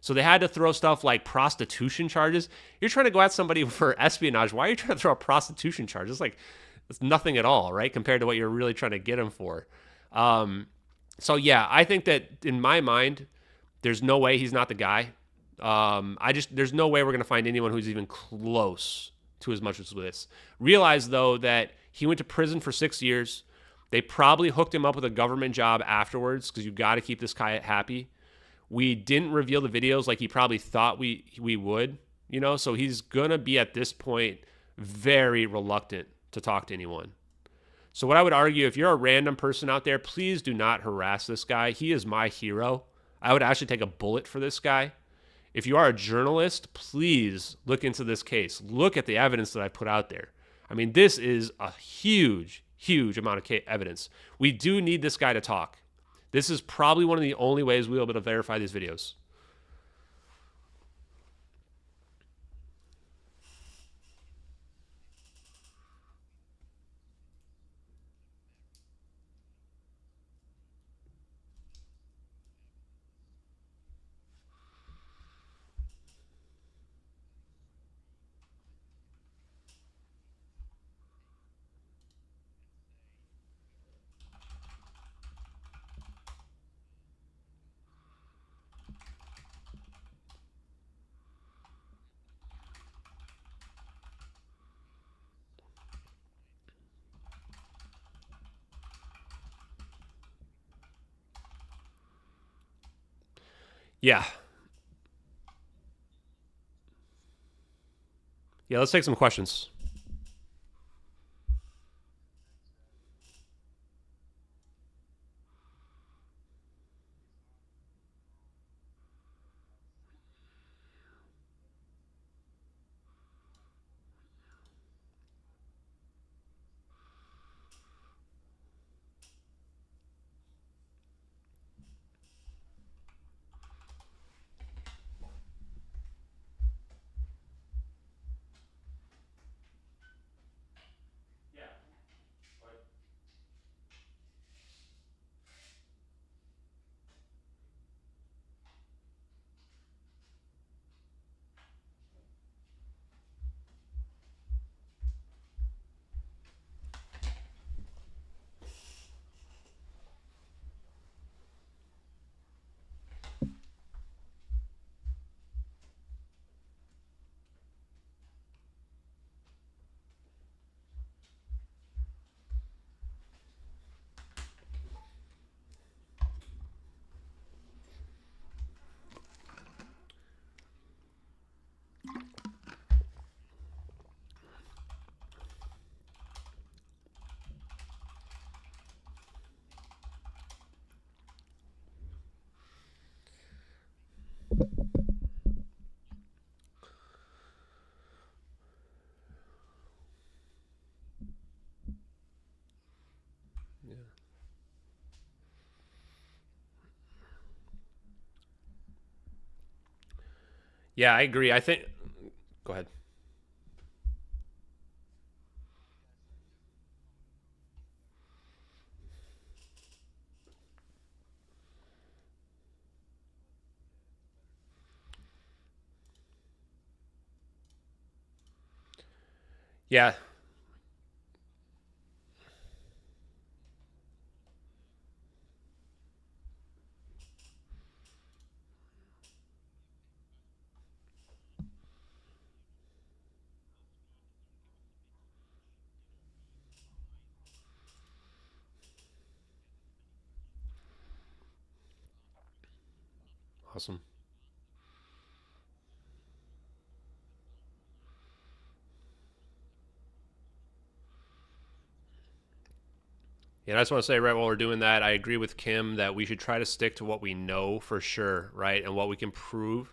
So they had to throw stuff like prostitution charges. You're trying to go at somebody for espionage. Why are you trying to throw a prostitution charge? It's nothing at all, right? Compared to what you're really trying to get him for. So yeah, I think that in my mind, there's no way he's not the guy. There's no way we're gonna find anyone who's even close to as much as this. Realize though that he went to prison for 6 years. They probably hooked him up with a government job afterwards because you got to keep this guy happy. We didn't reveal the videos like he probably thought we would, so he's gonna be at this point very reluctant to talk to anyone. So what I would argue, if you're a random person out there, please do not harass this guy. He is my hero. I would actually take a bullet for this guy. If you are a journalist, please look into this case. Look at the evidence that I put out there. I mean, this is a huge, huge amount of evidence. We do need this guy to talk. This is probably one of the only ways we'll be able to verify these videos. Yeah. Yeah, let's take some questions. Yeah, I agree. I think. Go ahead. Yeah. Awesome. Yeah, I just want to say right while we're doing that, I agree with Kim that we should try to stick to what we know for sure, right? And what we can prove.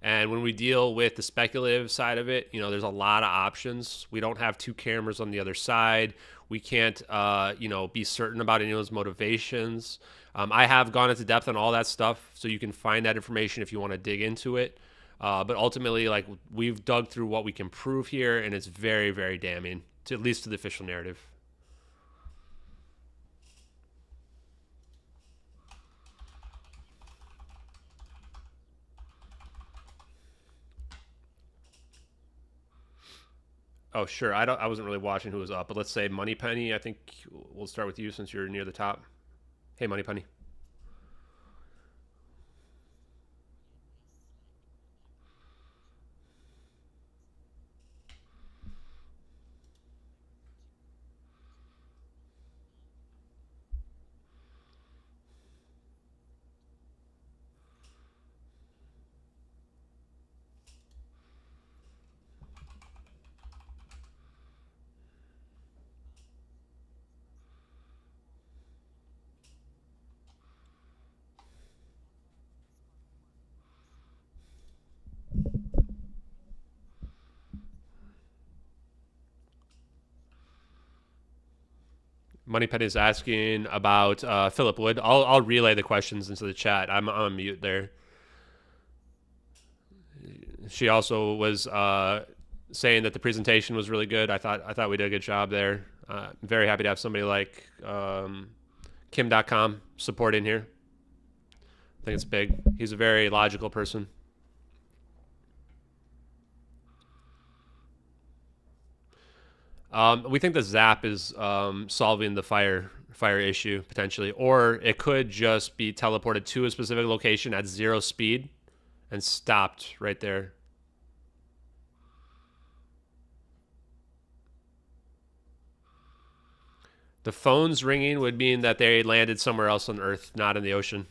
And when we deal with the speculative side of it, there's a lot of options. We don't have two cameras on the other side. We can't, be certain about anyone's motivations. I have gone into depth on all that stuff, so you can find that information if you want to dig into it. But ultimately, like we've dug through what we can prove here, and it's very, very damning, to at least to the official narrative. Oh, sure. I wasn't really watching who was up, but let's say Moneypenny. I think we'll start with you since you're near the top. Hey, Moneypenny. Moneypenny is asking about Philip Wood. I'll relay the questions into the chat. I'm on mute there. She also was saying that the presentation was really good. I thought we did a good job there. Very happy to have somebody like Kim.com support in here. I think it's big. He's a very logical person. We think the zap is solving the fire issue potentially, or it could just be teleported to a specific location at 0 speed and stopped right there. The phones ringing would mean that they landed somewhere else on Earth, not in the ocean.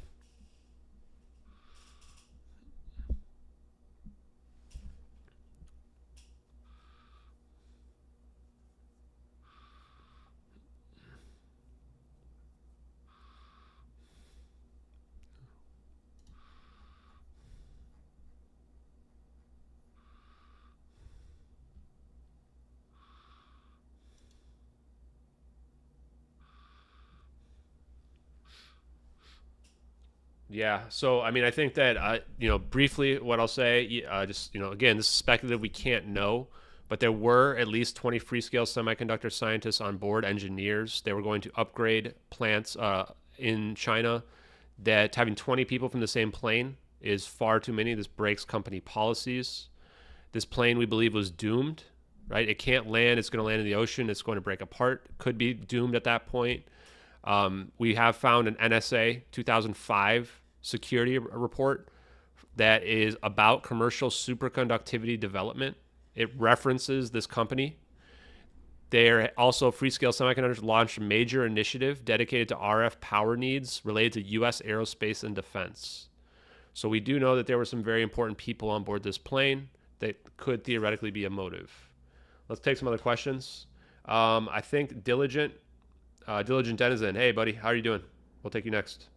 Yeah. So, I mean, I think that, briefly, what I'll say, again, this is speculative. We can't know. But there were at least 20 Freescale semiconductor scientists on board, engineers. They were going to upgrade plants in China. That having 20 people from the same plane is far too many. This breaks company policies. This plane, we believe, was doomed, right? It can't land. It's going to land in the ocean. It's going to break apart. Could be doomed at that point. We have found an NSA 2005 security report that is about commercial superconductivity development. It references this company. They're also, Freescale Semiconductors launched a major initiative dedicated to RF power needs related to U.S. aerospace and defense. So we do know that there were some very important people on board this plane that could theoretically be a motive. Let's take some other questions. I think Diligent Denizen. Hey, buddy, how are you doing? We'll take you next.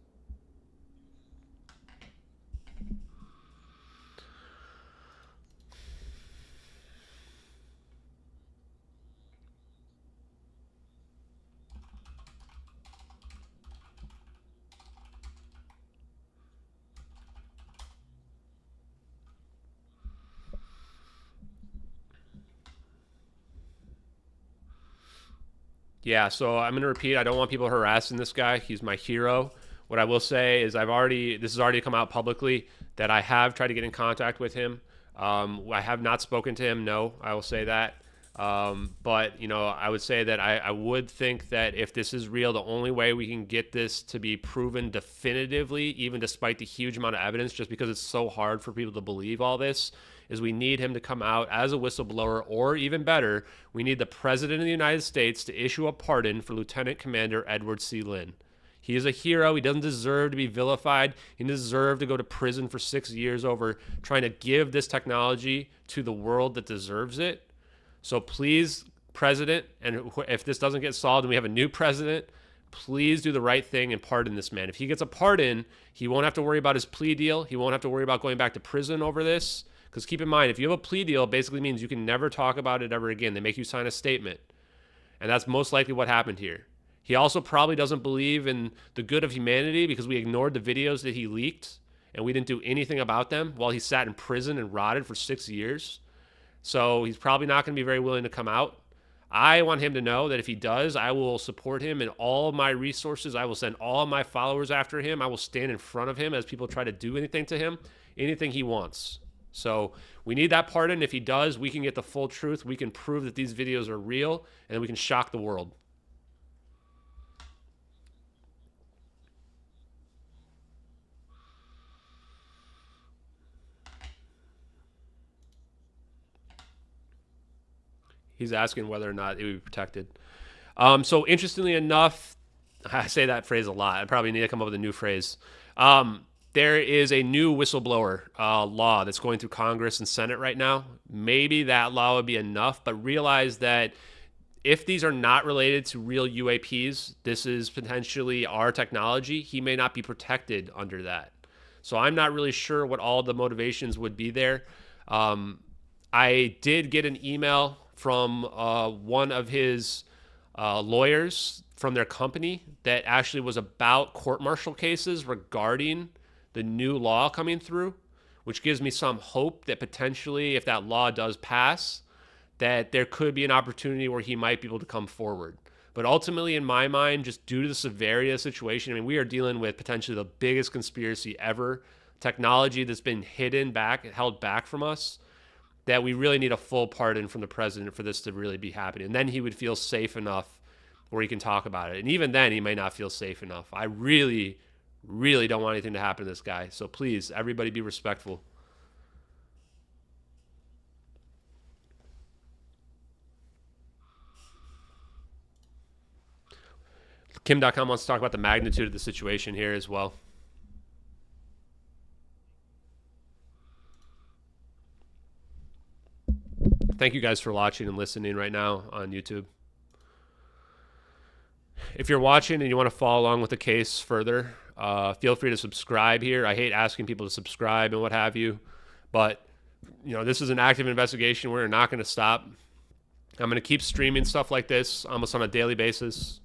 Yeah, so I'm going to repeat. I don't want people harassing this guy. He's my hero. What I will say is this has already come out publicly that I have tried to get in contact with him. I have not spoken to him. No, I will say that. But, I would say that I would think that if this is real, the only way we can get this to be proven definitively, even despite the huge amount of evidence, just because it's so hard for people to believe all this, is we need him to come out as a whistleblower, or even better, we need the President of the United States to issue a pardon for Lieutenant Commander Edward C. Lynn. He is a hero. He doesn't deserve to be vilified. He doesn't deserve to go to prison for 6 years over trying to give this technology to the world that deserves it. So please, President, and if this doesn't get solved and we have a new president, please do the right thing and pardon this man. If he gets a pardon, he won't have to worry about his plea deal. He won't have to worry about going back to prison over this. Because keep in mind, if you have a plea deal, it basically means you can never talk about it ever again. They make you sign a statement. And that's most likely what happened here. He also probably doesn't believe in the good of humanity because we ignored the videos that he leaked and we didn't do anything about them while he sat in prison and rotted for 6 years. So he's probably not going to be very willing to come out. I want him to know that if he does, I will support him in all my resources. I will send all my followers after him. I will stand in front of him as people try to do anything to him, anything he wants. So we need that pardon. If he does, we can get the full truth. We can prove that these videos are real, and then we can shock the world. He's asking whether or not it would be protected. So interestingly enough, I say that phrase a lot. I probably need to come up with a new phrase. There is a new whistleblower law that's going through Congress and Senate right now. Maybe that law would be enough, but realize that if these are not related to real UAPs, this is potentially our technology. He may not be protected under that. So I'm not really sure what all the motivations would be there. I did get an email from one of his lawyers from their company that actually was about court-martial cases regarding the new law coming through, which gives me some hope that potentially if that law does pass, that there could be an opportunity where he might be able to come forward. But ultimately, in my mind, just due to the severity of the situation, I mean, we are dealing with potentially the biggest conspiracy ever, technology that's been held back from us, that we really need a full pardon from the president for this to really be happening. And then he would feel safe enough where he can talk about it. And even then, he may not feel safe enough. I really, really don't want anything to happen to this guy. So please, everybody be respectful. Kim.com wants to talk about the magnitude of the situation here as well. Thank you guys for watching and listening right now on YouTube. If you're watching and you want to follow along with the case further, feel free to subscribe here. I hate asking people to subscribe and what have you, but this is an active investigation. We're not going to stop. I'm going to keep streaming stuff like this almost on a daily basis.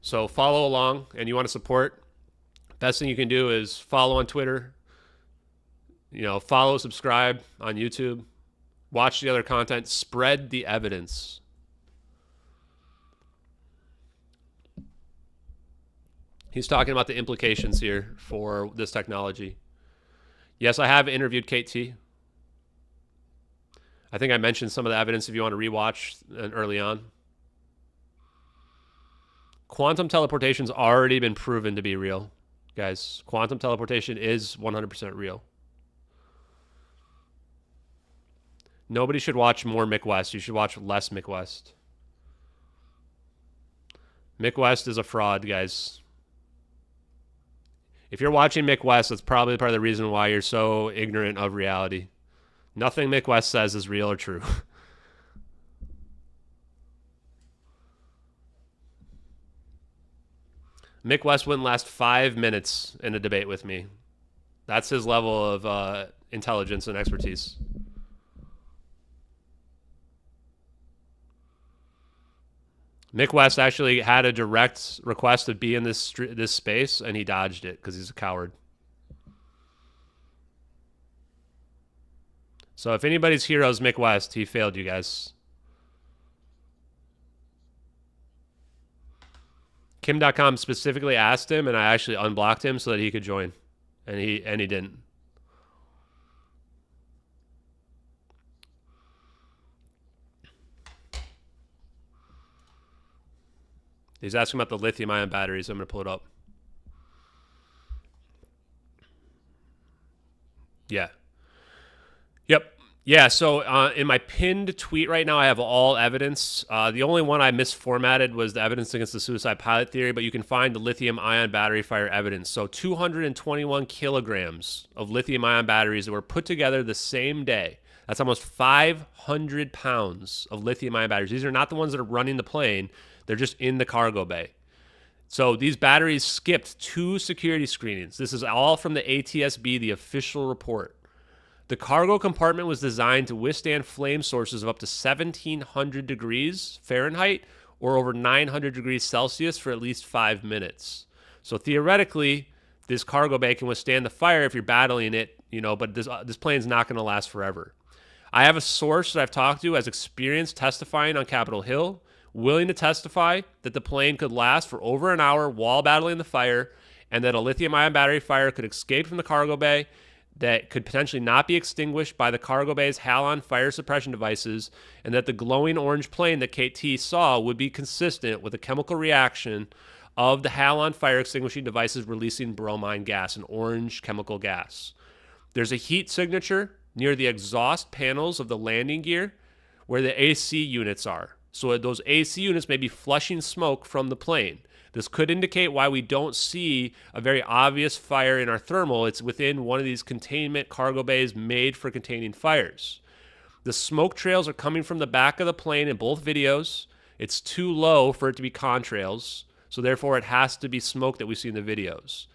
So follow along, and you want to support, best thing you can do is follow on Twitter, follow, subscribe on YouTube, watch the other content, spread the evidence. He's talking about the implications here for this technology. Yes, I have interviewed Kate T. I think I mentioned some of the evidence if you want to rewatch early on. Quantum teleportation's already been proven to be real, guys. Quantum teleportation is 100% real. Nobody should watch more Mick West. You should watch less Mick West. Mick West is a fraud, guys. If you're watching Mick West, that's probably part of the reason why you're so ignorant of reality. Nothing Mick West says is real or true. Mick West wouldn't last 5 minutes in a debate with me. That's his level of intelligence and expertise. Mick West actually had a direct request to be in this space, and he dodged it because he's a coward. So if anybody's hero is Mick West, he failed you guys. Kim.com specifically asked him, and I actually unblocked him so that he could join, and he didn't. He's asking about the lithium-ion batteries. I'm going to pull it up. Yeah. Yep. Yeah, so in my pinned tweet right now, I have all evidence. The only one I misformatted was the evidence against the suicide pilot theory, but you can find the lithium-ion battery fire evidence. So 221 kilograms of lithium-ion batteries that were put together the same day. That's almost 500 pounds of lithium-ion batteries. These are not the ones that are running the plane. They're just in the cargo bay. So these batteries skipped 2 security screenings. This is all from the ATSB, the official report. The cargo compartment was designed to withstand flame sources of up to 1,700 degrees Fahrenheit or over 900 degrees Celsius for at least 5 minutes. So theoretically, this cargo bay can withstand the fire if you're battling it, but this plane's not going to last forever. I have a source that I've talked to as experienced testifying on Capitol Hill, willing to testify that the plane could last for over an hour while battling the fire, and that a lithium-ion battery fire could escape from the cargo bay that could potentially not be extinguished by the cargo bay's halon fire suppression devices, and that the glowing orange plane that KT saw would be consistent with a chemical reaction of the halon fire extinguishing devices releasing bromine gas, an orange chemical gas. There's a heat signature near the exhaust panels of the landing gear where the AC units are. So those AC units may be flushing smoke from the plane. This could indicate why we don't see a very obvious fire in our thermal. It's within one of these containment cargo bays made for containing fires. The smoke trails are coming from the back of the plane in both videos. It's too low for it to be contrails, so therefore it has to be smoke that we see in the videos.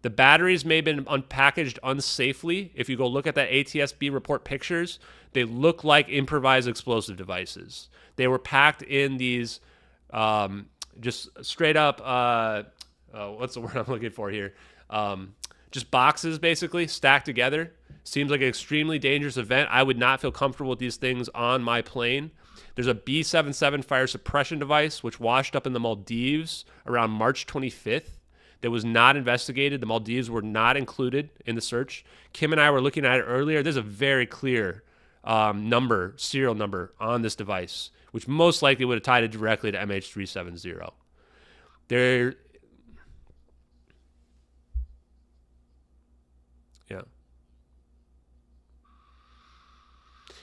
The batteries may have been unpackaged unsafely. If you go look at that ATSB report pictures, they look like improvised explosive devices. They were packed in these just straight up, what's the word I'm looking for here? Just boxes, basically, stacked together. Seems like an extremely dangerous event. I would not feel comfortable with these things on my plane. There's a B-77 fire suppression device, which washed up in the Maldives around March 25th. That was not investigated. The Maldives were not included in the search. Kim and I were looking at it earlier. There's a very clear serial number on this device, which most likely would have tied it directly to MH370.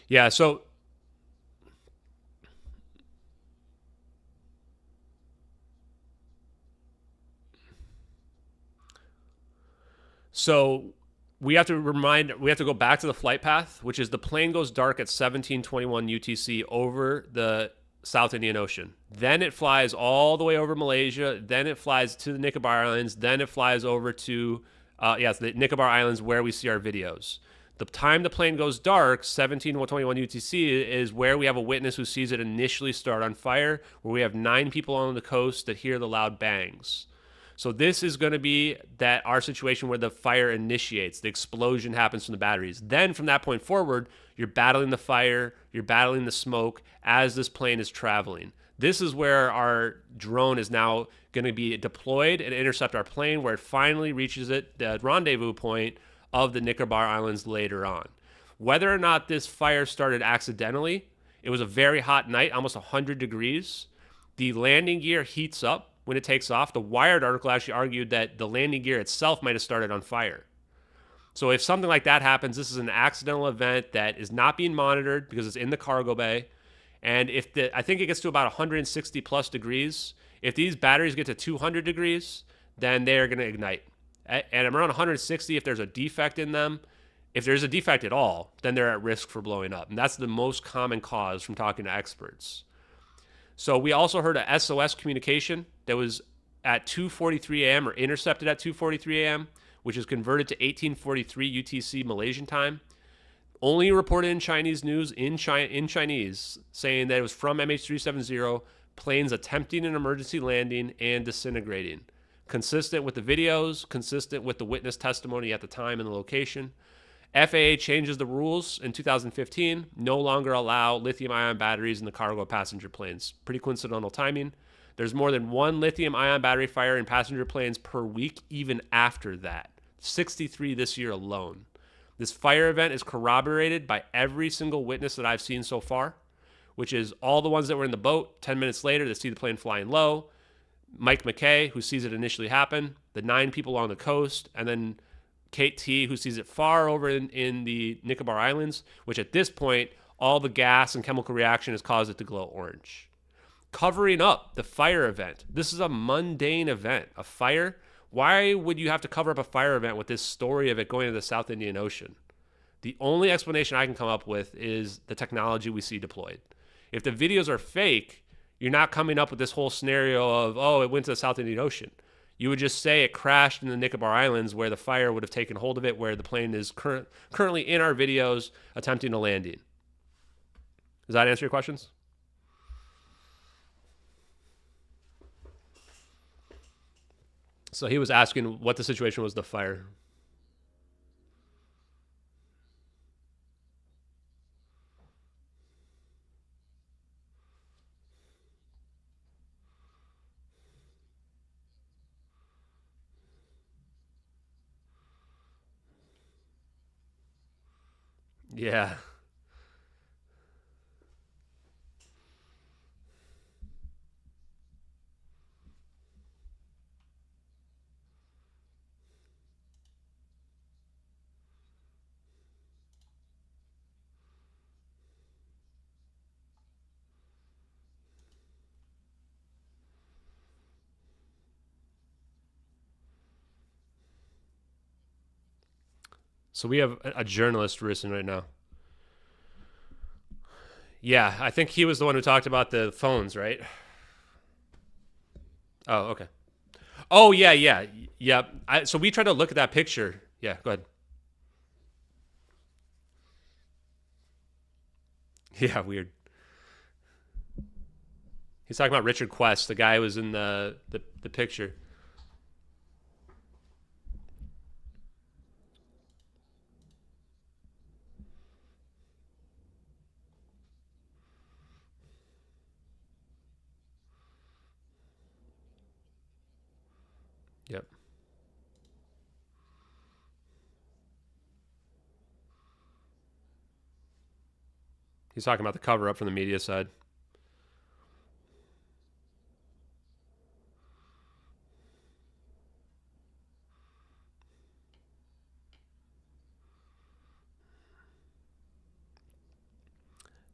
Yeah, so we have to go back to the flight path, which is the plane goes dark at 1721 UTC over the South Indian Ocean. Then it flies all the way over Malaysia. Then it flies to the Nicobar Islands. Then it flies over to the Nicobar Islands where we see our videos. The time the plane goes dark, 1721 UTC, is where we have a witness who sees it initially start on fire, where we have 9 people on the coast that hear the loud bangs. So this is going to be our situation where the fire initiates. The explosion happens from the batteries. Then from that point forward, you're battling the fire, you're battling the smoke as this plane is traveling. This is where our drone is now going to be deployed and intercept our plane, where it finally reaches the rendezvous point of the Nicobar Islands later on. Whether or not this fire started accidentally, it was a very hot night, almost 100 degrees. The landing gear heats up when it takes off. The Wired article actually argued that the landing gear itself might have started on fire. So if something like that happens, this is an accidental event that is not being monitored because it's in the cargo bay. And I think it gets to about 160 plus degrees. If these batteries get to 200 degrees, then they're going to ignite. And around 160, if there's a defect in them, if there's a defect at all, then they're at risk for blowing up. And that's the most common cause from talking to experts. So we also heard a SOS communication that was at 2:43 a.m. or intercepted at 2:43 a.m., which is converted to 1843 UTC Malaysian time. Only reported in Chinese news in Chinese, saying that it was from MH370, planes attempting an emergency landing and disintegrating. Consistent with the videos, consistent with the witness testimony at the time and the location. FAA changes the rules in 2015, no longer allow lithium-ion batteries in the cargo passenger planes. Pretty coincidental timing. There's more than one lithium-ion battery fire in passenger planes per week, even after that. 63 this year alone. This fire event is corroborated by every single witness that I've seen so far, which is all the ones that were in the boat 10 minutes later that see the plane flying low, Mike McKay, who sees it initially happen, the 9 people on the coast, and then Kate T, who sees it far over in the Nicobar Islands, which at this point, all the gas and chemical reaction has caused it to glow orange. Covering up the fire event. This is a mundane event. A fire. Why would you have to cover up a fire event with this story of it going to the South Indian Ocean? The only explanation I can come up with is the technology we see deployed. If the videos are fake, you're not coming up with this whole scenario of, oh, it went to the South Indian Ocean. You would just say it crashed in the Nicobar Islands where the fire would have taken hold of it, where the plane is currently in our videos attempting a landing. Does that answer your questions? So he was asking what the situation was, the fire. Yeah. So we have a journalist listening right now. Yeah, I think he was the one who talked about the phones, right? Oh, okay. Oh, yeah. So we tried to look at that picture. Yeah, go ahead. Yeah, weird. He's talking about Richard Quest, the guy who was in the picture. Yep. He's talking about the cover up from the media side.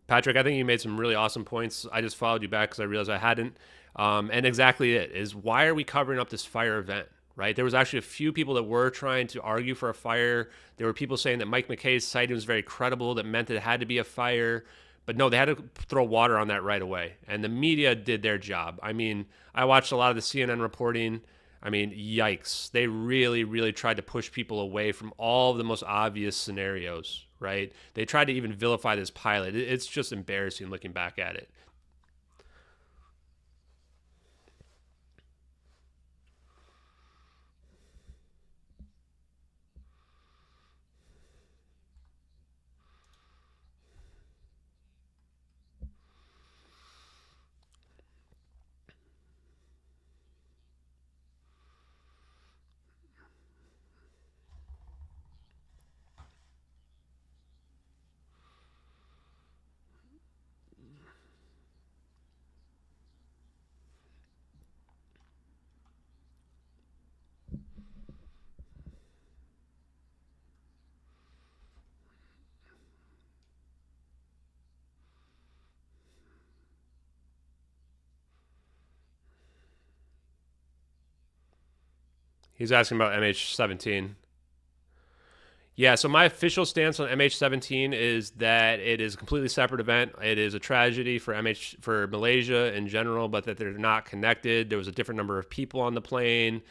Patrick, I think you made some really awesome points. I just followed you back because I realized I hadn't. And exactly it is, why are we covering up this fire event, right? There was actually a few people that were trying to argue for a fire. There were people saying that Mike McKay's sighting was very credible, that meant that it had to be a fire. But no, they had to throw water on that right away. And the media did their job. I mean, I watched a lot of the CNN reporting. I mean, yikes. They really, really tried to push people away from all of the most obvious scenarios, right? They tried to even vilify this pilot. It's just embarrassing looking back at it. He's asking about MH17. Yeah, so my official stance on MH17 is that it is a completely separate event. It is a tragedy for Malaysia in general, but that they're not connected. There was a different number of people on the plane,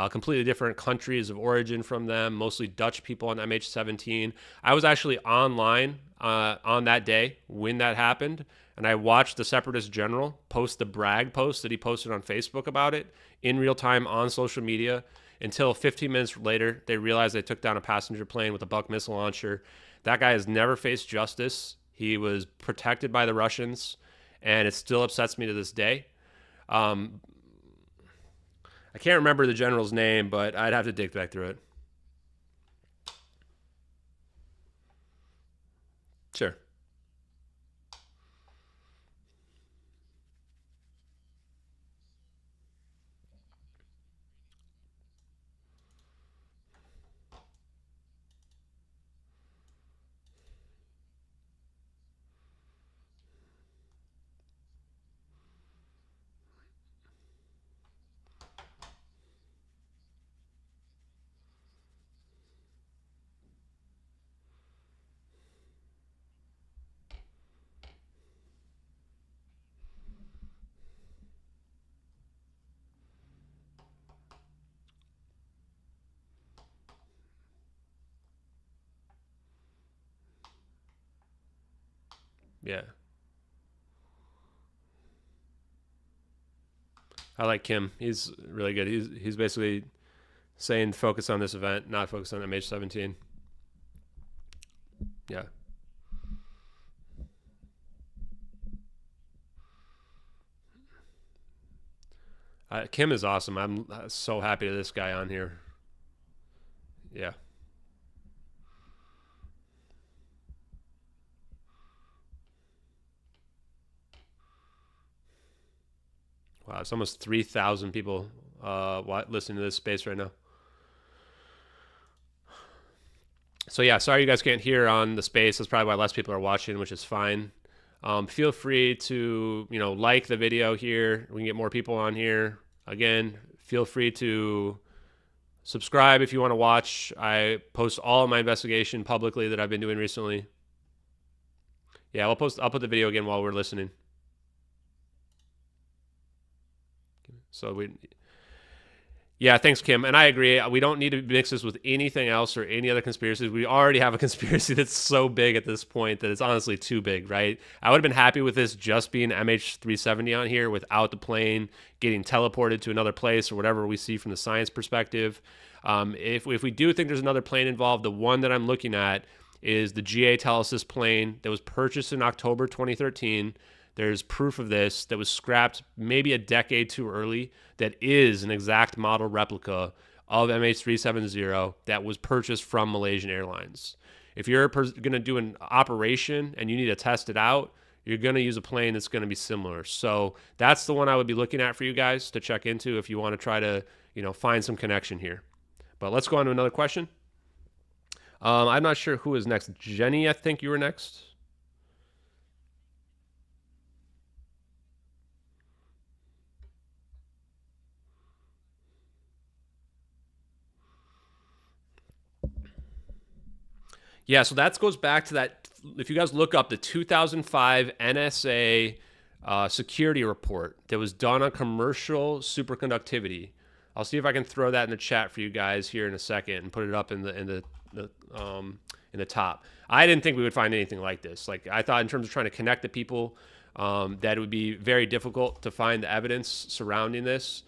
completely different countries of origin from them, mostly Dutch people on MH17. I was actually online on that day when that happened, and I watched the Separatist General post the brag post that he posted on Facebook about it in real time on social media. Until 15 minutes later, they realized they took down a passenger plane with a Buck missile launcher. That guy has never faced justice. He was protected by the Russians, and it still upsets me to this day. I can't remember the general's name, but I'd have to dig back through it. Sure. Yeah. I like Kim. He's really good. He's basically saying focus on this event, not focus on MH17. Yeah. Kim is awesome. I'm so happy to this guy on here. Yeah. Wow, it's almost 3,000 people listening to this space right now. So yeah, sorry you guys can't hear on the space. That's probably why less people are watching, which is fine. Feel free to like the video here. We can get more people on here. Again, feel free to subscribe if you want to watch. I post all of my investigation publicly that I've been doing recently. Yeah, I'll put the video again while we're listening. So yeah, thanks, Kim. And I agree. We don't need to mix this with anything else or any other conspiracies. We already have a conspiracy that's so big at this point that it's honestly too big, right? I would have been happy with this just being MH370 on here without the plane getting teleported to another place or whatever we see from the science perspective. If we do think there's another plane involved, the one that I'm looking at is the GA Telesis plane that was purchased in October 2013. There's proof of this that was scrapped maybe a decade too early that is an exact model replica of MH370 that was purchased from Malaysian Airlines. If you're going to do an operation and you need to test it out, you're going to use a plane that's going to be similar. So that's the one I would be looking at for you guys to check into if you want to try to find some connection here. But let's go on to another question. I'm not sure who is next. Jenny, I think you were next. Yeah, so that goes back to that. If you guys look up the 2005 NSA security report that was done on commercial superconductivity, I'll see if I can throw that in the chat for you guys here in a second and put it up in the top. I didn't think we would find anything like this. Like I thought, in terms of trying to connect the people, that it would be very difficult to find the evidence surrounding this.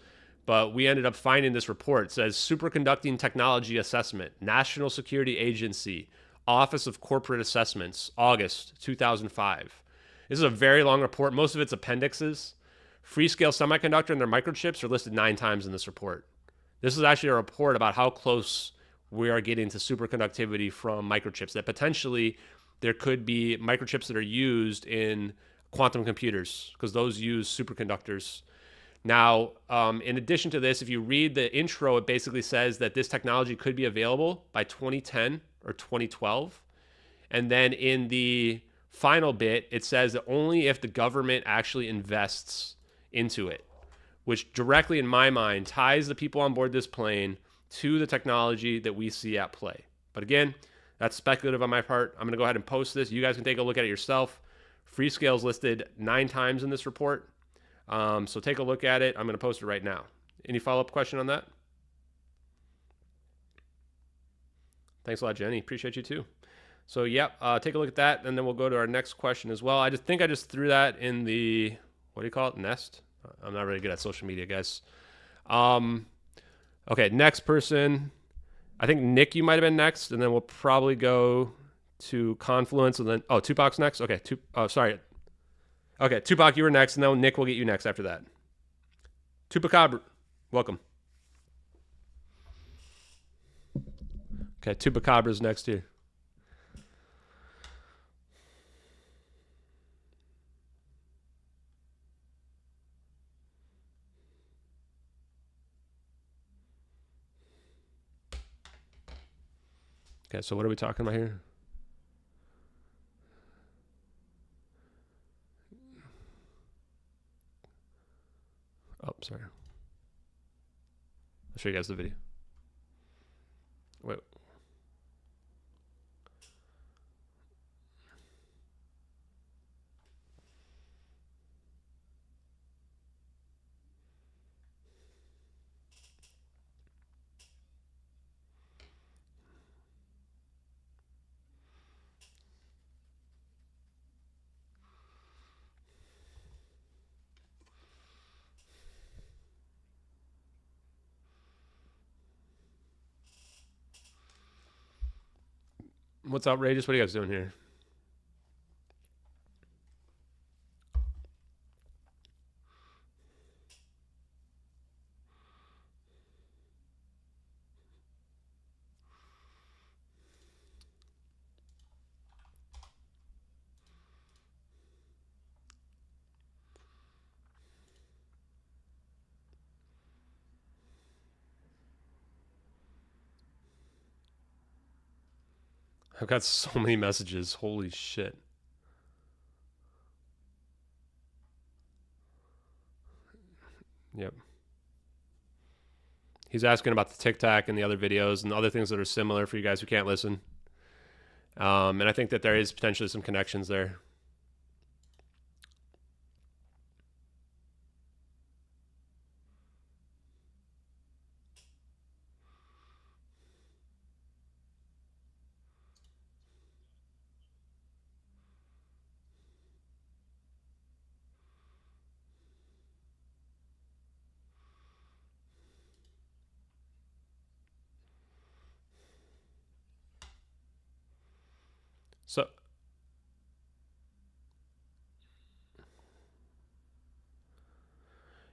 But we ended up finding this report. It says Superconducting Technology Assessment, National Security Agency, Office of Corporate Assessments, August 2005. This is a very long report. Most of it's appendixes. Freescale Semiconductor and their microchips are listed 9 times in this report. This is actually a report about how close we are getting to superconductivity from microchips, that potentially there could be microchips that are used in quantum computers because those use superconductors. Now, in addition to this, if you read the intro, it basically says that this technology could be available by 2010 or 2012. And then in the final bit, it says that only if the government actually invests into it, which directly, in my mind, ties the people on board this plane to the technology that we see at play. But again, that's speculative on my part. I'm going to go ahead and post this. You guys can take a look at it yourself. Freescale is listed 9 times in this report. So take a look at it. I'm going to post it right now. Any follow-up question on that? Thanks a lot, Jenny. Appreciate you too. So, yep, take a look at that, and then we'll go to our next question as well. I just threw that in the, what do you call it, nest? I'm not really good at social media, guys. Okay, next person. I think, Nick, you might have been next, and then we'll probably go to Confluence, and then, oh, Tupac's next? Okay, sorry. Okay, Tupac, you were next, and then Nick will get you next after that. Tupacabra, welcome. Okay, Tupacabra's next here. Okay, so what are we talking about here? Oh, sorry. I'll show you guys the video. Wait. What's outrageous? What are you guys doing here? I've got so many messages. Holy shit. Yep. He's asking about the TikTok and the other videos and other things that are similar for you guys who can't listen. And I think that there is potentially some connections there. So,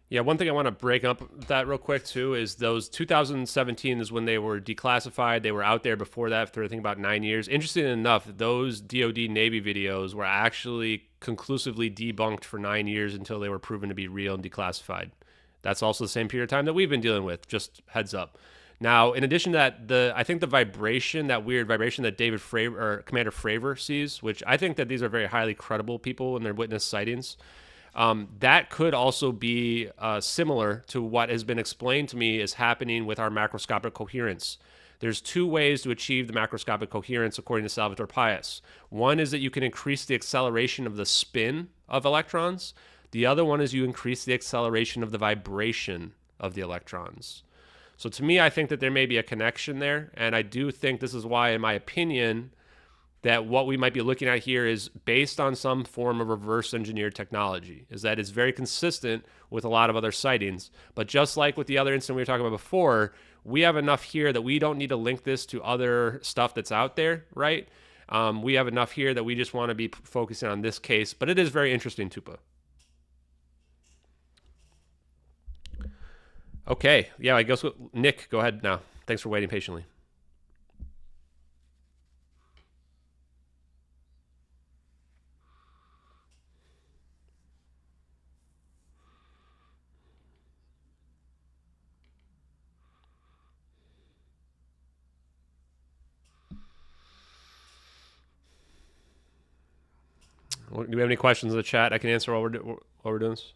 yeah, one thing I want to break up that real quick too is those 2017 is when they were declassified. They were out there before that for I think about 9 years. Interesting enough, those DoD Navy videos were actually conclusively debunked for 9 years until they were proven to be real and declassified. That's also the same period of time that we've been dealing with. Just heads up. Now, in addition to that, I think the vibration, that weird vibration that David Fravor or Commander Fravor sees, which I think that these are very highly credible people in their witness sightings. That could also be similar to what has been explained to me is happening with our macroscopic coherence. There's two ways to achieve the macroscopic coherence according to Salvatore Pais. One is that you can increase the acceleration of the spin of electrons. The other one is you increase the acceleration of the vibration of the electrons. So to me, I think that there may be a connection there. And I do think this is why, in my opinion, that what we might be looking at here is based on some form of reverse engineered technology, is that it's very consistent with a lot of other sightings. But just like with the other incident we were talking about before, we have enough here that we don't need to link this to other stuff that's out there, right? We have enough here that we just want to be focusing on this case. But it is very interesting, Tupa. Okay. Yeah, I guess Nick, go ahead now. Thanks for waiting patiently. Do we have any questions in the chat I can answer while we're doing this?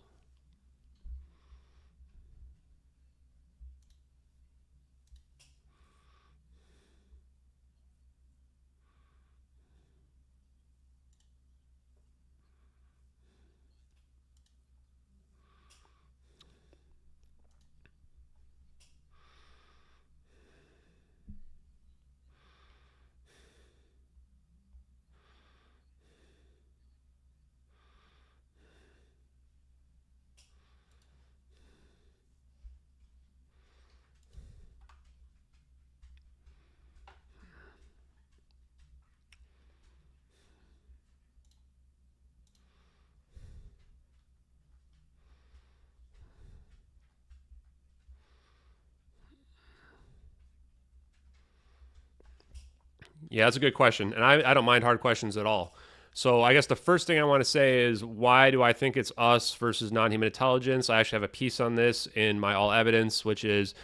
Yeah, that's a good question. And I don't mind hard questions at all. So I guess the first thing I want to say is, why do I think it's us versus non-human intelligence? I actually have a piece on this in my All Evidence, which is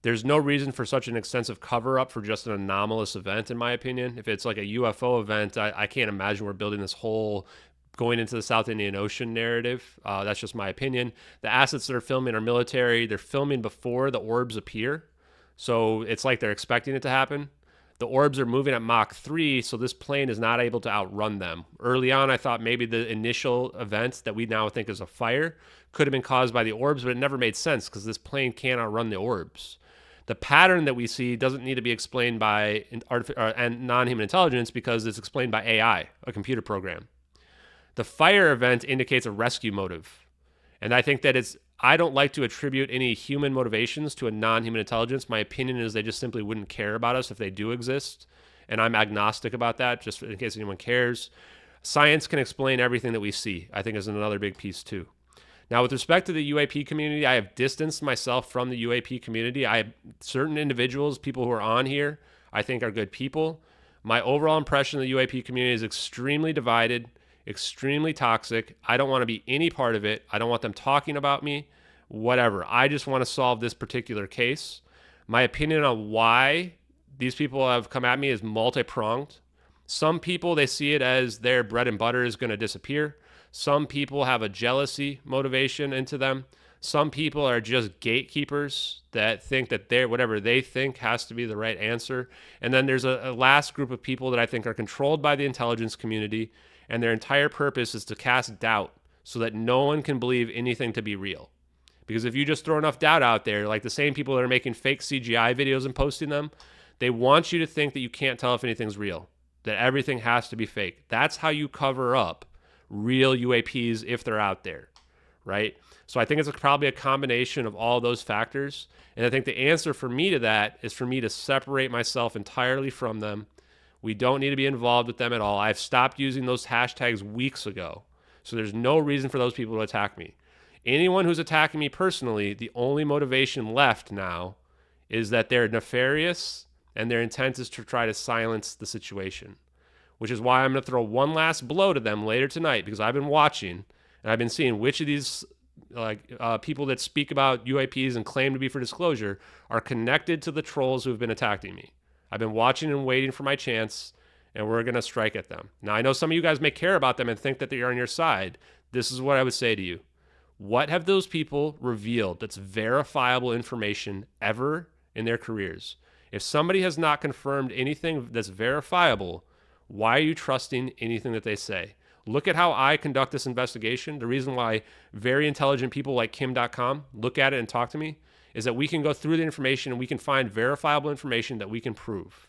there's no reason for such an extensive cover up for just an anomalous event, in my opinion. If it's like a UFO event, I can't imagine we're building this whole going into the South Indian Ocean narrative. That's just my opinion. The assets that are filming are military. They're filming before the orbs appear. So it's like they're expecting it to happen. The orbs are moving at Mach 3, so this plane is not able to outrun them. Early on, I thought maybe the initial event that we now think is a fire could have been caused by the orbs, but it never made sense because this plane can't outrun the orbs. The pattern that we see doesn't need to be explained by non-human intelligence because it's explained by AI, a computer program. The fire event indicates a rescue motive. And I think that I don't like to attribute any human motivations to a non-human intelligence. My opinion is they just simply wouldn't care about us if they do exist. And I'm agnostic about that, just in case anyone cares. Science can explain everything that we see, I think is another big piece too. Now, with respect to the UAP community, I have distanced myself from the UAP community. I have certain individuals, people who are on here, I think are good people. My overall impression of the UAP community is extremely divided, extremely toxic. I don't want to be any part of it. I don't want them talking about me, whatever. I just want to solve this particular case. My opinion on why these people have come at me is multi-pronged. Some people, they see it as their bread and butter is going to disappear. Some people have a jealousy motivation into them. Some people are just gatekeepers that think that whatever they think has to be the right answer. And then there's a last group of people that I think are controlled by the intelligence community, and their entire purpose is to cast doubt so that no one can believe anything to be real. Because if you just throw enough doubt out there, like the same people that are making fake CGI videos and posting them, they want you to think that you can't tell if anything's real, that everything has to be fake. That's how you cover up real UAPs if they're out there, right? So I think it's probably a combination of all those factors. And I think the answer for me to that is for me to separate myself entirely from them. We don't need to be involved with them at all. I've stopped using those hashtags weeks ago. So there's no reason for those people to attack me. Anyone who's attacking me personally, the only motivation left now is that they're nefarious and their intent is to try to silence the situation, which is why I'm going to throw one last blow to them later tonight, because I've been watching and I've been seeing which of these people that speak about UAPs and claim to be for disclosure are connected to the trolls who have been attacking me. I've been watching and waiting for my chance, and we're going to strike at them. Now, I know some of you guys may care about them and think that they're on your side. This is what I would say to you. What have those people revealed that's verifiable information ever in their careers? If somebody has not confirmed anything that's verifiable, why are you trusting anything that they say? Look at how I conduct this investigation. The reason why very intelligent people like Kim.com look at it and talk to me is that we can go through the information and we can find verifiable information that we can prove.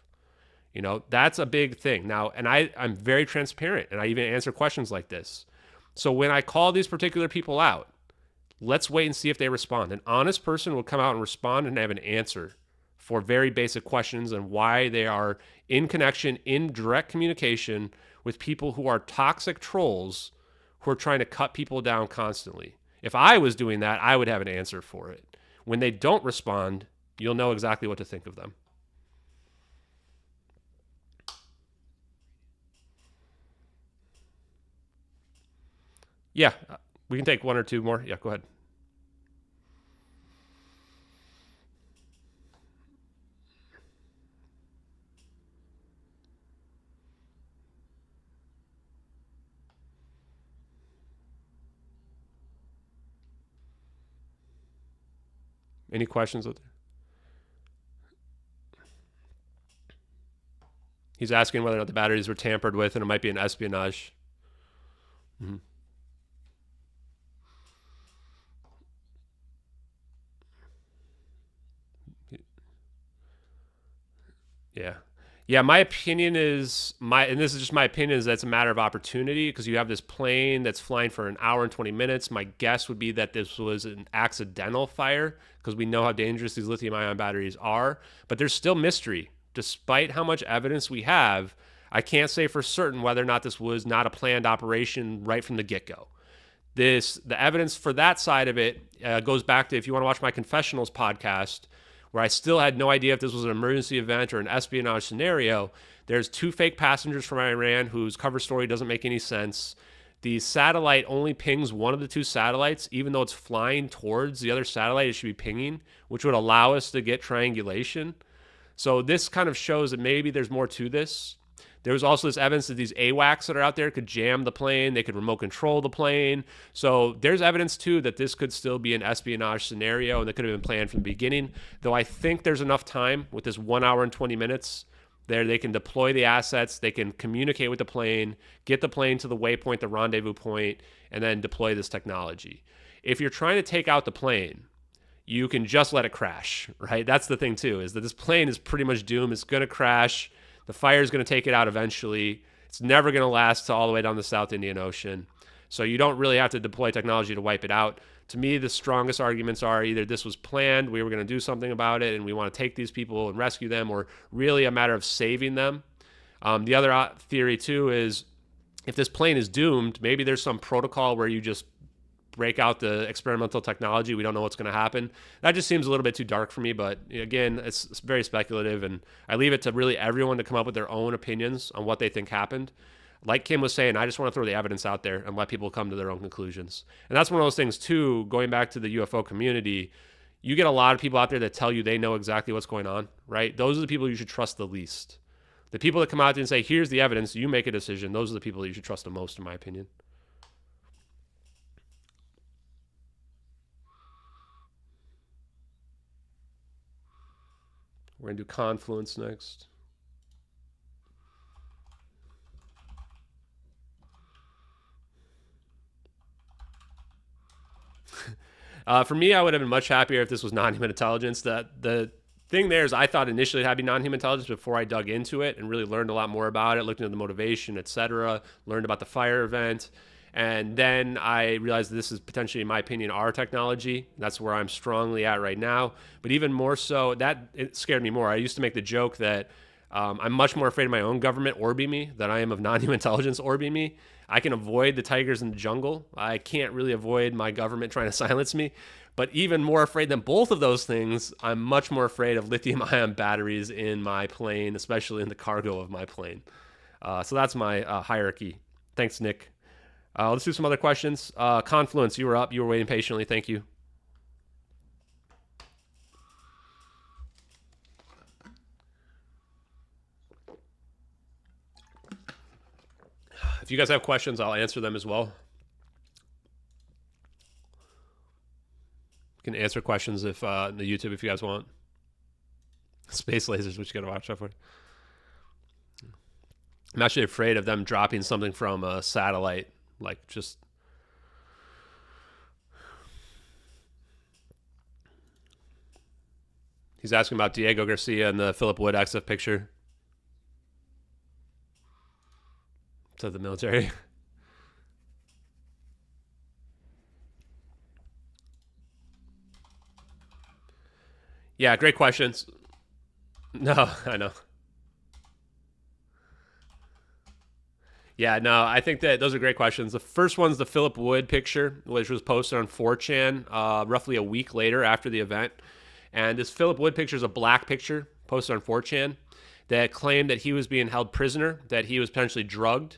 You know, that's a big thing. Now, and I'm very transparent, and I even answer questions like this. So when I call these particular people out, let's wait and see if they respond. An honest person will come out and respond and have an answer for very basic questions and why they are in connection, in direct communication with people who are toxic trolls who are trying to cut people down constantly. If I was doing that, I would have an answer for it. When they don't respond, you'll know exactly what to think of them. Yeah, we can take one or two more. Yeah, go ahead. Any questions out there? He's asking whether or not the batteries were tampered with and it might be an espionage. Mm-hmm. Yeah. Yeah, my opinion is and this is just my opinion, is that's a matter of opportunity, because you have this plane that's flying for an hour and 20 minutes. My guess would be that this was an accidental fire, because we know how dangerous these lithium ion batteries are, but there's still mystery. Despite how much evidence we have, I can't say for certain whether or not this was not a planned operation right from the get-go. The evidence for that side of it goes back to, if you want to watch my confessionals podcast, where I still had no idea if this was an emergency event or an espionage scenario. There's 2 fake passengers from Iran whose cover story doesn't make any sense. The satellite only pings one of the 2 satellites, even though it's flying towards the other satellite it should be pinging, which would allow us to get triangulation. So this kind of shows that maybe there's more to this. There was also this evidence that these AWACS that are out there could jam the plane. They could remote control the plane. So there's evidence, too, that this could still be an espionage scenario and that could have been planned from the beginning. Though I think there's enough time with this 1 hour and 20 minutes there. They can deploy the assets. They can communicate with the plane, get the plane to the waypoint, the rendezvous point, and then deploy this technology. If you're trying to take out the plane, you can just let it crash, right? That's the thing, too, is that this plane is pretty much doomed. It's going to crash. The fire is going to take it out eventually. It's never going to last all the way down the South Indian Ocean. So you don't really have to deploy technology to wipe it out. To me, the strongest arguments are either this was planned, we were going to do something about it, and we want to take these people and rescue them, or really a matter of saving them. The other theory, too, is if this plane is doomed, maybe there's some protocol where you just break out the experimental technology. We don't know what's going to happen. That just seems a little bit too dark for me, but again, it's very speculative, and I leave it to really everyone to come up with their own opinions on what they think happened. Like Kim was saying, I just want to throw the evidence out there and let people come to their own conclusions. And that's one of those things, too, going back to the UFO community, you get a lot of people out there that tell you they know exactly what's going on, right? Those are the people you should trust the least. The people that come out there and say, here's the evidence, you make a decision, those are the people that you should trust the most, in my opinion. We're going to do confluence next. For me, I would have been much happier if this was non-human intelligence. The thing there is I thought initially it had to be non-human intelligence before I dug into it and really learned a lot more about it, looked into the motivation, etc., learned about the fire event. And then I realized that this is potentially, in my opinion, our technology. That's where I'm strongly at right now. But even more so, it scared me more. I used to make the joke that I'm much more afraid of my own government orbing me than I am of non-human intelligence orbing me. I can avoid the tigers in the jungle. I can't really avoid my government trying to silence me. But even more afraid than both of those things, I'm much more afraid of lithium-ion batteries in my plane, especially in the cargo of my plane. So that's my hierarchy. Thanks, Nick. Let's do some other questions. Confluence, you were up. You were waiting patiently. Thank you. If you guys have questions, I'll answer them as well. You can answer questions if on the YouTube if you guys want. Space lasers, which you got to watch out for. I'm actually afraid of them dropping something from a satellite. Like, just... He's asking about Diego Garcia and the Philip Wood XF picture. To the military. Yeah, great questions. No, I know. Yeah, no, I think that those are great questions. The first one's the Philip Wood picture, which was posted on 4chan roughly a week later after the event. And this Philip Wood picture is a black picture posted on 4chan that claimed that he was being held prisoner, that he was potentially drugged,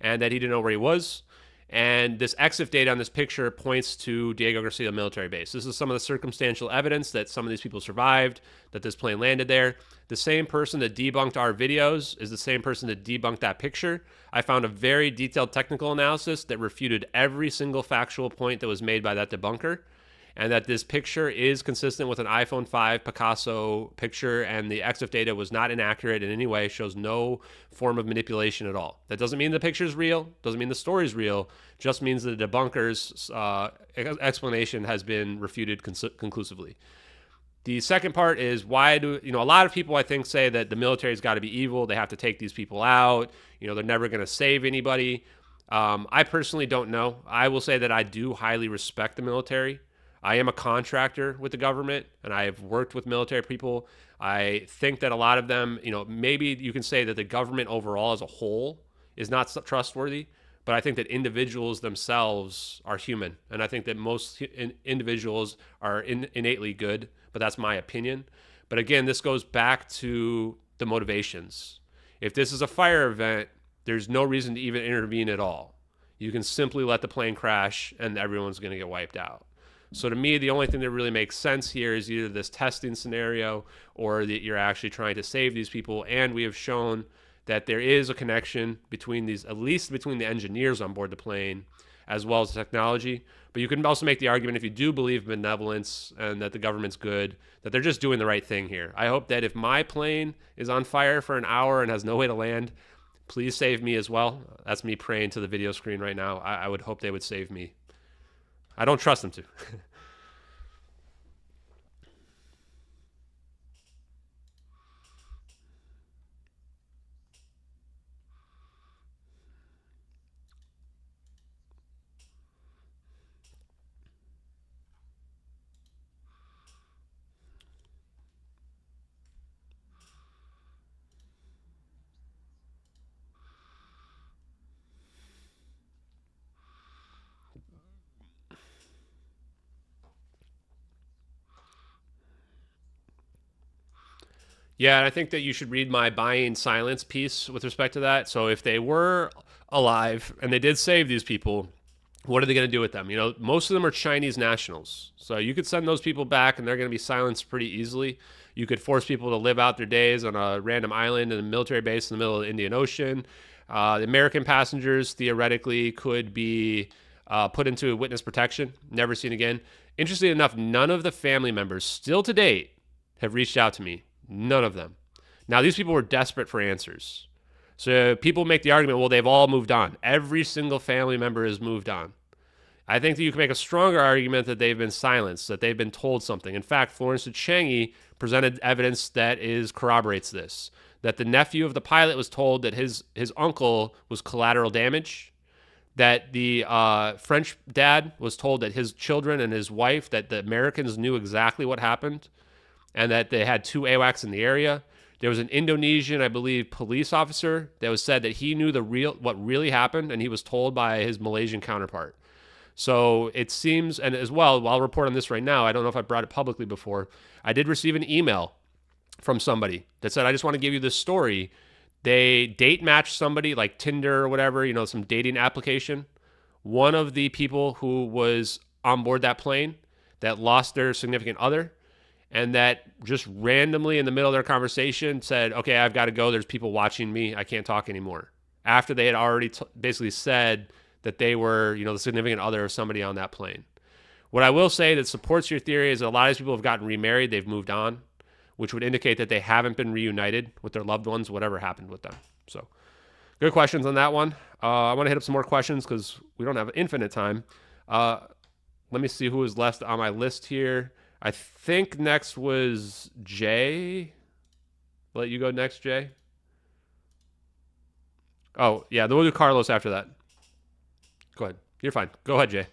and that he didn't know where he was. And this EXIF data on this picture points to Diego Garcia military base. This is some of the circumstantial evidence that some of these people survived, that this plane landed there. The same person that debunked our videos is the same person that debunked that picture. I found a very detailed technical analysis that refuted every single factual point that was made by that debunker, and that this picture is consistent with an iPhone 5 Picasso picture, and the EXIF data was not inaccurate in any way, shows no form of manipulation at all. That doesn't mean the picture is real, doesn't mean the story is real, just means the debunker's explanation has been refuted conclusively. The second part is why do, a lot of people I think say that the military's got to be evil, they have to take these people out, they're never going to save anybody. I personally don't know. I will say that I do highly respect the military. I am a contractor with the government, and I have worked with military people. I think that a lot of them, maybe you can say that the government overall as a whole is not trustworthy, but I think that individuals themselves are human. And I think that most individuals are innately good, but that's my opinion. But again, this goes back to the motivations. If this is a fire event, there's no reason to even intervene at all. You can simply let the plane crash and everyone's going to get wiped out. So to me, the only thing that really makes sense here is either this testing scenario or that you're actually trying to save these people. And we have shown that there is a connection between these, at least between the engineers on board the plane, as well as the technology. But you can also make the argument, if you do believe benevolence and that the government's good, that they're just doing the right thing here. I hope that if my plane is on fire for an hour and has no way to land, please save me as well. That's me praying to the video screen right now. I would hope they would save me. I don't trust them to. Yeah, and I think that you should read my buying silence piece with respect to that. So if they were alive and they did save these people, what are they going to do with them? You know, most of them are Chinese nationals. So you could send those people back and they're going to be silenced pretty easily. You could force people to live out their days on a random island in a military base in the middle of the Indian Ocean. The American passengers theoretically could be put into witness protection, never seen again. Interestingly enough, none of the family members still to date have reached out to me. None of them. Now, these people were desperate for answers. So people make the argument, well, they've all moved on. Every single family member has moved on. I think that you can make a stronger argument that they've been silenced, that they've been told something. In fact, Florence Changi presented evidence that corroborates this, that the nephew of the pilot was told that his uncle was collateral damage, that the French dad was told that his children and his wife, that the Americans knew exactly what happened, and that they had 2 AWACS in the area. There was an Indonesian, I believe, police officer that was said that he knew what really happened, and he was told by his Malaysian counterpart. So it seems, and as well, I'll report on this right now. I don't know if I brought it publicly before. I did receive an email from somebody that said, I just want to give you this story. They date matched somebody like Tinder or whatever, some dating application. One of the people who was on board that plane that lost their significant other, and that just randomly in the middle of their conversation said, okay, I've got to go. There's people watching me. I can't talk anymore. After they had already basically said that they were, the significant other of somebody on that plane. What I will say that supports your theory is that a lot of these people have gotten remarried. They've moved on, which would indicate that they haven't been reunited with their loved ones, whatever happened with them. So good questions on that one. I want to hit up some more questions because we don't have infinite time. Let me see who is left on my list here. I think next was Jay. I'll let you go next, Jay. Oh, yeah, we'll do Carlos after that. Go ahead. You're fine. Go ahead, Jay.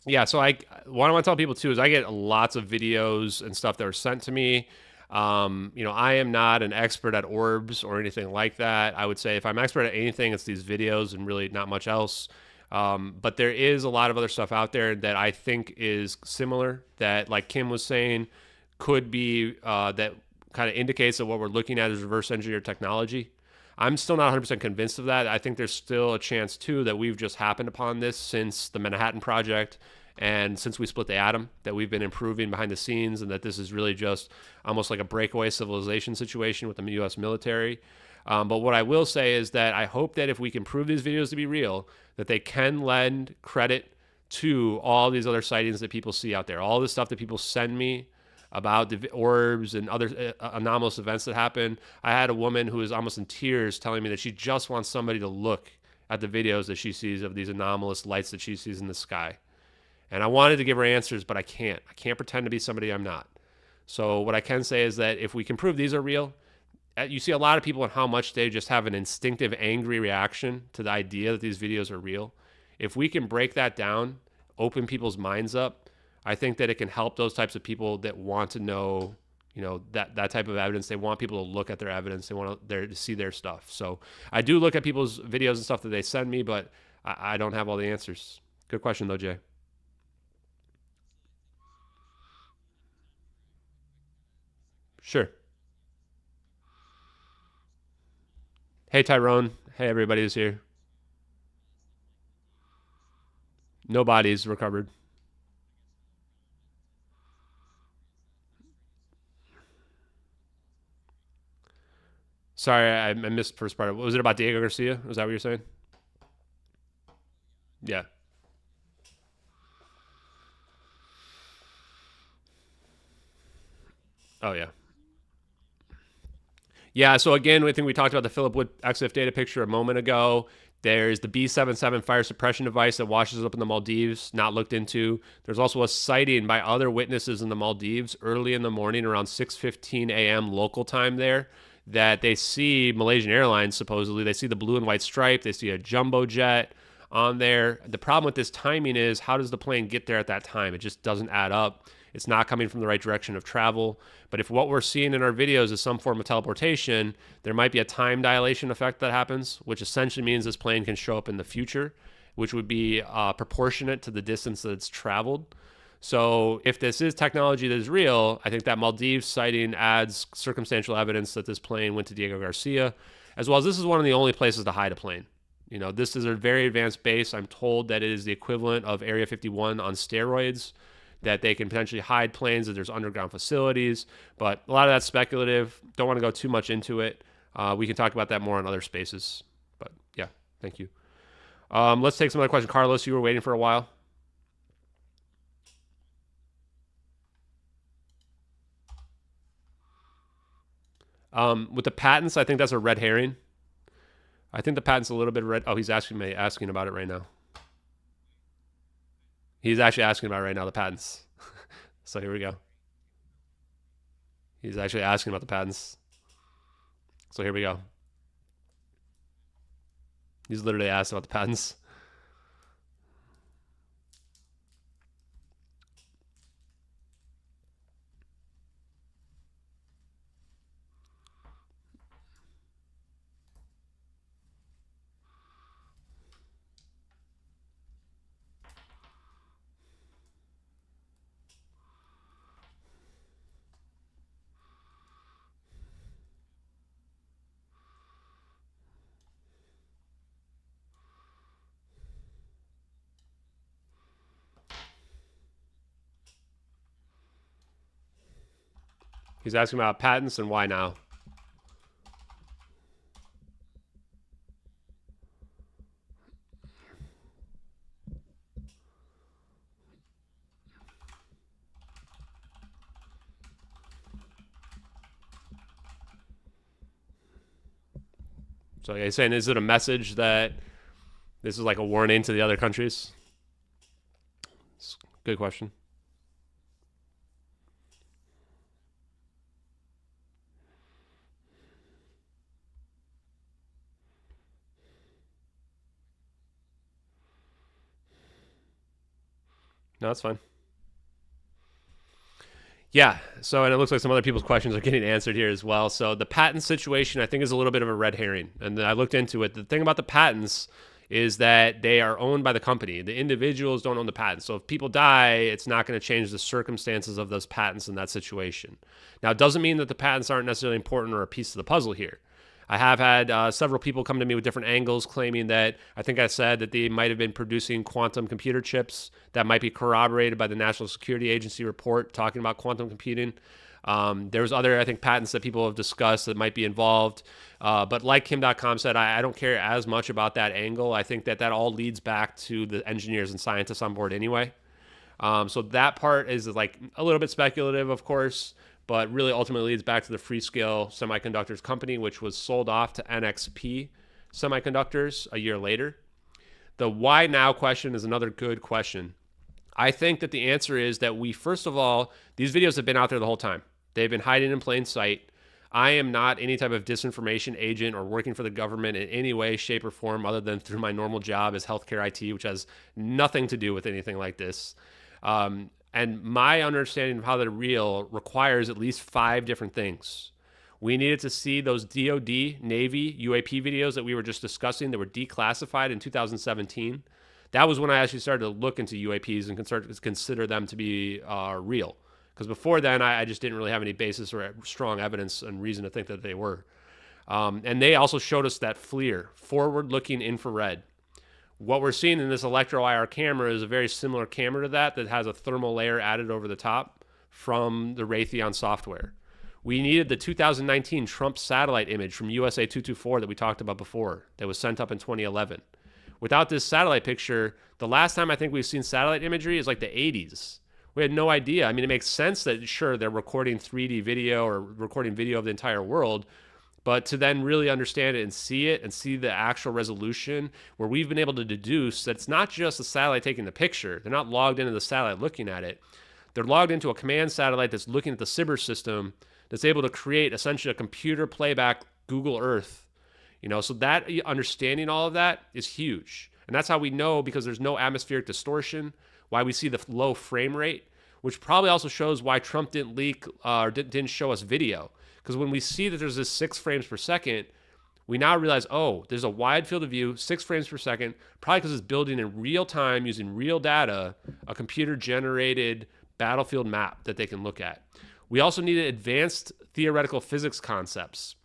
Yeah, so what I want to tell people too is I get lots of videos and stuff that are sent to me. I am not an expert at orbs or anything like that. I would say if I'm expert at anything, it's these videos and really not much else. But there is a lot of other stuff out there that I think is similar that, like Kim was saying, could be that kind of indicates that what we're looking at is reverse engineered technology. I'm still not 100% convinced of that. I think there's still a chance, too, that we've just happened upon this since the Manhattan Project and since we split the atom, that we've been improving behind the scenes, and that this is really just almost like a breakaway civilization situation with the U.S. military. But what I will say is that I hope that if we can prove these videos to be real, that they can lend credit to all these other sightings that people see out there, all the stuff that people send me about the orbs and other anomalous events that happen. I had a woman who was almost in tears telling me that she just wants somebody to look at the videos that she sees of these anomalous lights that she sees in the sky. And I wanted to give her answers, but I can't. I can't pretend to be somebody I'm not. So what I can say is that if we can prove these are real, you see a lot of people and how much they just have an instinctive, angry reaction to the idea that these videos are real. If we can break that down, open people's minds up, I think that it can help those types of people that want to know, that type of evidence. They want people to look at their evidence. They want to see their stuff. So I do look at people's videos and stuff that they send me, but I don't have all the answers. Good question, though, Jay. Sure. Hey, Tyrone. Hey, everybody who's here. No bodies recovered. Sorry, I missed the first part. Was it about Diego Garcia? Was that what you're saying? Yeah. Oh, yeah. Yeah, so again, I think we talked about the Philip Wood EXIF data picture a moment ago. There's the B77 fire suppression device that washes up in the Maldives, not looked into. There's also a sighting by other witnesses in the Maldives early in the morning around 6:15 a.m. local time there that they see Malaysian Airlines, supposedly. They see the blue and white stripe. They see a jumbo jet on there. The problem with this timing is, how does the plane get there at that time? It just doesn't add up. It's not coming from the right direction of travel. But if what we're seeing in our videos is some form of teleportation, there might be a time dilation effect that happens, which essentially means this plane can show up in the future, which would be proportionate to the distance that it's traveled. So if this is technology that is real, I think that Maldives sighting adds circumstantial evidence that this plane went to Diego Garcia, as well as this is one of the only places to hide a plane. This is a very advanced base. I'm told that it is the equivalent of Area 51 on steroids, that they can potentially hide planes, that there's underground facilities, but a lot of that's speculative. Don't want to go too much into it. We can talk about that more in other spaces, but yeah, thank you. Let's take some other questions. Carlos, you were waiting for a while. With the patents, I think that's a red herring. I think the patent's a little bit red. Oh, he's asking about it right now. He's actually asking about it right now, the patents. So here we go. He's actually asking about the patents. So here we go. He's literally asked about the patents. He's asking about patents and why now. So he's saying, is it a message that this is like a warning to the other countries? It's a good question. No, that's fine. Yeah, so, and it looks like some other people's questions are getting answered here as well. So the patent situation, I think, is a little bit of a red herring. And I looked into it. The thing about the patents is that they are owned by the company. The individuals don't own the patents. So if people die, it's not going to change the circumstances of those patents in that situation. Now, it doesn't mean that the patents aren't necessarily important or a piece of the puzzle here. I have had several people come to me with different angles claiming that I think I said that they might have been producing quantum computer chips that might be corroborated by the National Security Agency report talking about quantum computing. There's other, I think, patents that people have discussed that might be involved. But like Kim.com said, I don't care as much about that angle. I think that all leads back to the engineers and scientists on board anyway. So that part is like a little bit speculative, of course, but really ultimately leads back to the Freescale Semiconductors company, which was sold off to NXP Semiconductors a year later. The why now question is another good question. I think that the answer is that first of all, these videos have been out there the whole time. They've been hiding in plain sight. I am not any type of disinformation agent or working for the government in any way, shape, or form other than through my normal job as healthcare IT, which has nothing to do with anything like this. And my understanding of how they're real requires at least 5 different things. We needed to see those DoD, Navy, UAP videos that we were just discussing that were declassified in 2017. That was when I actually started to look into UAPs and consider them to be real. Because before then, I just didn't really have any basis or strong evidence and reason to think that they were. And they also showed us that FLIR, forward-looking infrared. What we're seeing in this electro IR camera is a very similar camera to that has a thermal layer added over the top from the Raytheon software. We needed the 2019 Trump satellite image from USA 224 that we talked about before that was sent up in 2011. Without this satellite picture, the last time I think we've seen satellite imagery is like the 80s. We had no idea. I mean, it makes sense that, sure, they're recording 3D video or recording video of the entire world, but to then really understand it and see the actual resolution where we've been able to deduce that it's not just the satellite taking the picture. They're not logged into the satellite looking at it. They're logged into a command satellite that's looking at the SIBR system that's able to create essentially a computer playback Google Earth. So that understanding all of that is huge. And that's how we know, because there's no atmospheric distortion, why we see the low frame rate, which probably also shows why Trump didn't leak or didn't show us video. Because when we see that there's this 6 frames per second, we now realize, there's a wide field of view, 6 frames per second, probably because it's building in real time using real data, a computer-generated battlefield map that they can look at. We also needed advanced theoretical physics concepts.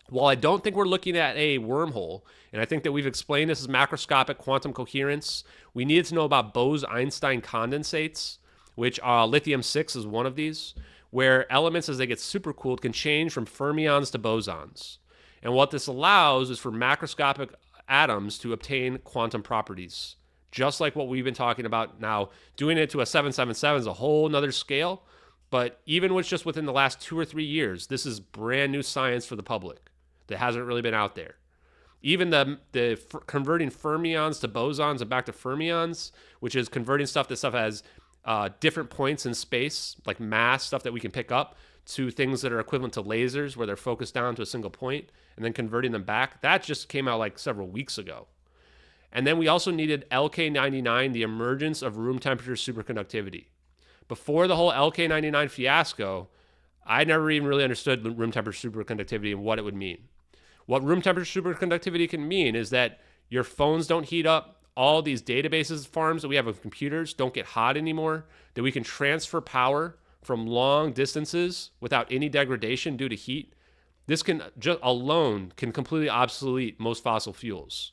While I don't think we're looking at a wormhole, and I think that we've explained this as macroscopic quantum coherence, we needed to know about Bose-Einstein condensates, which lithium-6 is one of these, where elements, as they get supercooled, can change from fermions to bosons. And what this allows is for macroscopic atoms to obtain quantum properties, just like what we've been talking about now. Doing it to a 777 is a whole nother scale, but even just within the last 2 or 3 years, this is brand new science for the public that hasn't really been out there. Even the converting fermions to bosons and back to fermions, which is converting stuff has different points in space, like mass, stuff that we can pick up, to things that are equivalent to lasers where they're focused down to a single point, and then converting them back. That just came out like several weeks ago. And then we also needed LK99, the emergence of room temperature superconductivity. Before the whole LK99 fiasco, I never even really understood room temperature superconductivity and what it would mean. What room temperature superconductivity can mean is that your phones don't heat up, all these databases farms that we have of computers don't get hot anymore, that we can transfer power from long distances without any degradation due to heat. This can just alone can completely obsolete most fossil fuels.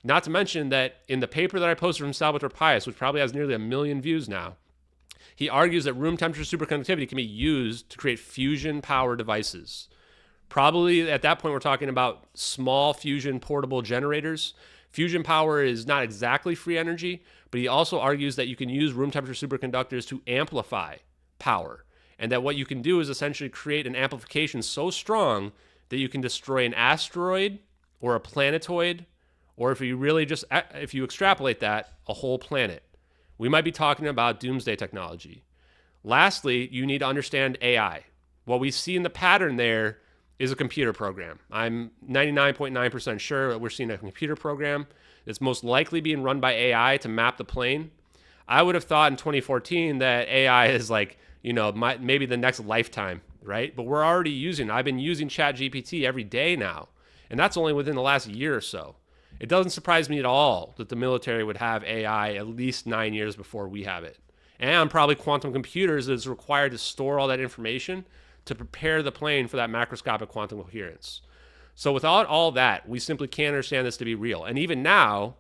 Not to mention that in the paper that I posted from Salvatore Pais, which probably has nearly 1 million views now, he argues that room temperature superconductivity can be used to create fusion power devices. Probably at that point, we're talking about small fusion portable generators. Fusion power is not exactly free energy, but he also argues that you can use room temperature superconductors to amplify power. And that what you can do is essentially create an amplification so strong that you can destroy an asteroid or a planetoid, or if you extrapolate that, a whole planet. We might be talking about doomsday technology. Lastly, you need to understand AI. What we see in the pattern there is a computer program. I'm 99.9% sure that we're seeing a computer program that's most likely being run by AI to map the plane. I would have thought in 2014 that AI is maybe the next lifetime, right? But we're already I've been using ChatGPT every day now, and that's only within the last year or so. It doesn't surprise me at all that the military would have AI at least 9 years before we have it. And probably quantum computers is required to store all that information to prepare the plane for that macroscopic quantum coherence. So without all that, we simply can't understand this to be real. And even now,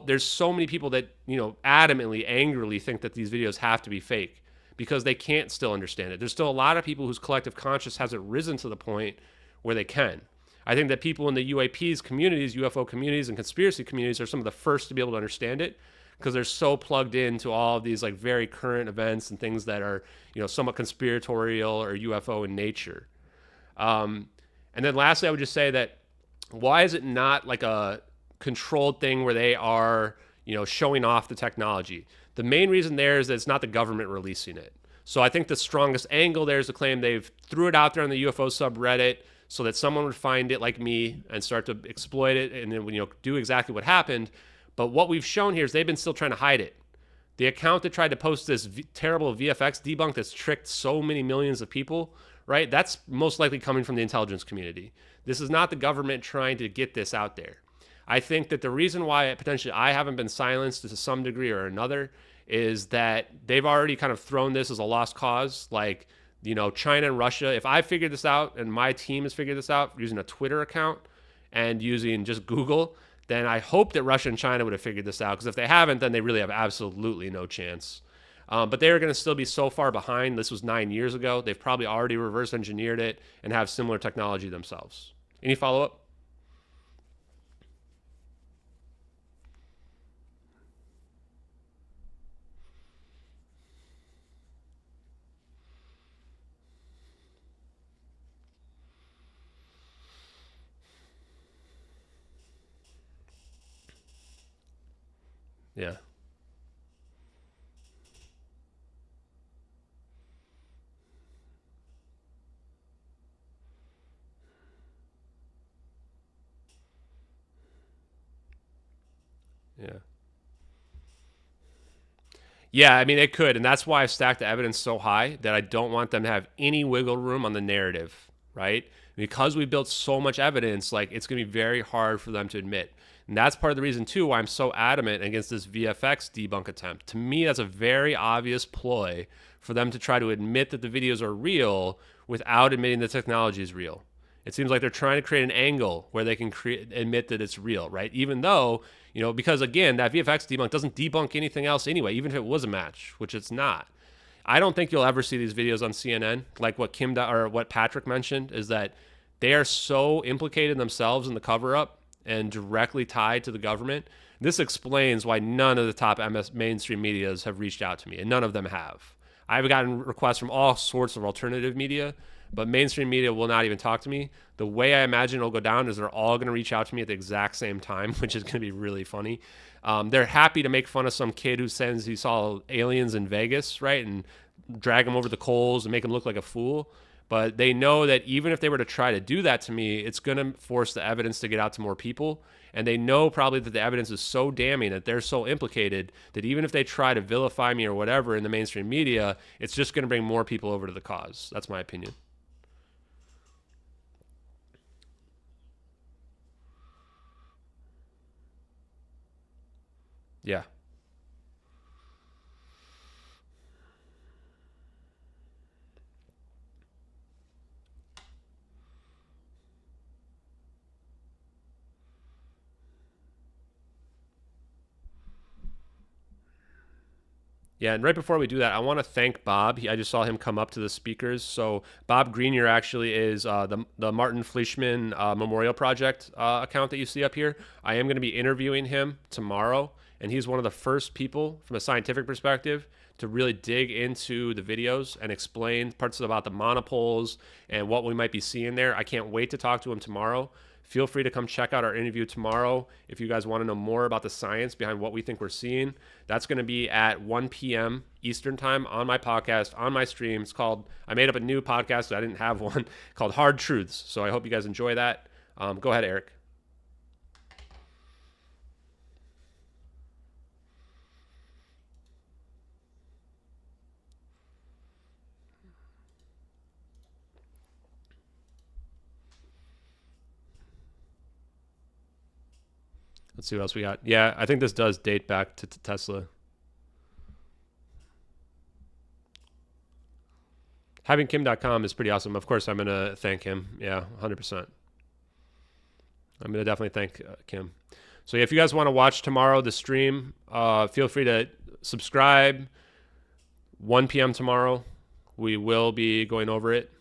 there's so many people that, adamantly, angrily think that these videos have to be fake because they can't still understand it. There's still a lot of people whose collective conscious hasn't risen to the point where they can. I think that people in the UAPs communities, UFO communities, and conspiracy communities are some of the first to be able to understand it because they're so plugged into all of these like very current events and things that are, somewhat conspiratorial or UFO in nature. And then lastly, I would just say that why is it not like a controlled thing where they are, showing off the technology? The main reason there is that it's not the government releasing it. So I think the strongest angle there is to claim they've threw it out there on the UFO subreddit so that someone would find it like me and start to exploit it and then, do exactly what happened. But what we've shown here is they've been still trying to hide it. The account that tried to post this terrible VFX debunk that's tricked so many millions of people, right? That's most likely coming from the intelligence community. This is not the government trying to get this out there. I think that the reason why potentially I haven't been silenced to some degree or another is that they've already kind of thrown this as a lost cause. Like, China and Russia, if I figured this out and my team has figured this out using a Twitter account and using just Google, then I hope that Russia and China would have figured this out. Because if they haven't, then they really have absolutely no chance. But they're going to still be so far behind. This was 9 years ago. They've probably already reverse engineered it and have similar technology themselves. Any follow-up? Yeah. Yeah. Yeah, I mean, it could. And that's why I've stacked the evidence so high that I don't want them to have any wiggle room on the narrative, right? Because we built so much evidence, like it's going to be very hard for them to admit. And that's part of the reason, too, why I'm so adamant against this VFX debunk attempt. To me, that's a very obvious ploy for them to try to admit that the videos are real without admitting the technology is real. It seems like they're trying to create an angle where they can admit that it's real, right? Even though, because again, that VFX debunk doesn't debunk anything else anyway, even if it was a match, which it's not. I don't think you'll ever see these videos on CNN. Like what Patrick mentioned is that they are so implicated themselves in the cover up and directly tied to the government. This explains why none of the top mainstream medias have reached out to me, and none of them have. I've gotten requests from all sorts of alternative media, but mainstream media will not even talk to me. The way I imagine it'll go down is they're all going to reach out to me at the exact same time, which is going to be really funny. They're happy to make fun of some kid who says he saw aliens in Vegas, right, and drag him over the coals and make him look like a fool. But they know that even if they were to try to do that to me, it's going to force the evidence to get out to more people. And they know probably that the evidence is so damning that they're so implicated that even if they try to vilify me or whatever in the mainstream media, it's just going to bring more people over to the cause. That's my opinion. Yeah. Yeah, and right before we do that, I want to thank Bob. I just saw him come up to the speakers. So Bob Grenier actually is the Martin Fleischmann Memorial Project account that you see up here. I am going to be interviewing him tomorrow, and he's one of the first people from a scientific perspective to really dig into the videos and explain parts about the monopoles and what we might be seeing there. I can't wait to talk to him tomorrow. Feel free to come check out our interview tomorrow if you guys want to know more about the science behind what we think we're seeing. That's going to be at 1 p.m. Eastern time on my podcast, on my stream. It's called, I made up a new podcast, so I didn't have one, called Hard Truths. So I hope you guys enjoy that. Go ahead, Eric. Let's see what else we got. Yeah, I think this does date back to Tesla. Having Kim.com is pretty awesome. Of course, I'm going to thank him. Yeah, 100%. I'm going to definitely thank Kim. So if you guys want to watch tomorrow the stream, feel free to subscribe. 1 p.m. tomorrow. We will be going over it.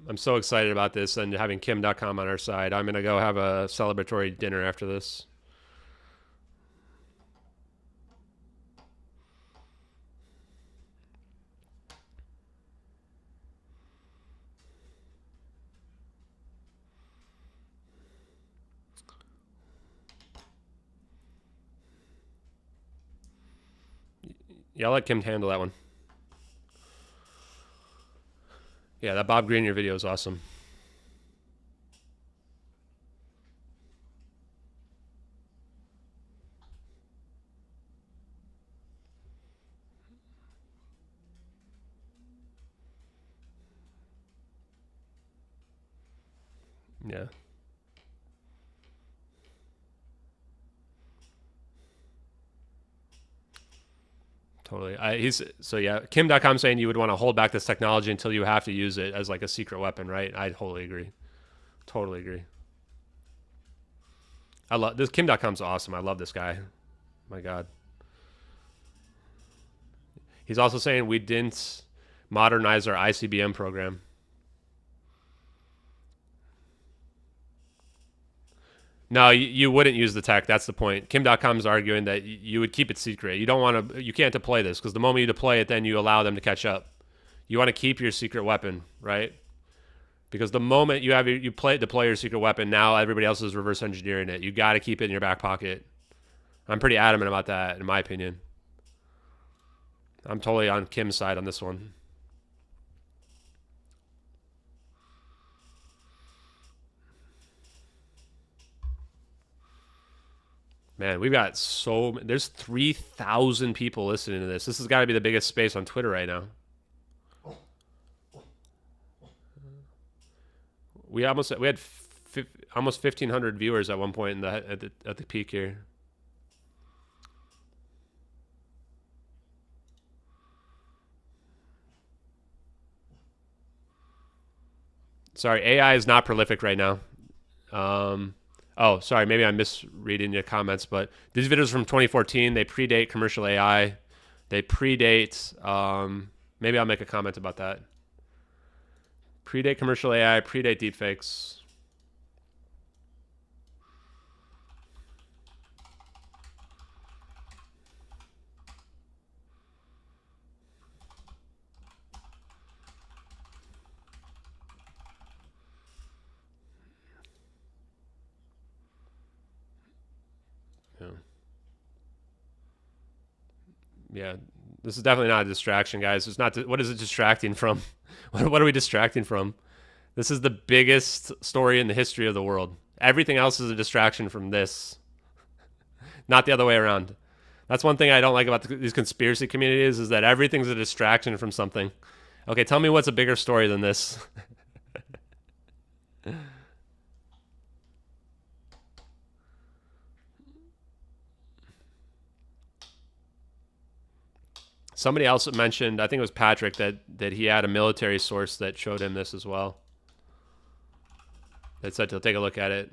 I'm so excited about this and having Kim.com on our side. I'm going to go have a celebratory dinner after this. Yeah, I'll let Kim handle that one. Yeah, that Bob Greenyer video is awesome. Yeah. Totally. Kim.com saying you would want to hold back this technology until you have to use it as like a secret weapon, right? I totally agree. Totally agree. I love this. Kim.com's awesome. I love this guy. My God. He's also saying we didn't modernize our ICBM program. No, you wouldn't use the tech. That's the point. Kim.com is arguing that you would keep it secret. You don't want to. You can't deploy this because the moment you deploy it, then you allow them to catch up. You want to keep your secret weapon, right? Because the moment you deploy your secret weapon, now everybody else is reverse engineering it. You got to keep it in your back pocket. I'm pretty adamant about that, in my opinion. I'm totally on Kim's side on this one. Man, we've got there's 3,000 people listening to this. This has got to be the biggest space on Twitter right now. We had almost 1,500 viewers at one point at the peak here. Sorry, AI is not prolific right now. Oh, sorry, maybe I'm misreading your comments, but these videos are from 2014. They predate commercial AI. They predate, maybe I'll make a comment about that. Predate commercial AI, predate deepfakes. Yeah, this is definitely not a distraction, guys. It's not. What is it distracting from? What are we distracting from? This is the biggest story in the history of the world. Everything else is a distraction from this, not the other way around. That's one thing I don't like about these conspiracy communities is that everything's a distraction from something. Okay, tell me what's a bigger story than this. Somebody else mentioned, I think it was Patrick, that he had a military source that showed him this as well. That said he'll take a look at it.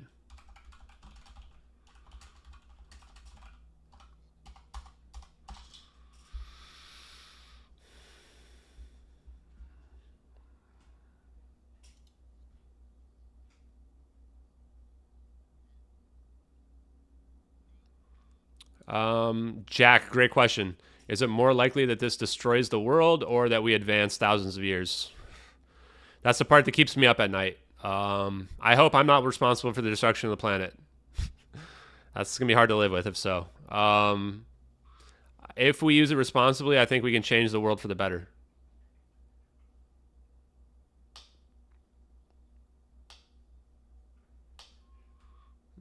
Jack, great question. Is it more likely that this destroys the world or that we advance thousands of years? That's the part that keeps me up at night. I hope I'm not responsible for the destruction of the planet. That's going to be hard to live with if so. If we use it responsibly, I think we can change the world for the better.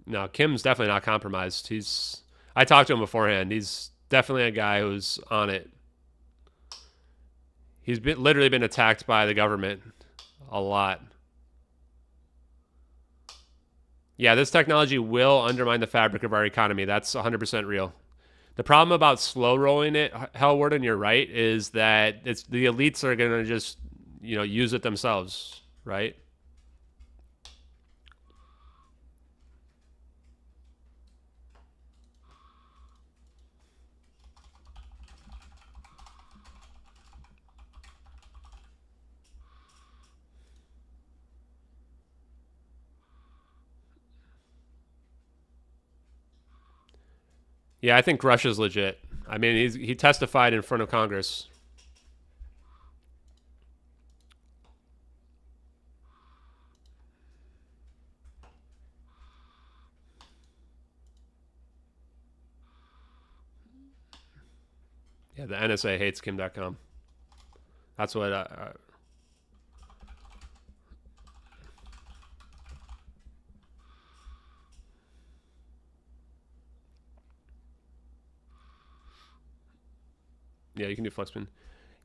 No, Kim's definitely not compromised. I talked to him beforehand. He's definitely a guy who's on it. He's literally been attacked by the government a lot. Yeah, this technology will undermine the fabric of our economy. That's 100% real. The problem about slow rolling it, Hellward, and you're right, is that it's the elites are gonna just, you know, use it themselves, right? Yeah, I think Grush is legit. I mean, he testified in front of Congress. Yeah, the NSA hates Kim.com. That's what. Yeah, you can do Flexman.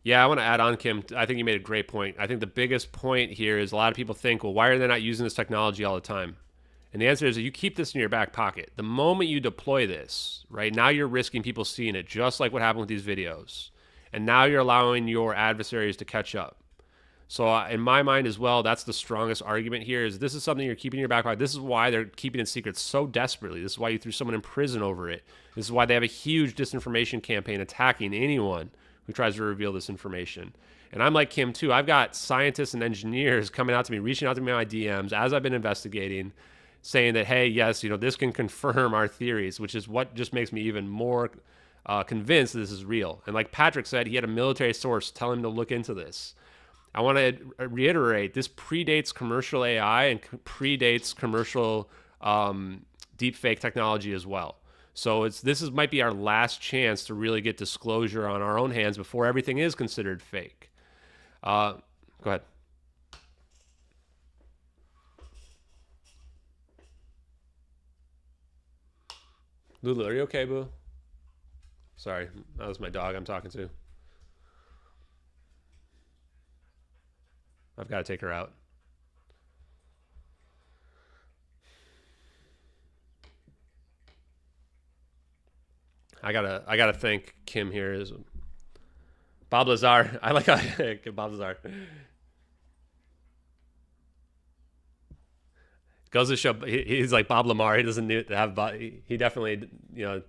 Yeah, I want to add on, Kim. I think you made a great point. I think the biggest point here is a lot of people think, well, why are they not using this technology all the time? And the answer is that you keep this in your back pocket. The moment you deploy this, right, now you're risking people seeing it, just like what happened with these videos. And now you're allowing your adversaries to catch up. So in my mind as well, that's the strongest argument here is this is something you're keeping in your back pocket. This is why they're keeping it secret so desperately. This is why you threw someone in prison over it. This is why they have a huge disinformation campaign attacking anyone who tries to reveal this information. And I'm like Kim too. I've got scientists and engineers coming out to me, reaching out to me in my DMs as I've been investigating, saying that, hey, yes, you know, this can confirm our theories, which is what just makes me even more convinced this is real. And like Patrick said, he had a military source tell him to look into this. I want to reiterate, this predates commercial AI and predates commercial deepfake technology as well. So might be our last chance to really get disclosure on our own hands before everything is considered fake. Go ahead. Lulu, are you okay, boo? Sorry, that was my dog I'm talking to. I've got to take her out. I gotta thank Kim here. Is Bob Lazar. I like how Bob Lazar goes to show. He's like Bob Lamar. He doesn't need to have. He definitely, you know.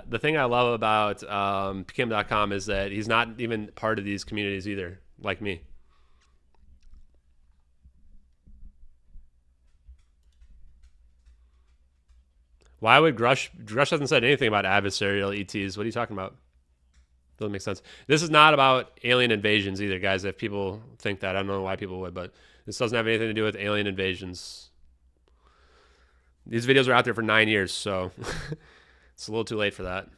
The thing I love about Kim.com is that he's not even part of these communities either, like me. Why would Grush hasn't said anything about adversarial ETs? What are you talking about? Doesn't make sense. This is not about alien invasions either, guys. If people think that, I don't know why people would, but this doesn't have anything to do with alien invasions. These videos are out there for 9 years, so it's a little too late for that.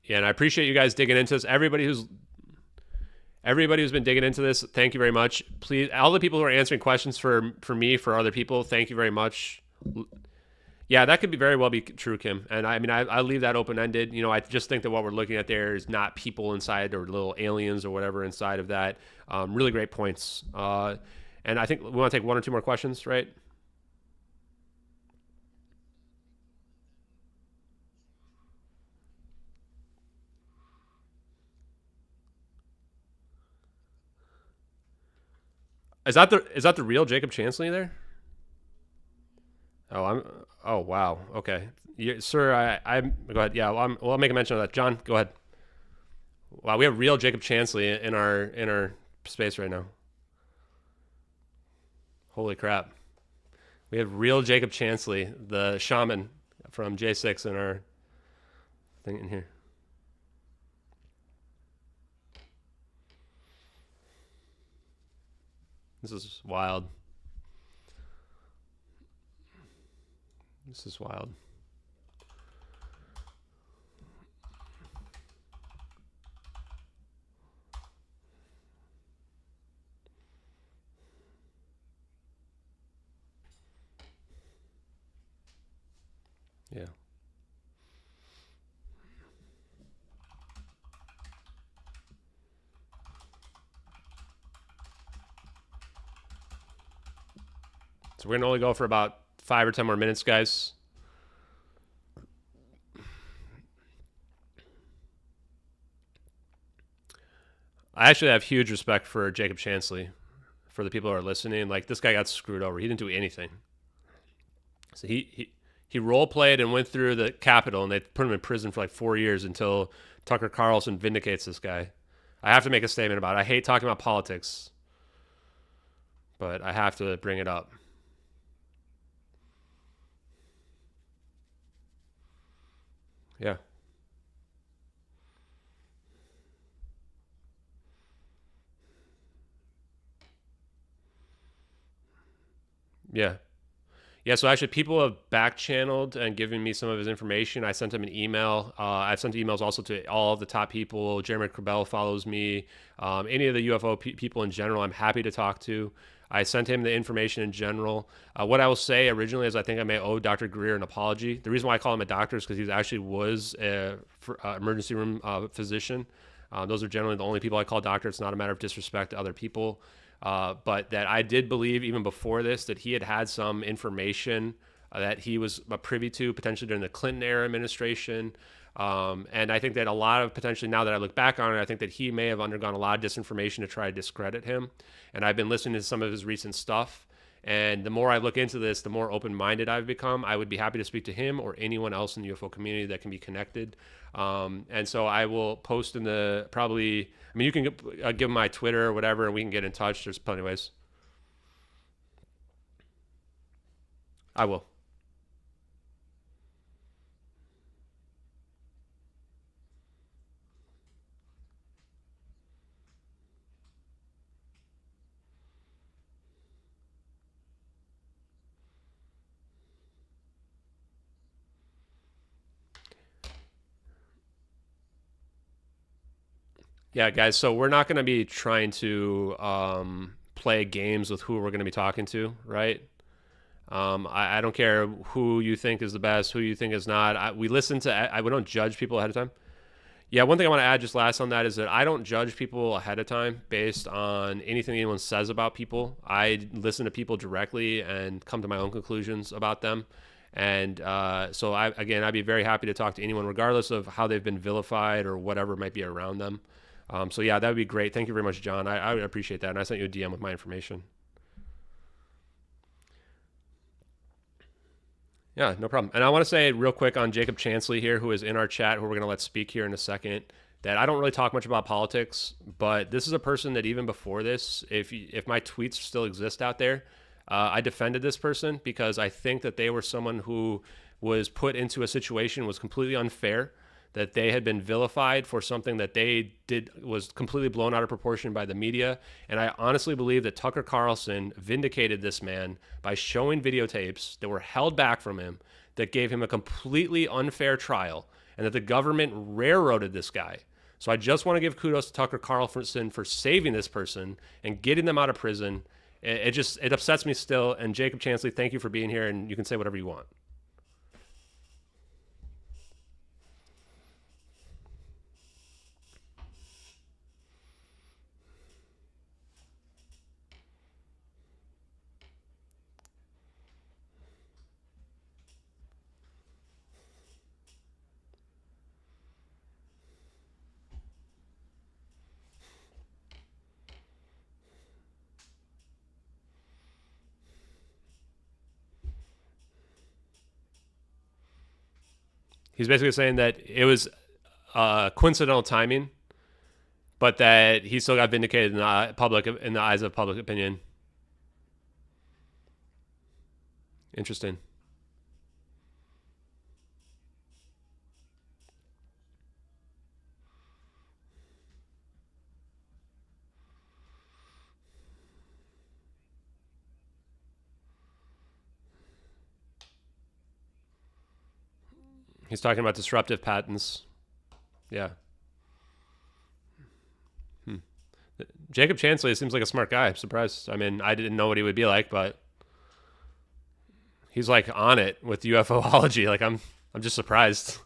Yeah, and I appreciate you guys digging into this. Everybody who's been digging into this, thank you very much. Please, all the people who are answering questions for me, for other people, thank you very much. Yeah, that could be very well be true, Kim. And I mean, I leave that open-ended. You know, I just think that what we're looking at there is not people inside or little aliens or whatever inside of that. Really great points. And I think we want to take one or two more questions, right? Is that the real Jacob Chansley there? Oh wow. Okay, sir. I go ahead. Yeah. I'll make a mention of that. John, go ahead. Wow, we have real Jacob Chansley in our space right now. Holy crap. We have real Jacob Chansley, the shaman from J6 in our thing in here. This is wild. This is wild. Yeah. So we're going to only go for about 5 or 10 more minutes, guys. I actually have huge respect for Jacob Chansley. For the people who are listening, like, this guy got screwed over. He didn't do anything. So he role played and went through the Capitol, and they put him in prison for like 4 years until Tucker Carlson vindicates this guy. I have to make a statement about it. I hate talking about politics, but I have to bring it up. Yeah. Yeah. Yeah, so actually, people have back channeled and given me some of his information. I sent him an email. I've sent emails also to all of the top people. Jeremy Corbell follows me. Any of the UFO people in general, I'm happy to talk to. I sent him the information in general. What I will say originally is I think I may owe Dr. Greer an apology. The reason why I call him a doctor is because he actually was an emergency room physician. Those are generally the only people I call doctor. It's not a matter of disrespect to other people. But that I did believe even before this that he had some information that he was privy to potentially during the Clinton era administration. And I think that a lot of potentially, now that I look back on it, I think that he may have undergone a lot of disinformation to try to discredit him. And I've been listening to some of his recent stuff. And the more I look into this, the more open-minded I've become. I would be happy to speak to him or anyone else in the UFO community that can be connected. And so I will post in the probably, I mean, you can give him my Twitter or whatever, and we can get in touch. There's plenty of ways. I will. Yeah, guys. So we're not going to be trying to play games with who we're going to be talking to, right? I don't care who you think is the best, who you think is not. We listen to. We don't judge people ahead of time. Yeah, one thing I want to add just last on that is that I don't judge people ahead of time based on anything anyone says about people. I listen to people directly and come to my own conclusions about them. And so, I'd be very happy to talk to anyone, regardless of how they've been vilified or whatever might be around them. So, yeah, that would be great. Thank you very much, John. I would appreciate that. And I sent you a DM with my information. Yeah, no problem. And I want to say real quick on Jacob Chansley here, who is in our chat, who we're going to let speak here in a second, that I don't really talk much about politics, but this is a person that even before this, if my tweets still exist out there, I defended this person because I think that they were someone who was put into a situation was completely unfair, that they had been vilified for something that they did was completely blown out of proportion by the media. And I honestly believe that Tucker Carlson vindicated this man by showing videotapes that were held back from him that gave him a completely unfair trial, and that the government railroaded this guy. So I just want to give kudos to Tucker Carlson for saving this person and getting them out of prison. It upsets me still. And Jacob Chansley, thank you for being here, and you can say whatever you want. He's basically saying that it was coincidental timing, but that he still got vindicated in the eyes of public opinion. Interesting. He's talking about disruptive patents. Yeah. Jacob Chansley seems like a smart guy. I'm surprised. I mean, I didn't know what he would be like, but he's like on it with UFOlogy. Like I'm just surprised.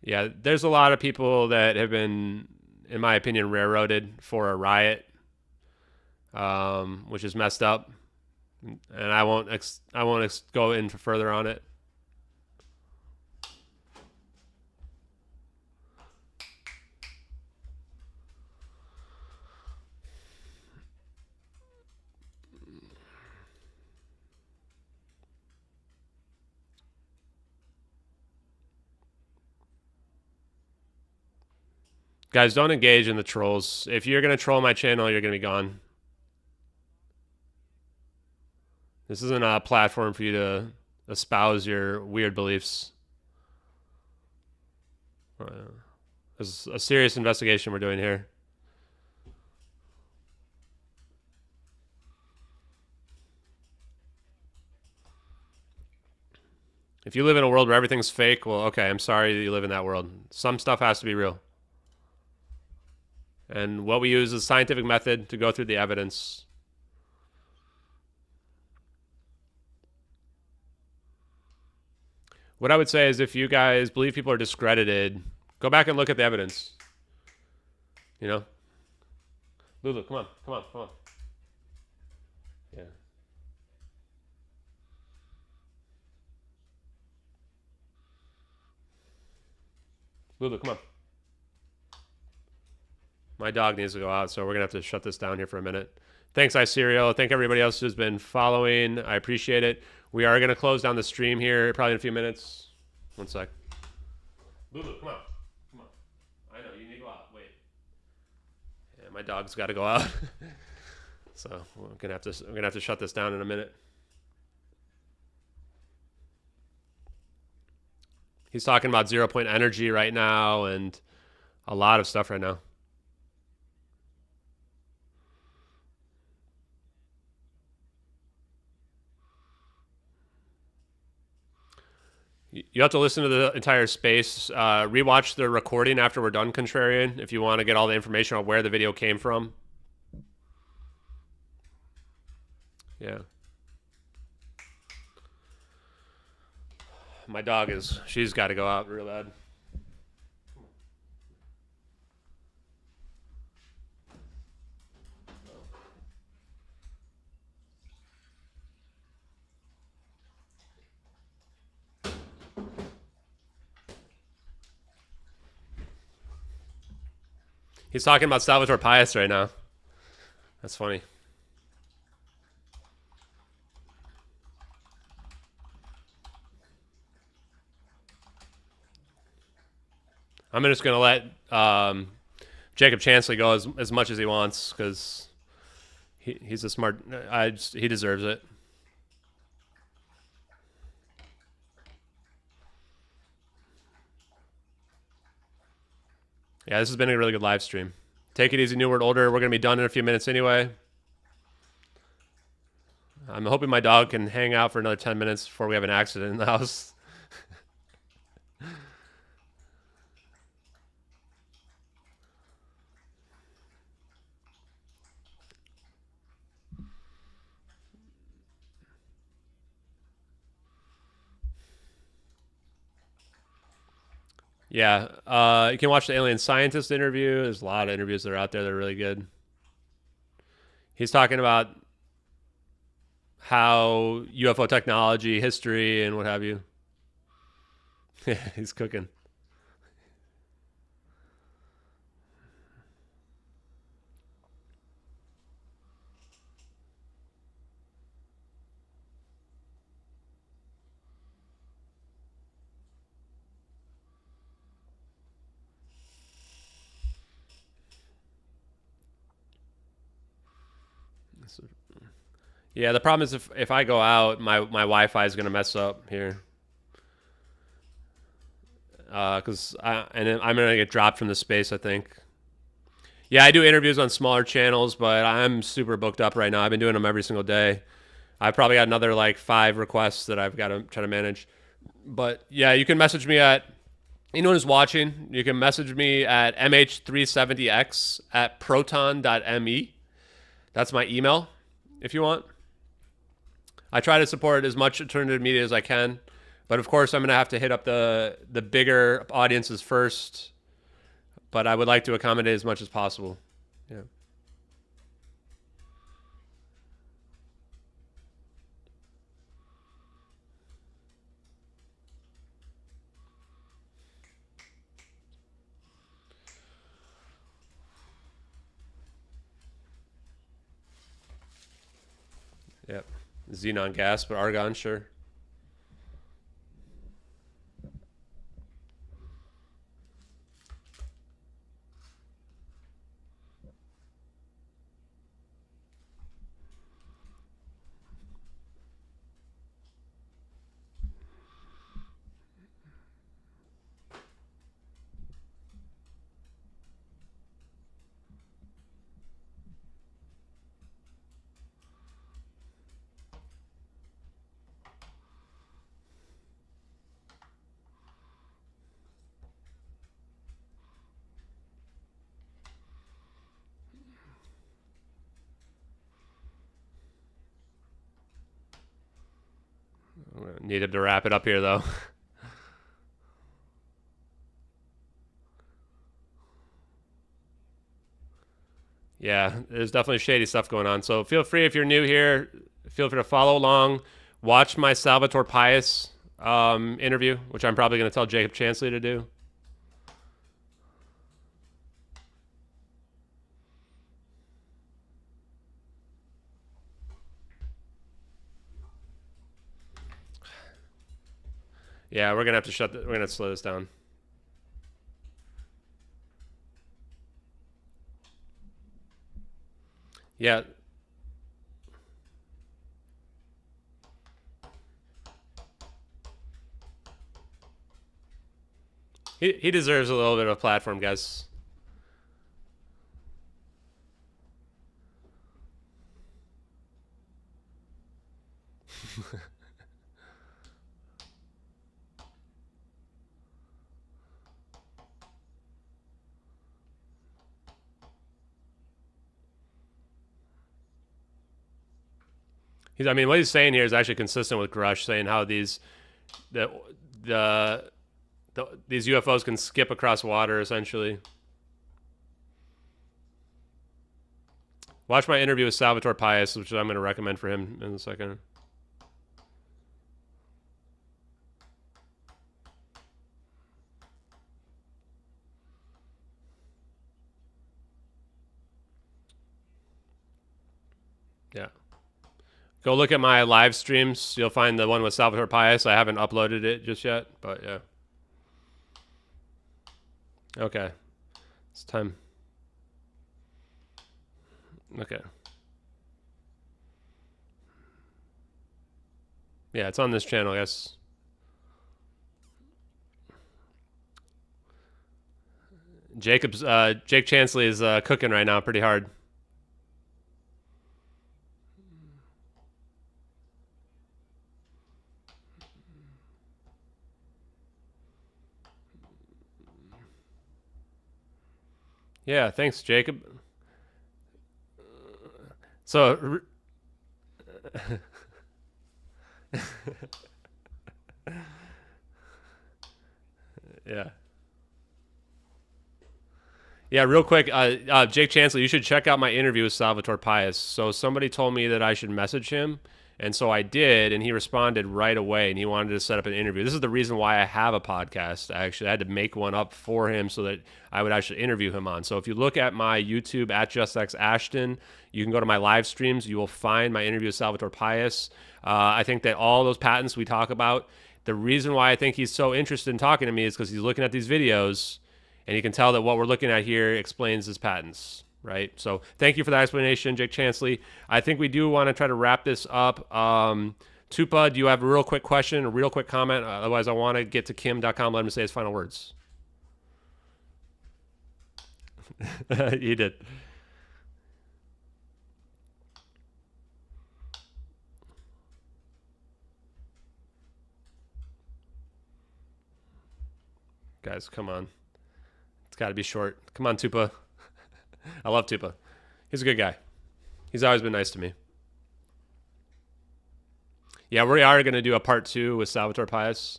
Yeah, there's a lot of people that have been, in my opinion, railroaded for a riot, which is messed up. and I won't go into further on it. Guys, don't engage in the trolls. If you're going to troll my channel, you're going to be gone. This isn't a platform for you to espouse your weird beliefs. This is a serious investigation we're doing here. If you live in a world where everything's fake, well, okay, I'm sorry that you live in that world. Some stuff has to be real. And what we use is scientific method to go through the evidence. What I would say is if you guys believe people are discredited, go back and look at the evidence. You know? Lulu, come on, come on, come on. Yeah. Lulu, come on. My dog needs to go out, so we're going to have to shut this down here for a minute. Thanks, iCerial. Thank everybody else who's been following. I appreciate it. We are going to close down the stream here probably in a few minutes. One sec. Lulu, come on. Come on. I know, you need to go out. Wait. Yeah, my dog's got to go out. So we're going to have to shut this down in a minute. He's talking about 0-point energy right now and a lot of stuff right now. You have to listen to the entire space. Rewatch the recording after we're done, Contrarian, if you want to get all the information on where the video came from. Yeah. My dog she's got to go out real bad. He's talking about Salvatore Pius right now. That's funny. I'm just going to let Jacob Chansley go as much as he wants because he's a smart... he deserves it. Yeah, this has been a really good live stream. Take it easy, New World Order. We're going to be done in a few minutes anyway. I'm hoping my dog can hang out for another 10 minutes before we have an accident in the house. Yeah, you can watch the alien scientist interview. There's a lot of interviews that are out there that are really good. He's talking about how UFO technology, history, and what have you. Yeah, he's cooking. Yeah, the problem is if I go out, my Wi-Fi is going to mess up here. Because I'm going to get dropped from the space, I think. Yeah, I do interviews on smaller channels, but I'm super booked up right now. I've been doing them every single day. I've probably got another like 5 requests that I've got to try to manage. But yeah, you can message me at... Anyone who's watching, you can message me at MH370x at proton.me. That's my email, if you want. I try to support as much alternative media as I can, but of course I'm going to have to hit up the bigger audiences first, but I would like to accommodate as much as possible. Yeah. Yep. Xenon gas, but argon, sure. Needed to wrap it up here, though. Yeah, there's definitely shady stuff going on. So feel free, if you're new here, feel free to follow along. Watch my Salvatore Pius interview, which I'm probably going to tell Jacob Chansley to do. Yeah, we're gonna have to we're gonna slow this down. Yeah. He deserves a little bit of a platform, guys. I mean, what he's saying here is actually consistent with Grush saying how these the these UFOs can skip across water essentially. Watch my interview with Salvatore Pius, which I'm going to recommend for him in a second. Yeah. Go look at my live streams. You'll find the one with Salvatore Pius. I haven't uploaded it just yet, but yeah. Okay. It's time. Okay. Yeah, it's on this channel, I guess. Jake Chansley is cooking right now pretty hard. Yeah, thanks, Jacob. So, yeah. Yeah, real quick, Jake Chansley, you should check out my interview with Salvatore Pius. So somebody told me that I should message him, and so I did, and he responded right away, and he wanted to set up an interview. This is the reason why I have a podcast. Actually, I had to make one up for him so that I would actually interview him on. So if you look at my YouTube at JustXAshton, you can go to my live streams. You will find my interview with Salvatore Pius. I think that all those patents we talk about, the reason why I think he's so interested in talking to me is because he's looking at these videos, and you can tell that what we're looking at here explains his patents, right? So thank you for that explanation, Jake Chansley. I think we do want to try to wrap this up. Tupa, do you have a real quick question, a real quick comment? Otherwise, I want to get to Kim.com, let him say his final words. He did. Guys, come on. It's got to be short. Come on, Tupa. I love Tupa. He's a good guy. He's always been nice to me. Yeah, we are going to do a part 2 with Salvatore Pius.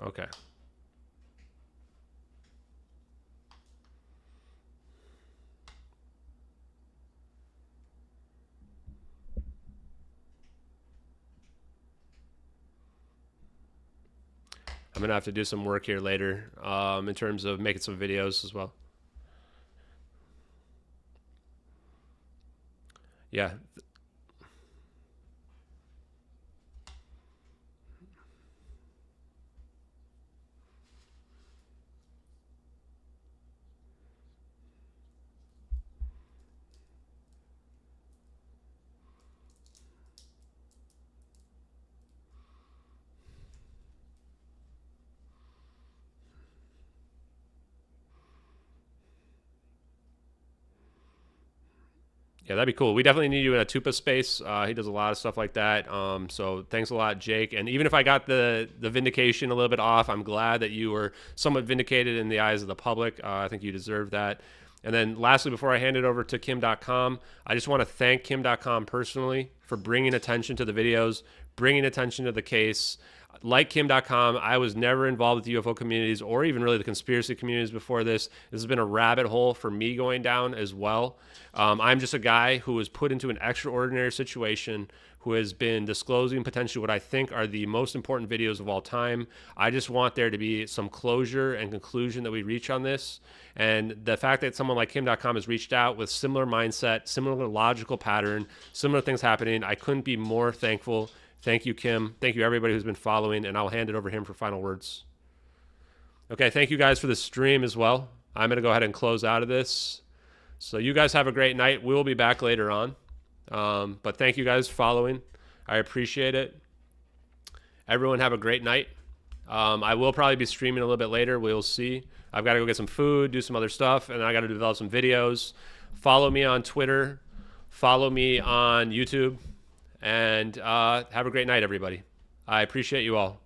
Okay. I'm going to have to do some work here later in terms of making some videos as well. Yeah. Yeah, that'd be cool. We definitely need you in a Tupa space. He does a lot of stuff like that. So thanks a lot, Jake. And even if I got the vindication a little bit off, I'm glad that you were somewhat vindicated in the eyes of the public. I think you deserve that. And then lastly, before I hand it over to Kim.com, I just want to thank Kim.com personally for bringing attention to the videos, bringing attention to the case. Like Kim.com, I was never involved with the UFO communities or even really the conspiracy communities before this. This has been a rabbit hole for me going down as well. I'm just a guy who was put into an extraordinary situation, who has been disclosing potentially what I think are the most important videos of all time. I just want there to be some closure and conclusion that we reach on this. And the fact that someone like Kim.com has reached out with similar mindset, similar logical pattern, similar things happening, I couldn't be more thankful. Thank you, Kim. Thank you, everybody who's been following, and I'll hand it over to him for final words. Okay, thank you guys for the stream as well. I'm going to go ahead and close out of this. So you guys have a great night. We'll be back later on. But thank you guys for following. I appreciate it. Everyone have a great night. I will probably be streaming a little bit later. We'll see. I've got to go get some food, do some other stuff, and I got to develop some videos. Follow me on Twitter. Follow me on YouTube. And have a great night, everybody. I appreciate you all.